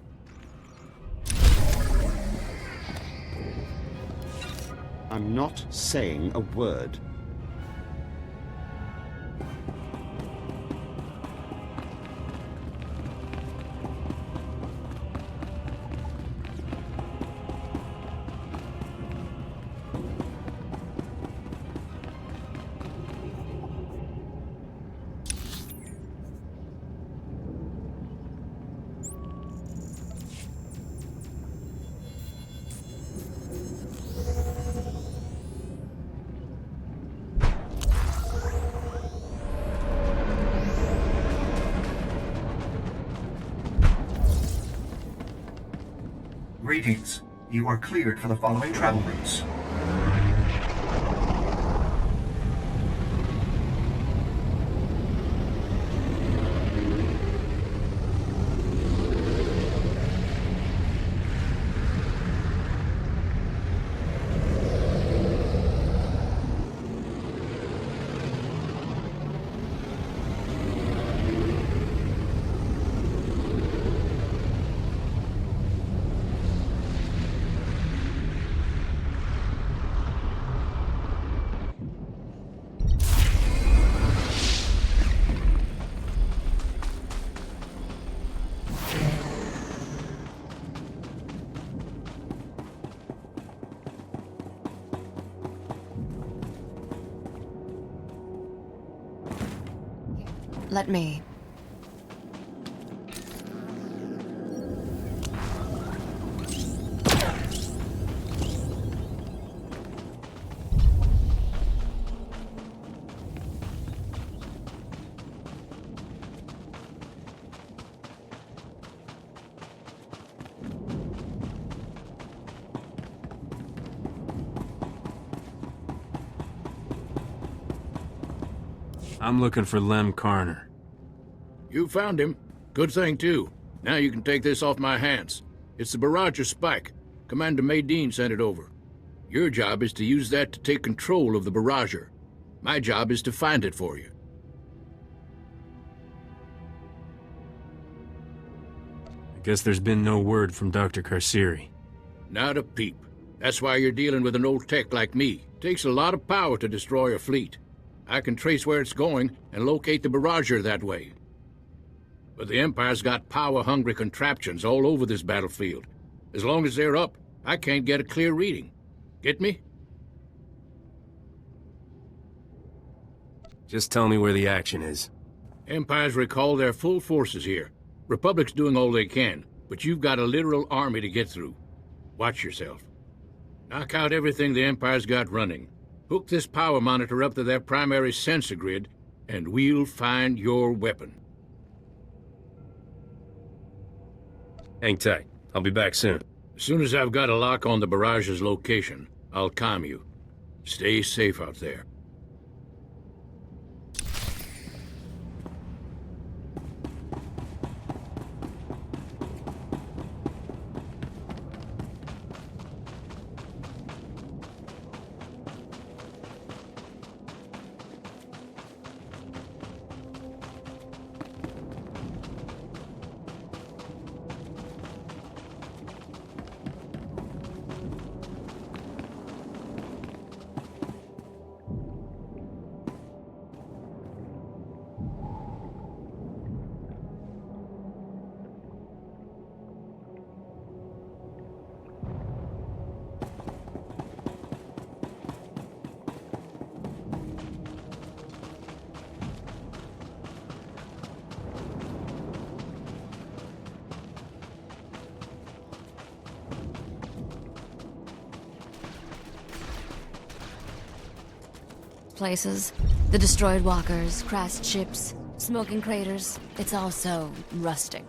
I'm not saying a word. Greetings. You are cleared for the following travel routes. Let me. I'm looking for Lem Karner. You found him. Good thing, too. Now you can take this off my hands. It's the Barrage Spike. Commander Maydeen sent it over. Your job is to use that to take control of the Barrager. My job is to find it for you. I guess there's been no word from Dr. Karsiri. Not a peep. That's why you're dealing with an old tech like me. Takes a lot of power to destroy a fleet. I can trace where it's going and locate the Barrager that way. But the Empire's got power-hungry contraptions all over this battlefield. As long as they're up, I can't get a clear reading. Get me? Just tell me where the action is. Empire's recalled their full forces here. Republic's doing all they can. but you've got a literal army to get through. Watch yourself. Knock out everything the Empire's got running. Hook this power monitor up to their primary sensor grid, and we'll find your weapon. Hang tight. I'll be back soon. As soon as I've got a lock on the barrage's location, I'll calm you. Stay safe out there. Places. The destroyed walkers, crashed ships, smoking craters. It's all so rustic.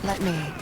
Let me.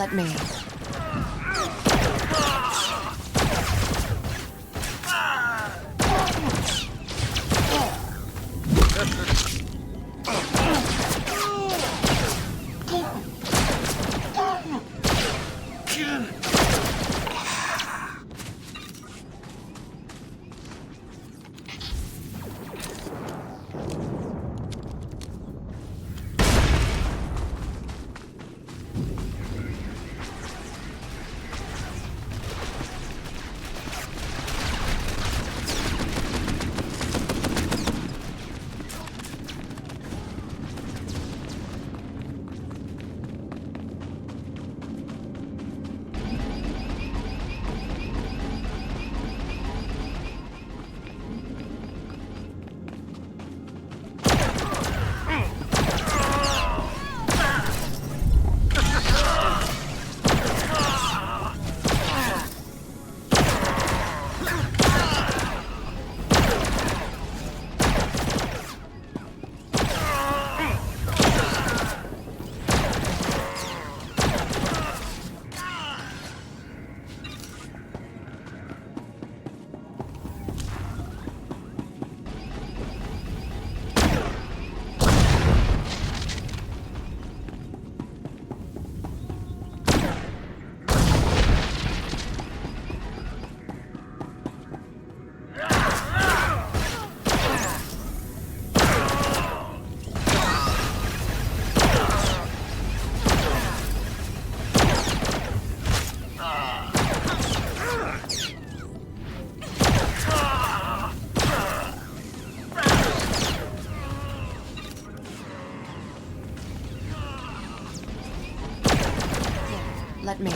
Let me. Let me.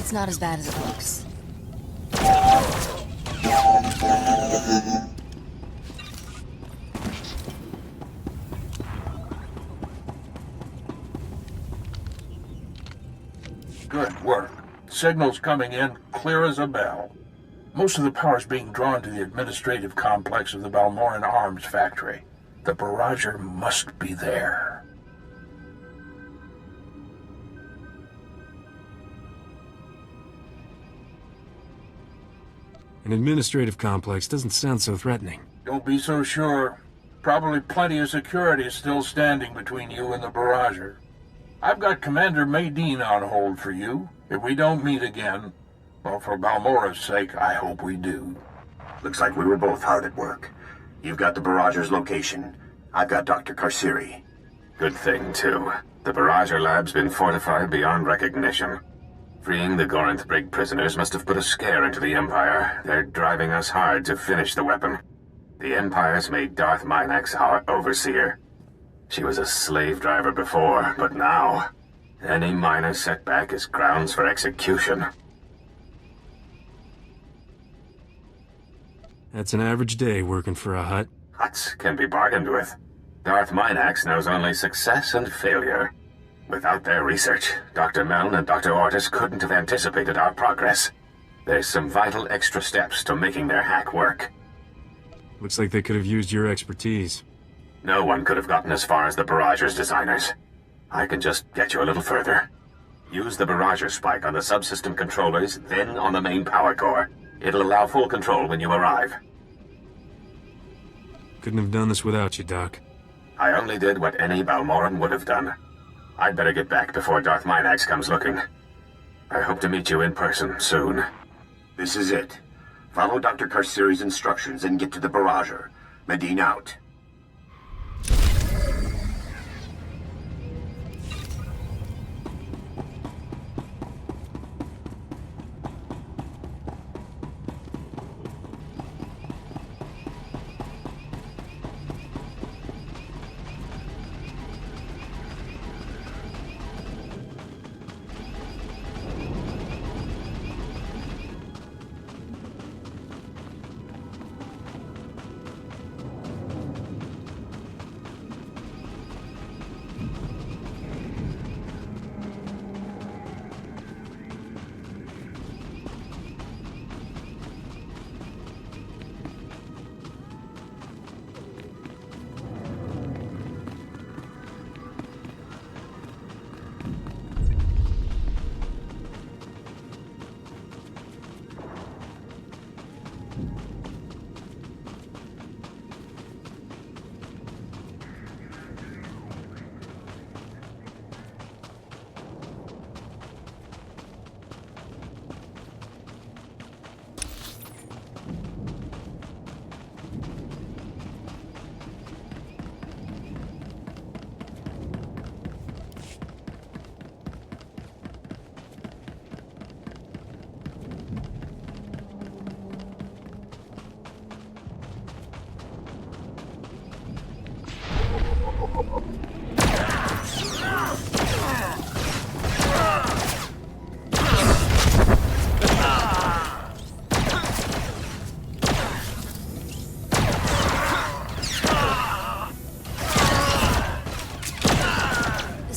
It's not as bad as it looks. Good work. Signal's coming in clear as a bell. Most of the power's being drawn to the administrative complex of the Balmoran Arms Factory. The barrager must be there. An administrative complex doesn't sound so threatening. Don't be so sure. Probably plenty of security still standing between you and the barrager. I've got Commander Maydeen on hold for you. If we don't meet again, well, for Balmora's sake, I hope we do. Looks like we were both hard at work. You've got the barrager's location. I've got Dr. Karsiri. Good thing, too. The barrager lab's been fortified beyond recognition. Freeing the Gorinth Brig prisoners must have put a scare into the Empire. They're driving us hard to finish the weapon. The Empire's made Darth Minax our overseer. She was a slave driver before, but now, any minor setback is grounds for execution. That's an average day working for a Hutt. Hutts can be bargained with. Darth Minax knows only success and failure. Without their research, Dr. Meln and Dr. Ortis couldn't have anticipated our progress. There's some vital extra steps to making their hack work. Looks like they could have used your expertise. No one could have gotten as far as the barrager's designers. I can just get you a little further. Use the barrager spike on the subsystem controllers, then on the main power core. It'll allow full control when you arrive. Couldn't have done this without you, Doc. I only did what any Balmoran would have done. I'd better get back before Darth Minax comes looking. I hope to meet you in person soon. This is it. Follow Dr. Karsiri's instructions and get to the barrager. Maydeen out.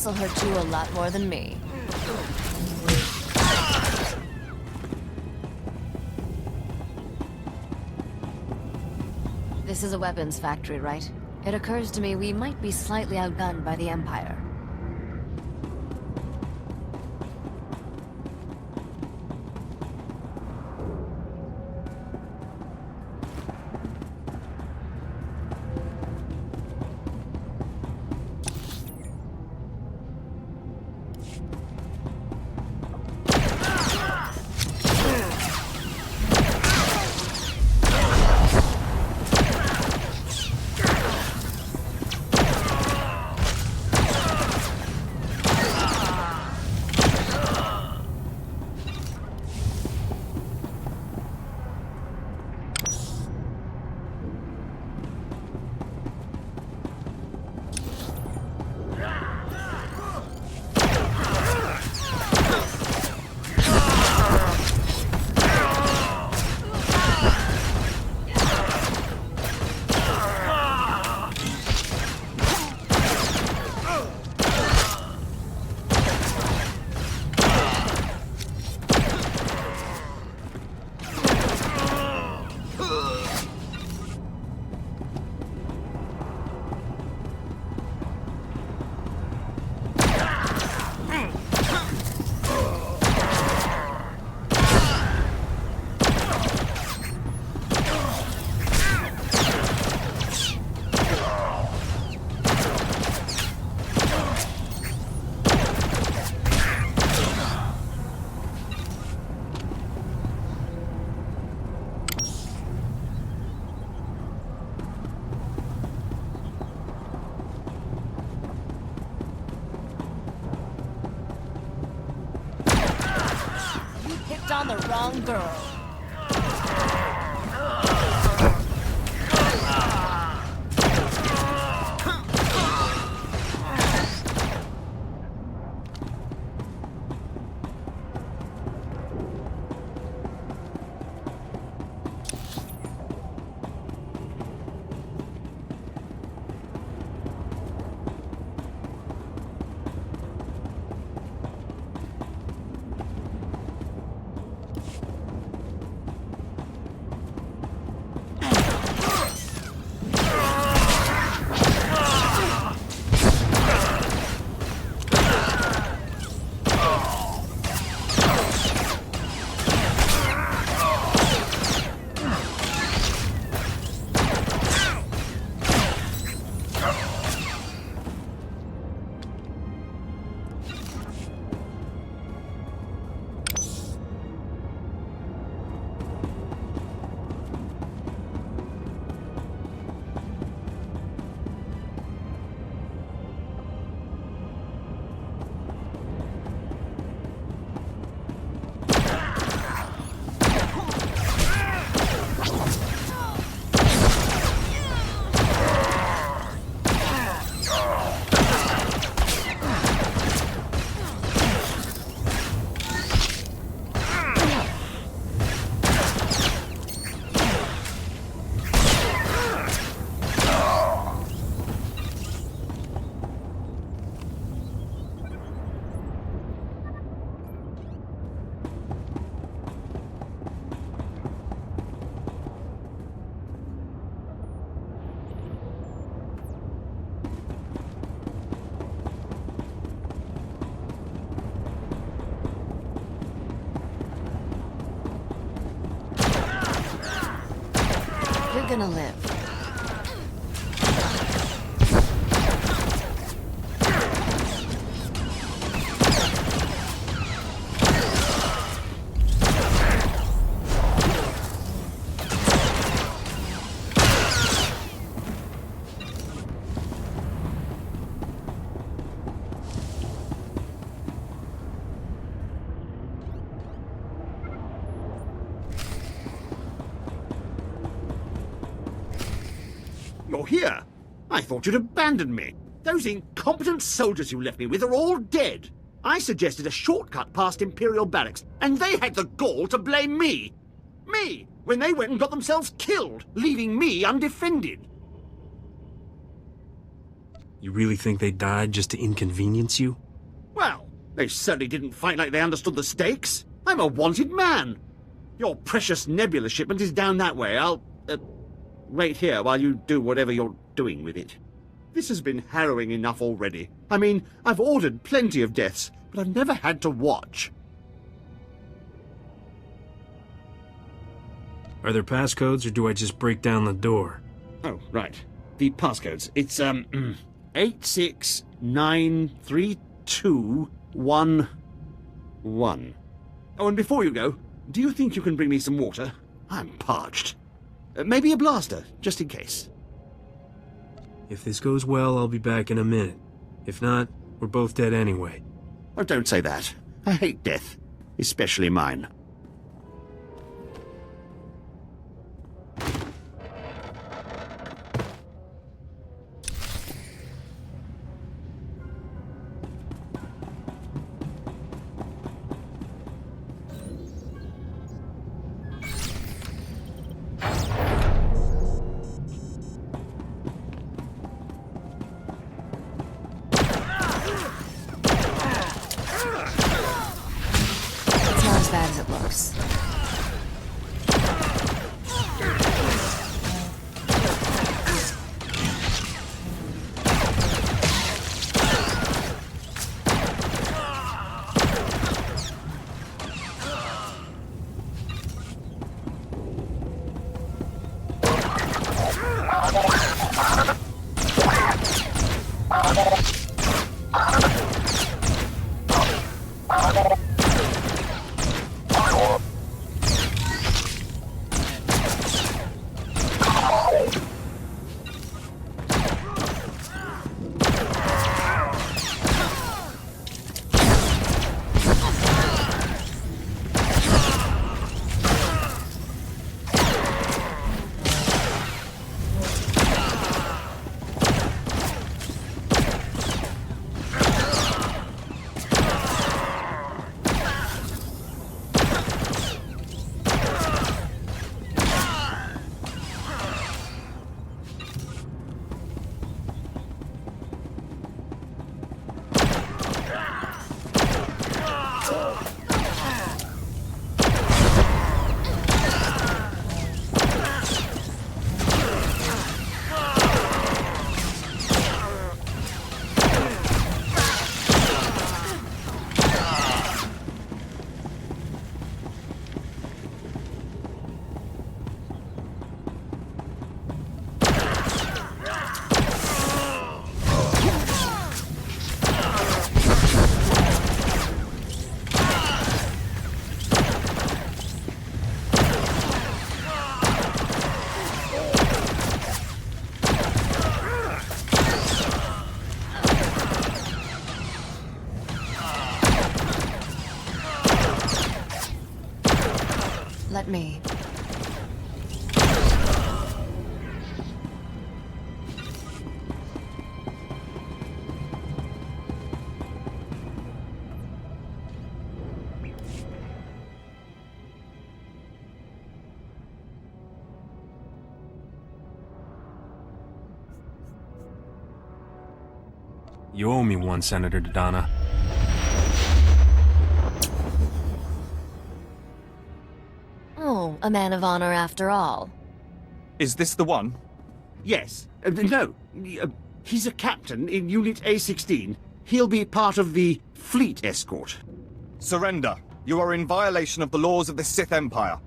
This'll hurt you a lot more than me. This is a weapons factory, right? It occurs to me we might be slightly outgunned by the Empire. On the wrong girl. You're gonna live. You're here. I thought you'd abandoned me. Those incompetent soldiers you left me with are all dead. I suggested a shortcut past Imperial barracks, and they had the gall to blame me. Me, when they went and got themselves killed, leaving me undefended. You really think they died just to inconvenience you? Well, they certainly didn't fight like they understood the stakes. I'm a wanted man. Your precious nebula shipment is down that way. I'll, wait here while you do whatever you're doing with it. This has been harrowing enough already. I mean, I've ordered plenty of deaths, but I've never had to watch. Are there passcodes, or do I just break down the door? Oh, right. The passcodes. It's, 86932111. Oh, and before you go, do you think you can bring me some water? I'm parched. Maybe a blaster, just in case. If this goes well, I'll be back in a minute. If not, we're both dead anyway. Oh, don't say that. I hate death. Especially mine. Let me. You owe me one, Senator Dodonna. Oh, a man of honor after all. Is this the one? Yes. No. He's a captain in Unit A16. He'll be part of the fleet escort. Surrender. You are in violation of the laws of the Sith Empire.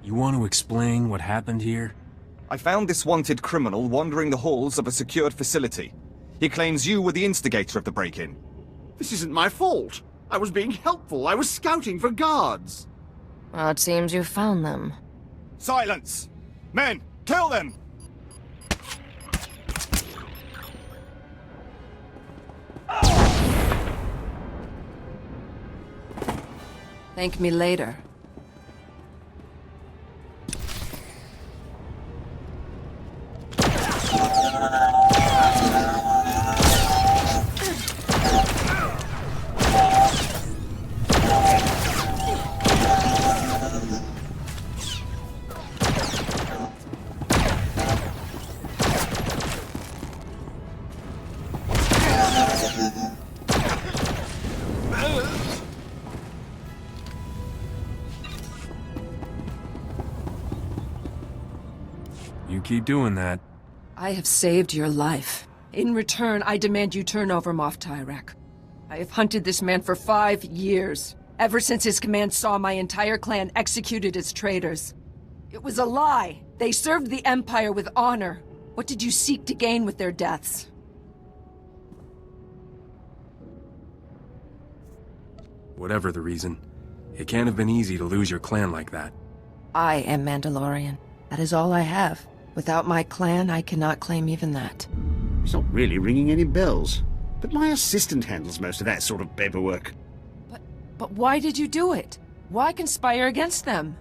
You want to explain what happened here? I found this wanted criminal wandering the halls of a secured facility. He claims you were the instigator of the break-in. This isn't my fault. I was being helpful. I was scouting for guards. Well, it seems you found them. Silence! Men, kill them! Thank me later. You keep doing that. I have saved your life. In return, I demand you turn over Moff Tyrek. I have hunted this man for 5 years, ever since his command saw my entire clan executed as traitors. It was a lie. They served the Empire with honor. What did you seek to gain with their deaths? Whatever the reason, it can't have been easy to lose your clan like that. I am Mandalorian. That is all I have. Without my clan, I cannot claim even that. It's not really ringing any bells. But my assistant handles most of that sort of paperwork. But why did you do it? Why conspire against them?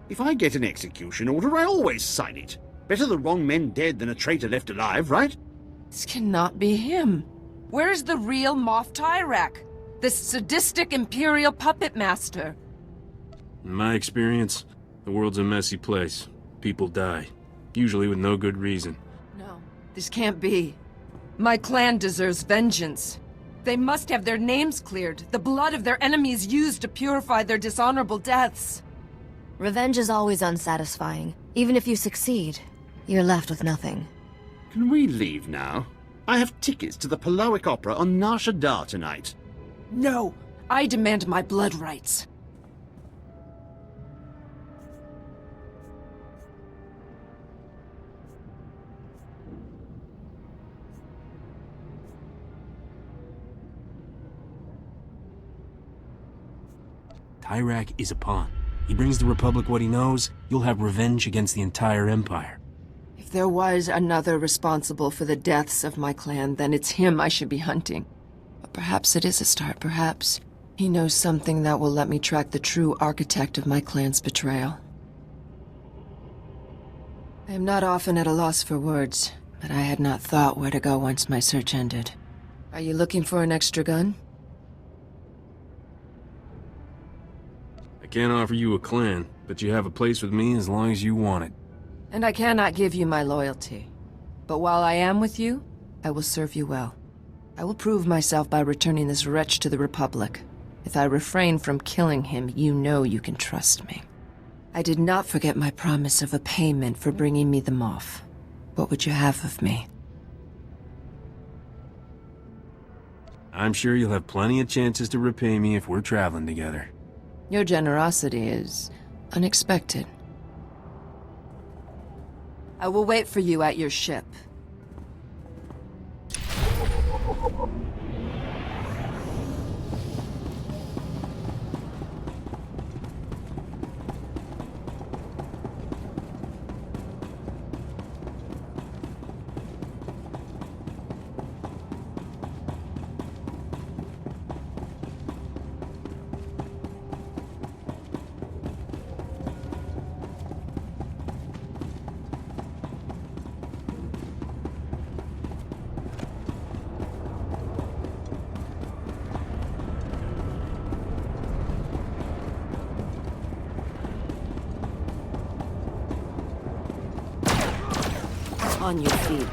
If I get an execution order, I always sign it. Better the wrong men dead than a traitor left alive, right? This cannot be him. Where is the real Moff Tyrek? This sadistic Imperial puppet master? In my experience, the world's a messy place. People die, usually with no good reason. No, this can't be. My clan deserves vengeance. They must have their names cleared, the blood of their enemies used to purify their dishonorable deaths. Revenge is always unsatisfying. Even if you succeed, you're left with nothing. Can we leave now? I have tickets to the Paloic Opera on Nar Shaddaa tonight. No! I demand my blood rights. Tyrek is a pawn. He brings the Republic what he knows, you'll have revenge against the entire Empire. If there was another responsible for the deaths of my clan, then it's him I should be hunting. But perhaps it is a start, perhaps. He knows something that will let me track the true architect of my clan's betrayal. I am not often at a loss for words, but I had not thought where to go once my search ended. Are you looking for an extra gun? I can't offer you a clan, but you have a place with me as long as you want it. And I cannot give you my loyalty. But while I am with you, I will serve you well. I will prove myself by returning this wretch to the Republic. If I refrain from killing him, you know you can trust me. I did not forget my promise of a payment for bringing me the Moff. What would you have of me? I'm sure you'll have plenty of chances to repay me if we're traveling together. Your generosity is unexpected. I will wait for you at your ship. On your feet.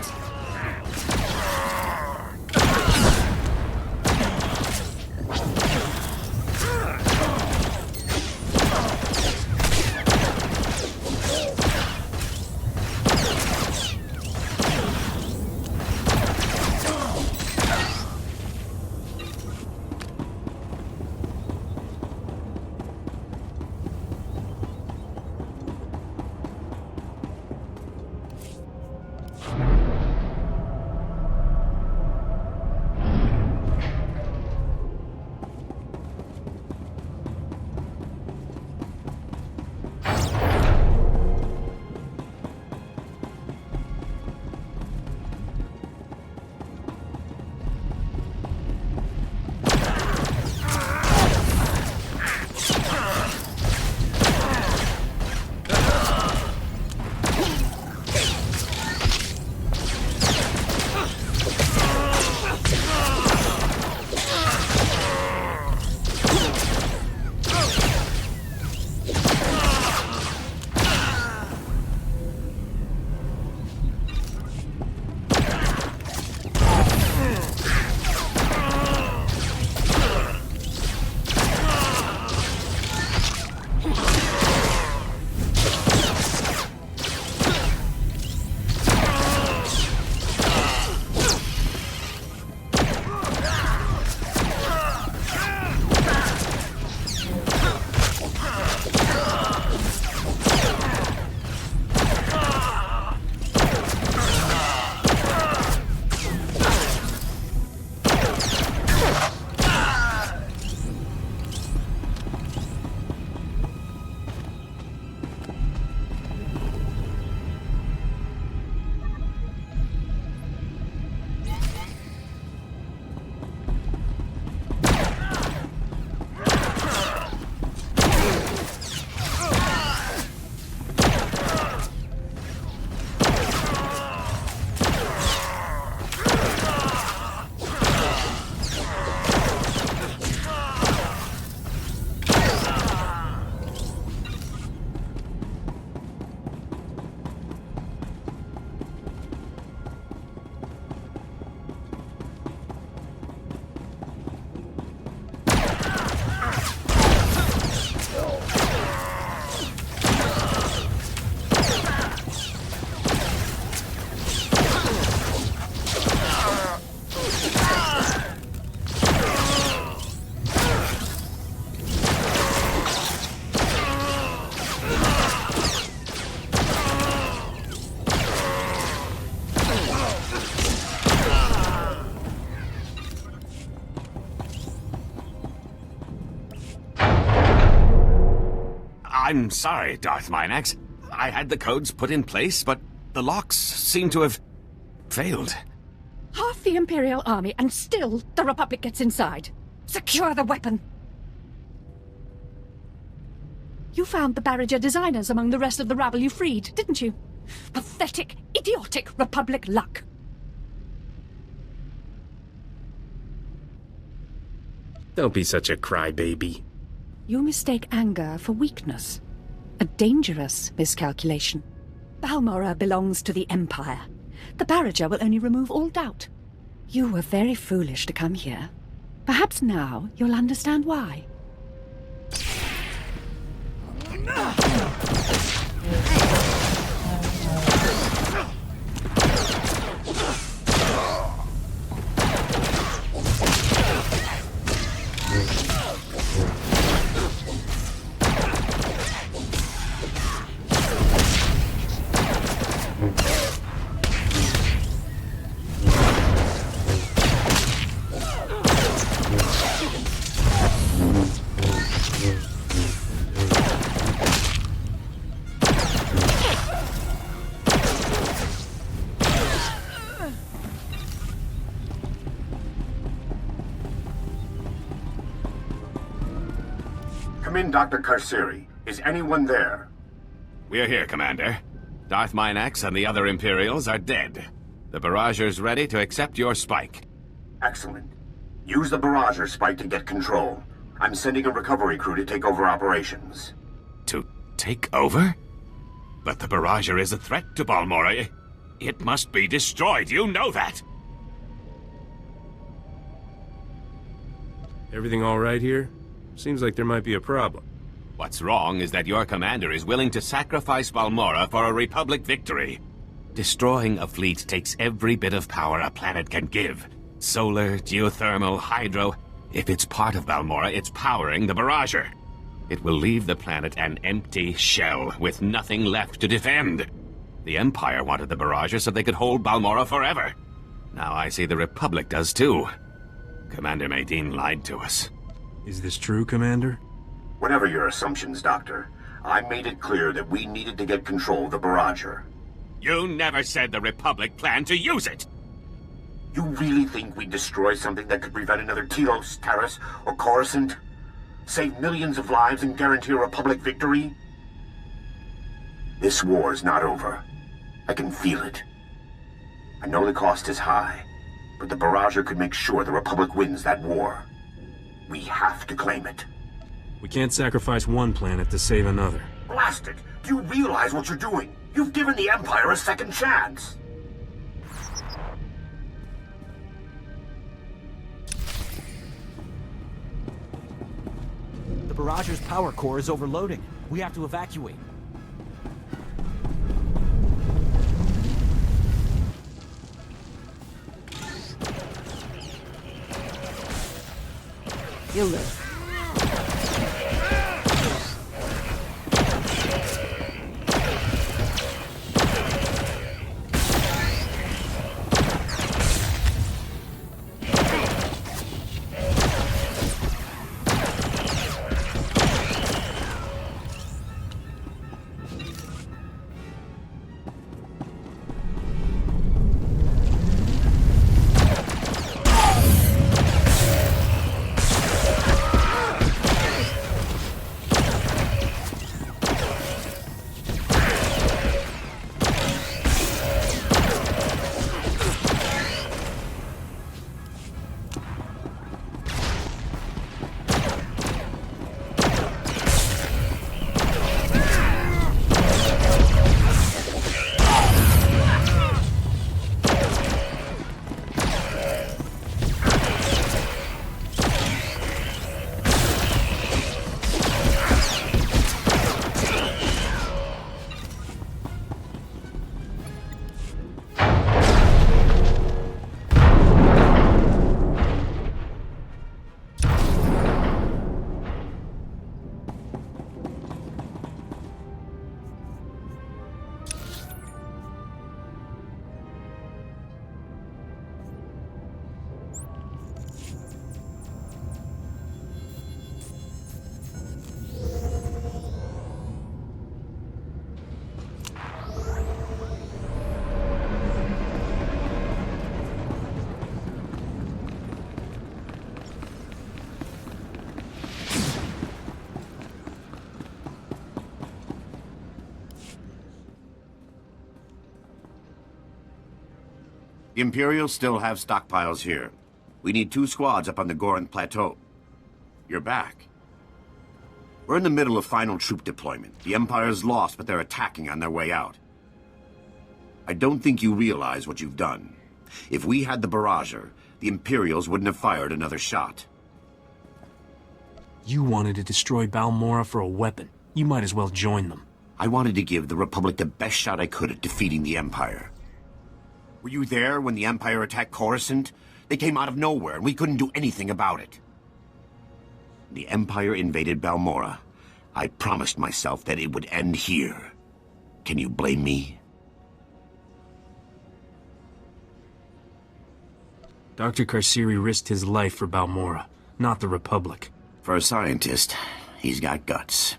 I'm sorry, Darth Minax. I had the codes put in place, but the locks seem to have failed. Half the Imperial Army, and still the Republic gets inside. Secure the weapon. You found the Barriger designers among the rest of the rabble you freed, didn't you? Pathetic, idiotic Republic luck. Don't be such a crybaby. You mistake anger for weakness. A dangerous miscalculation. Balmorra belongs to the Empire. The Barriger will only remove all doubt. You were very foolish to come here. Perhaps now you'll understand why. Come in, Dr. Karsiri. Is anyone there? We're here, Commander. Darth Minax and the other Imperials are dead. The Barrager's ready to accept your spike. Excellent. Use the Barrager spike to get control. I'm sending a recovery crew to take over operations. To take over? But the Barrager is a threat to Balmorra. It must be destroyed, you know that! Everything all right here? Seems like there might be a problem. What's wrong is that your commander is willing to sacrifice Balmorra for a Republic victory. Destroying a fleet takes every bit of power a planet can give. Solar, geothermal, hydro. If it's part of Balmorra, it's powering the Barrager. It will leave the planet an empty shell, with nothing left to defend. The Empire wanted the Barrager so they could hold Balmorra forever. Now I see the Republic does too. Commander Medine lied to us. Is this true, Commander? Whatever your assumptions, Doctor, I made it clear that we needed to get control of the Barrager. You never said the Republic planned to use it! You really think we'd destroy something that could prevent another Telos, Taris, or Coruscant? Save millions of lives and guarantee a Republic victory? This war is not over. I can feel it. I know the cost is high, but the Barrager could make sure the Republic wins that war. We have to claim it. We can't sacrifice one planet to save another. Blast it! Do you realize what you're doing? You've given the Empire a second chance! The Barrager's power core is overloading. We have to evacuate. You'll live. The Imperials still have stockpiles here. We need 2 squads up on the Gorinth Plateau. You're back. We're in the middle of final troop deployment. The Empire's lost, but they're attacking on their way out. I don't think you realize what you've done. If we had the Barrager, the Imperials wouldn't have fired another shot. You wanted to destroy Balmorra for a weapon. You might as well join them. I wanted to give the Republic the best shot I could at defeating the Empire. Were you there when the Empire attacked Coruscant? They came out of nowhere, and we couldn't do anything about it. The Empire invaded Balmorra. I promised myself that it would end here. Can you blame me? Dr. Karsiri risked his life for Balmorra, not the Republic. For a scientist, he's got guts.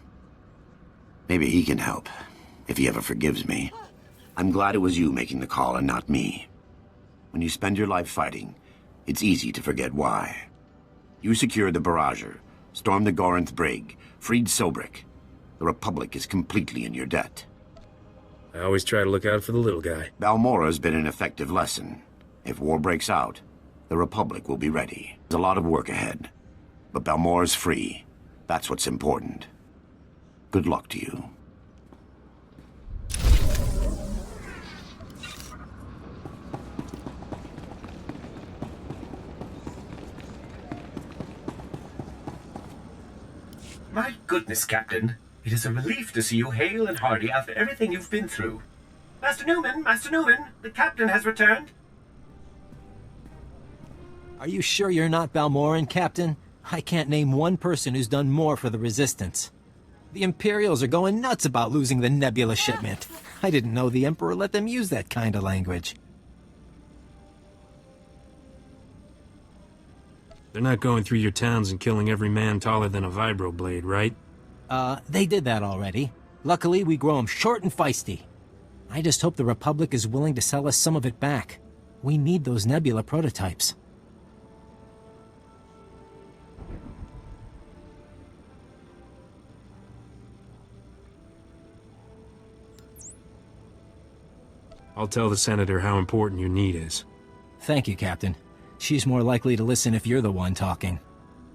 Maybe he can help, if he ever forgives me. I'm glad it was you making the call and not me. When you spend your life fighting, it's easy to forget why. You secured the Barrager, stormed the Gorinth Brig, freed Sobrik. The Republic is completely in your debt. I always try to look out for the little guy. Balmora's been an effective lesson. If war breaks out, the Republic will be ready. There's a lot of work ahead. But Balmora's free. That's what's important. Good luck to you. My goodness, Captain. It is a relief to see you hale and hearty after everything you've been through. Master Newman, the Captain has returned. Are you sure you're not Balmoran, Captain? I can't name one person who's done more for the Resistance. The Imperials are going nuts about losing the Nebula shipment. I didn't know the Emperor let them use that kind of language. They're not going through your towns and killing every man taller than a vibroblade, right? They did that already. Luckily, we grow them short and feisty. I just hope the Republic is willing to sell us some of it back. We need those Nebula prototypes. I'll tell the Senator how important your need is. Thank you, Captain. She's more likely to listen if you're the one talking.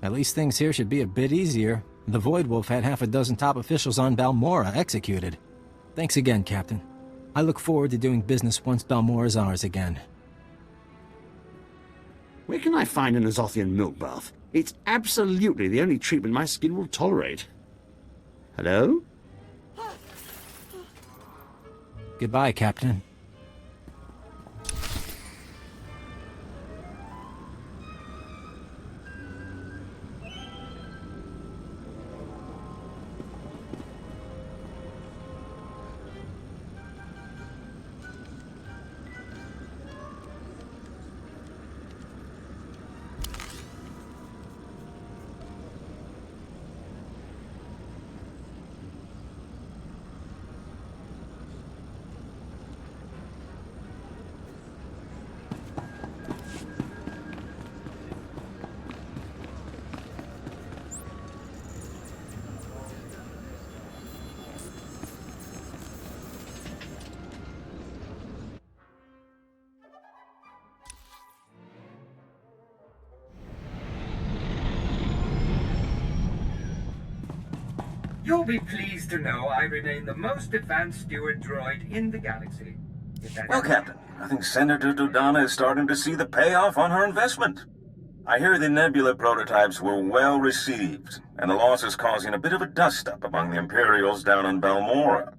At least things here should be a bit easier. The Void Wolf had half a dozen top officials on Balmorra executed. Thanks again, Captain. I look forward to doing business once Balmora's ours again. Where can I find an Azothian milk bath? It's absolutely the only treatment my skin will tolerate. Hello? Goodbye, Captain. You'll be pleased to know I remain the most advanced steward droid in the galaxy. Well, Captain, I think Senator Dodonna is starting to see the payoff on her investment. I hear the Nebula prototypes were well received, and the loss is causing a bit of a dust-up among the Imperials down on Balmorra.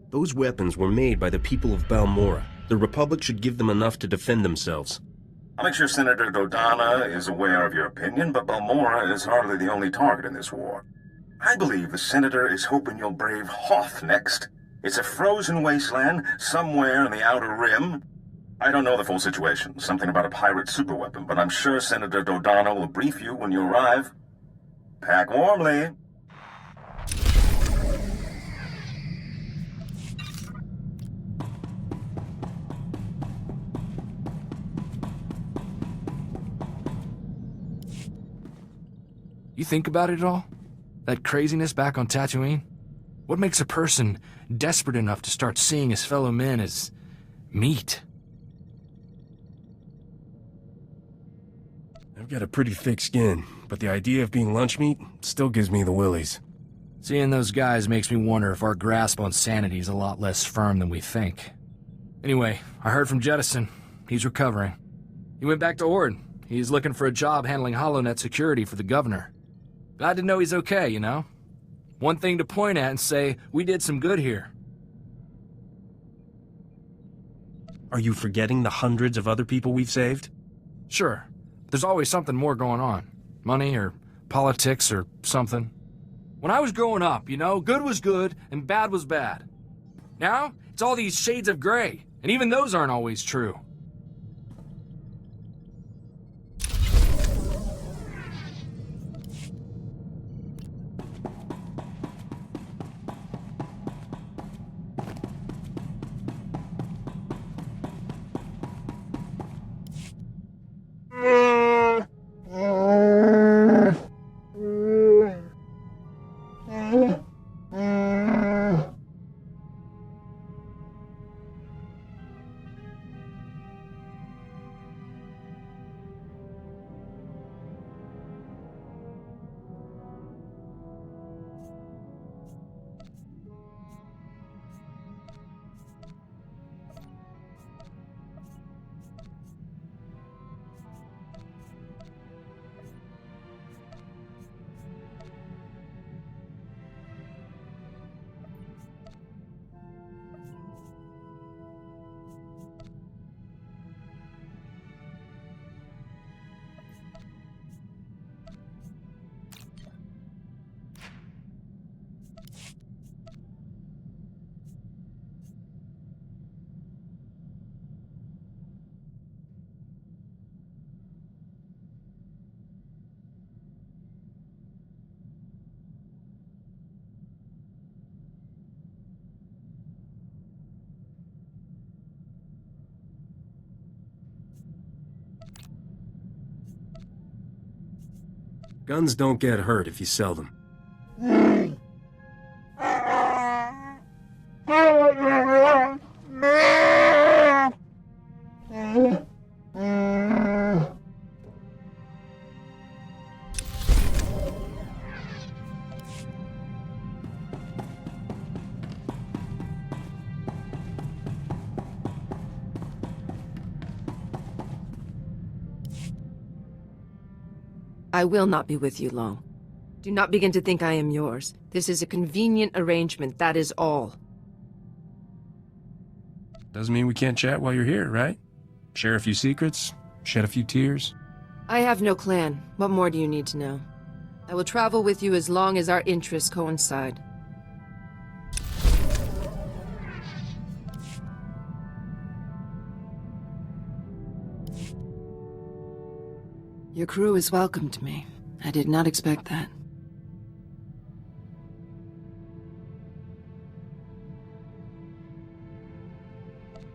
Those weapons were made by the people of Balmorra. The Republic should give them enough to defend themselves. I'll make sure Senator Dodonna is aware of your opinion, but Balmorra is hardly the only target in this war. I believe the Senator is hoping you'll brave Hoth next. It's a frozen wasteland somewhere in the Outer Rim. I don't know the full situation, something about a pirate superweapon, but I'm sure Senator Dodonna will brief you when you arrive. Pack warmly. You think about it at all? That craziness back on Tatooine? What makes a person desperate enough to start seeing his fellow men as Meat. I've got a pretty thick skin, but the idea of being lunch meat still gives me the willies. Seeing those guys makes me wonder if our grasp on sanity is a lot less firm than we think. Anyway, I heard from Jettison. He's recovering. He went back to Ord. He's looking for a job handling HoloNet security for the governor. Glad to know he's okay, you know? One thing to point at and say, we did some good here. Are you forgetting the hundreds of other people we've saved? Sure. There's always something more going on. Money or politics or something. When I was growing up, you know, good was good and bad was bad. Now, it's all these shades of gray, and even those aren't always true. Guns don't get hurt if you sell them. I will not be with you long. Do not begin to think I am yours. This is a convenient arrangement, that is all. Doesn't mean we can't chat while you're here, right? Share a few secrets, shed a few tears. I have no clan. What more do you need to know? I will travel with you as long as our interests coincide. Your crew has welcomed me. I did not expect that.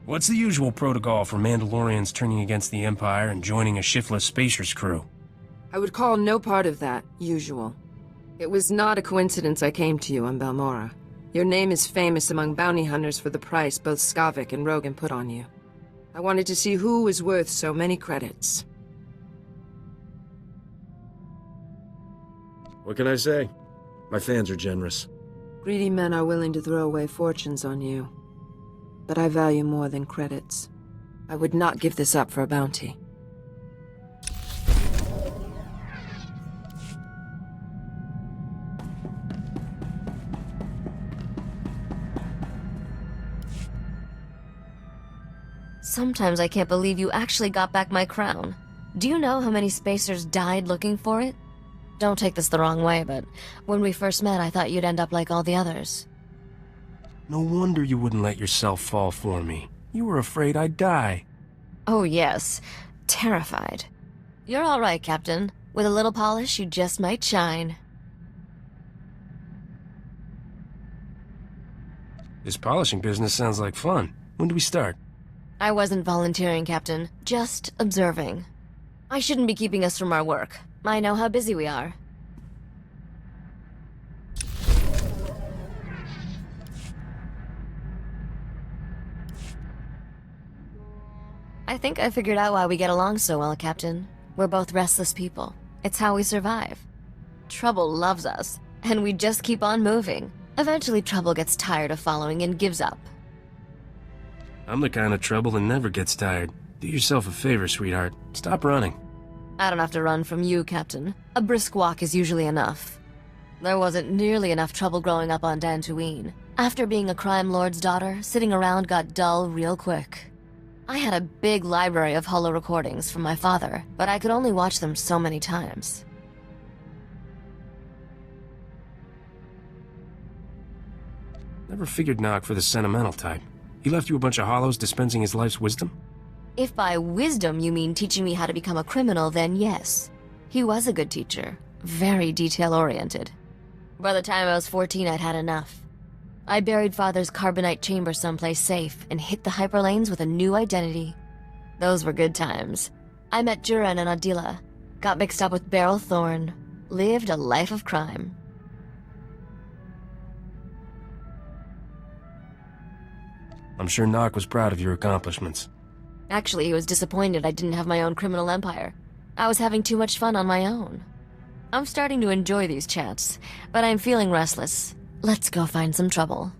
What's the usual protocol for Mandalorians turning against the Empire and joining a shiftless spacer's crew? I would call no part of that usual. It was not a coincidence I came to you on Balmorra. Your name is famous among bounty hunters for the price both Skavik and Rogan put on you. I wanted to see who was worth so many credits. What can I say? My fans are generous. Greedy men are willing to throw away fortunes on you. But I value more than credits. I would not give this up for a bounty. Sometimes I can't believe you actually got back my crown. Do you know how many spacers died looking for it? Don't take this the wrong way, but when we first met, I thought you'd end up like all the others. No wonder you wouldn't let yourself fall for me. You were afraid I'd die. Oh yes, terrified. You're all right, Captain. With a little polish, you just might shine. This polishing business sounds like fun. When do we start? I wasn't volunteering, Captain. Just observing. I shouldn't be keeping us from our work. I know how busy we are. I think I figured out why we get along so well, Captain. We're both restless people. It's how we survive. Trouble loves us, and we just keep on moving. Eventually, Trouble gets tired of following and gives up. I'm the kind of trouble that never gets tired. Do yourself a favor, sweetheart. Stop running. I don't have to run from you, Captain. A brisk walk is usually enough. There wasn't nearly enough trouble growing up on Dantooine. After being a crime lord's daughter, sitting around got dull real quick. I had a big library of holo recordings from my father, but I could only watch them so many times. Never figured Nock for the sentimental type. He left you a bunch of holos dispensing his life's wisdom? If by wisdom you mean teaching me how to become a criminal, then yes. He was a good teacher, very detail-oriented. By the time I was 14, I'd had enough. I buried Father's carbonite chamber someplace safe and hit the hyperlanes with a new identity. Those were good times. I met Juran and Adila, got mixed up with Beryl Thorne, lived a life of crime. I'm sure Nock was proud of your accomplishments. Actually, he was disappointed I didn't have my own criminal empire. I was having too much fun on my own. I'm starting to enjoy these chats, but I'm feeling restless. Let's go find some trouble.